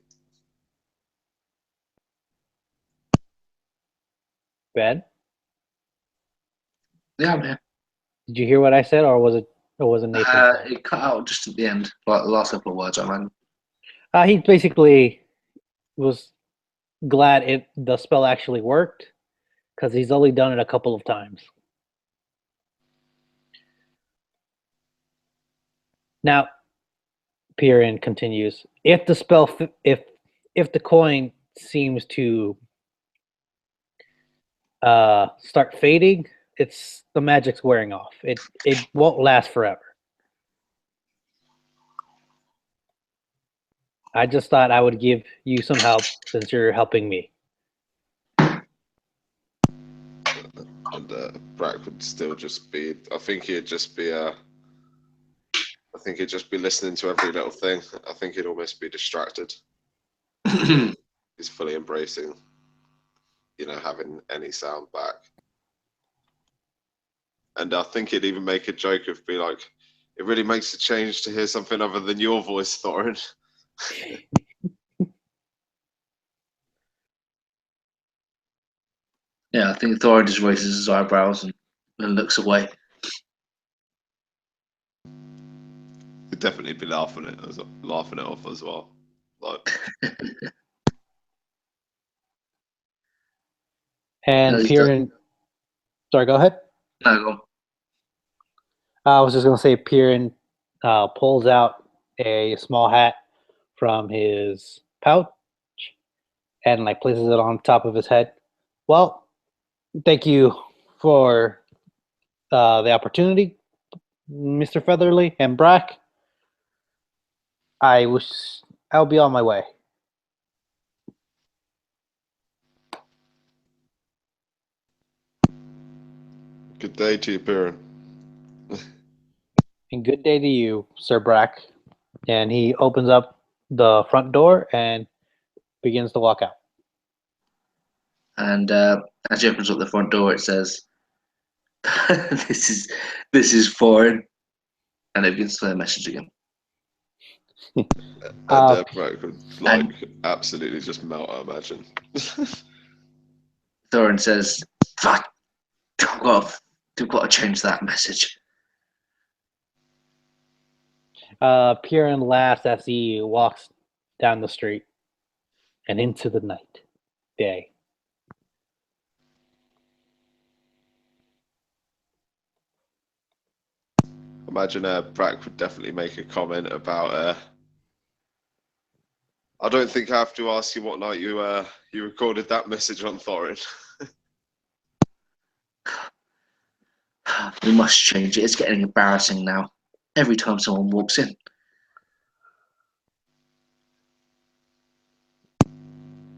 Ben, Yeah, I'm here. did you hear what I said, or was it Nathan? It cut out just at the end, like the last couple of words I ran. He basically was glad the spell actually worked because he's only done it a couple of times. Now, Piran continues. If the spell, if the coin seems to start fading, it's the magic's wearing off. It won't last forever. I just thought I would give you some help since you're helping me. And Brack would still just be. I think he'd just be. I think he'd just be listening to every little thing. I think he'd almost be distracted. He's fully embracing, having any sound back. And I think he'd even make a joke of be like, "It really makes a change to hear something other than your voice, Thorin." Yeah, I think Thorin just raises his eyebrows and looks away. He'd definitely be laughing it off as well. Like, And he's Piran, sorry, go ahead. No, go on. I was just going to say Piran pulls out a small hat from his pouch and like places it on top of his head. Well, thank you for the opportunity, Mr. Featherly and Brack. I'll be on my way. good day to you, Piran. And good day to you, Sir Brack. And he opens up the front door and begins to walk out. And as he opens up the front door, it says, "This is foreign," and it begins to play a message again. And Brack would absolutely just melt, I imagine. Thorin says, "Fuck, I've got to change that message." Piran laughs as he walks down the street and into the night, day. Imagine Brack would definitely make a comment about. I don't think I have to ask you what night you recorded that message on Thorin. We must change it. It's getting embarrassing now. Every time someone walks in.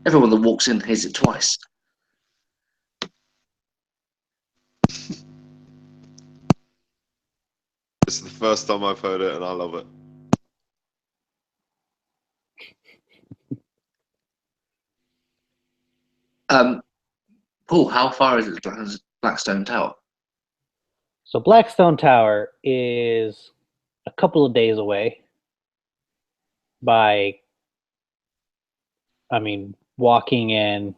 Everyone that walks in hears it twice. It's the first time I've heard it, and I love it. Paul, how far is it to Blackstone Tower? So Blackstone Tower is a couple of days away by, walking and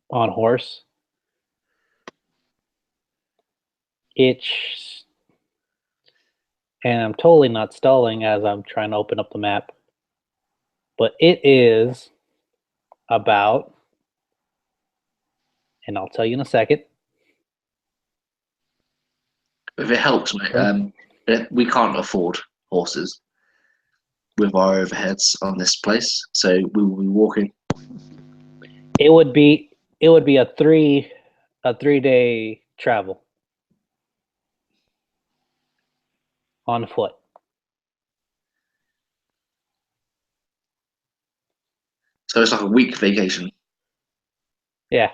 on horse. And I'm totally not stalling as I'm trying to open up the map, but it is about, and I'll tell you in a second. If it helps, mate, we can't afford horses with our overheads on this place, so we will be walking. It would be a 3-day travel on foot. So it's like a week vacation. Yeah.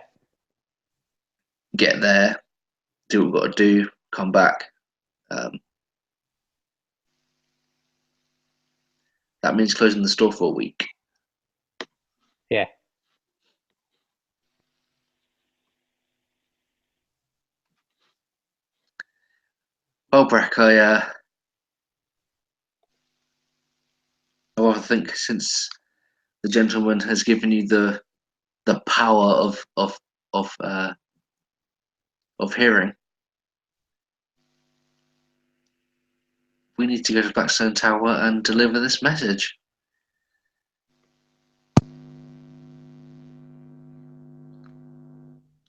Get there, do what we've got to do, come back. That means closing the store for a week. Yeah. Well, Brack, I rather think since the gentleman has given you the power of hearing, we need to go to Blackstone Tower and deliver this message.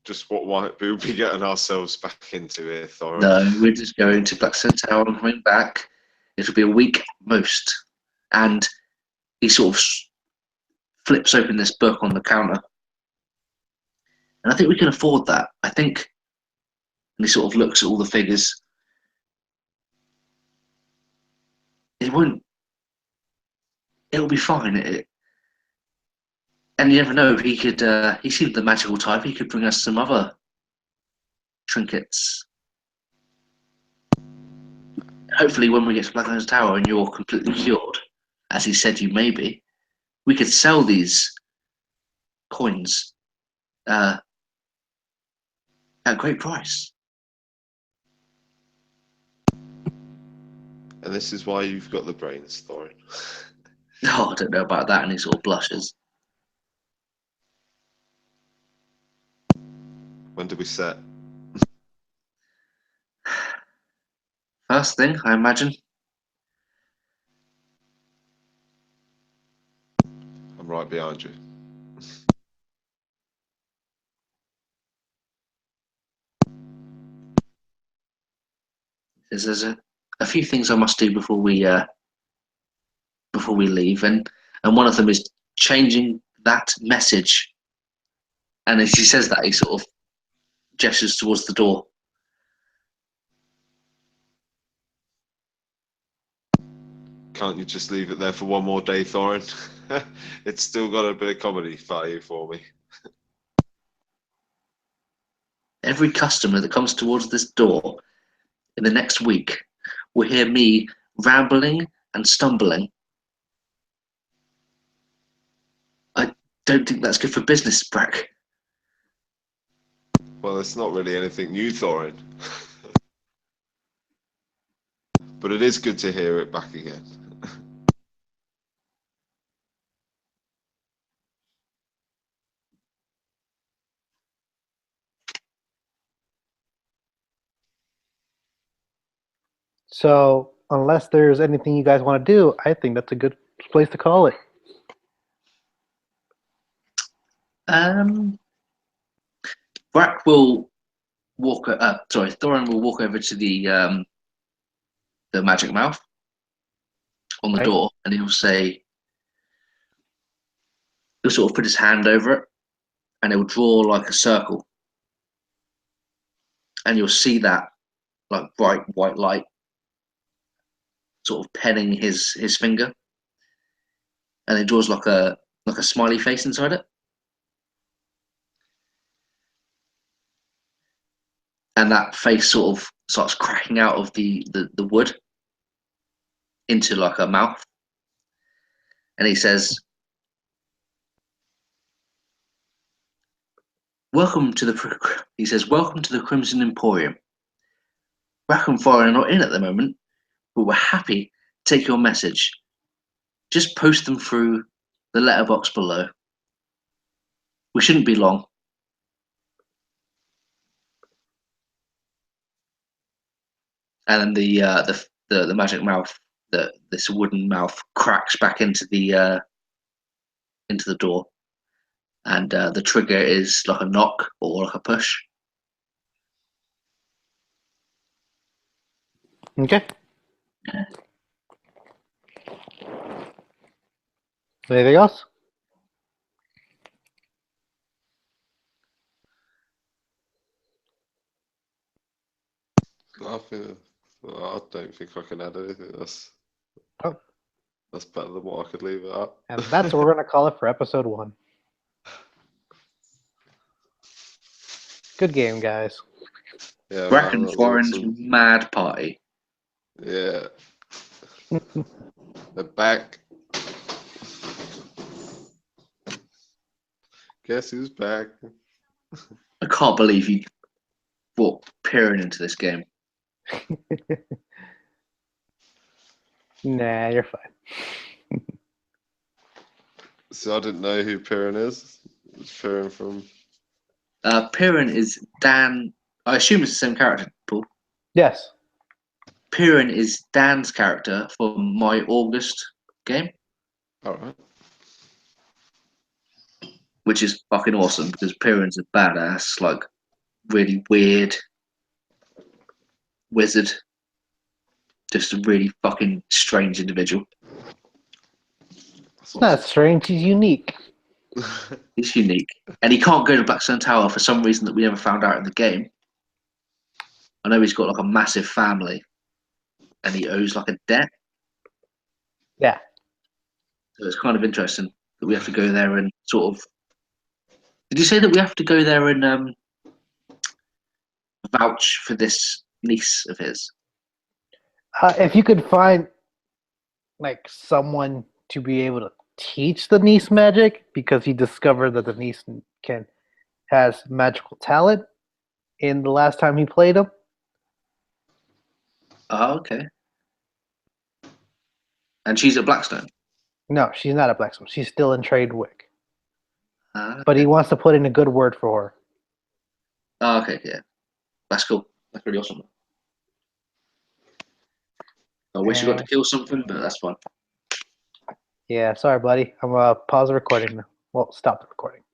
Just what might we be getting ourselves back into here, Thorin? No, we're just going to Blackstone Tower and coming back. It'll be a week most. And he sort of flips open this book on the counter. And I think we can afford that. I think, and he sort of looks at all the figures. It'll be fine. And you never know, he could, he seemed the magical type, he could bring us some other trinkets. Hopefully when we get to Blackstone Tower and you're completely cured, as he said you may be, we could sell these coins at a great price. And this is why you've got the brains, Thorin. Oh, I don't know about that, and he sort of blushes. When do we set? First thing, I imagine. I'm right behind you. There's a few things I must do before we leave, and one of them is changing that message. And as he says that, he sort of gestures towards the door. Can't you just leave it there for one more day, Thorin? It's still got a bit of comedy value for me. Every customer that comes towards this door in the next week will hear me rambling and stumbling. I don't think that's good for business, Brack. Well, it's not really anything new, Thorin. But it is good to hear it back again. So, unless there's anything you guys want to do, I think that's a good place to call it. Brack will walk. Thorin will walk over to the magic mouth on the Right. door, and he'll say, he'll sort of put his hand over it, and he'll draw like a circle, and you'll see that like bright white light, sort of penning his finger, and it draws like a smiley face inside it, and that face sort of starts cracking out of the wood into like a mouth, and he says, "Welcome to the." He says, "Welcome to the Crimson Emporium. Brack and Thorin are not in at the moment, but we're happy to take your message. Just post them through the letterbox below. We shouldn't be long." And then the magic mouth, this wooden mouth, cracks back into the door, and the trigger is like a knock or like a push. Okay. Anything else? I don't think I can add anything. Oh. That's better than what I could leave it at. And that's what we're going to call it for episode 1. Good game, guys. Yeah, Brack man, and that was Thorin's awesome. mad party. Yeah. They're back. Guess who's back? I can't believe you brought Piran into this game. Nah, you're fine. So I didn't know who Piran is. It's Piran from. Piran is Dan. I assume it's the same character, Paul. Yes. Piran is Dan's character from my August game, Alright. which is fucking awesome because Piran's a badass, like really weird wizard, just a really fucking strange individual. It's not strange, he's unique. He's unique, and he can't go to Blackstone Tower for some reason that we never found out in the game. I know he's got like a massive family, and he owes like a debt. Yeah. So it's kind of interesting that we have to go there and sort of. Did you say that we have to go there and vouch for this niece of his? If you could find like someone to be able to teach the niece magic, because he discovered that the niece has magical talent in the last time he played him. Oh, okay. And she's at Blackstone. No, she's not a blacksmith. She's still in Tradewick. Okay. But he wants to put in a good word for her. Oh, okay, yeah. That's cool. That's really awesome. I wish you got to kill something, but that's fine. Yeah, sorry, buddy. I'm gonna pause the recording now. Well, stop the recording.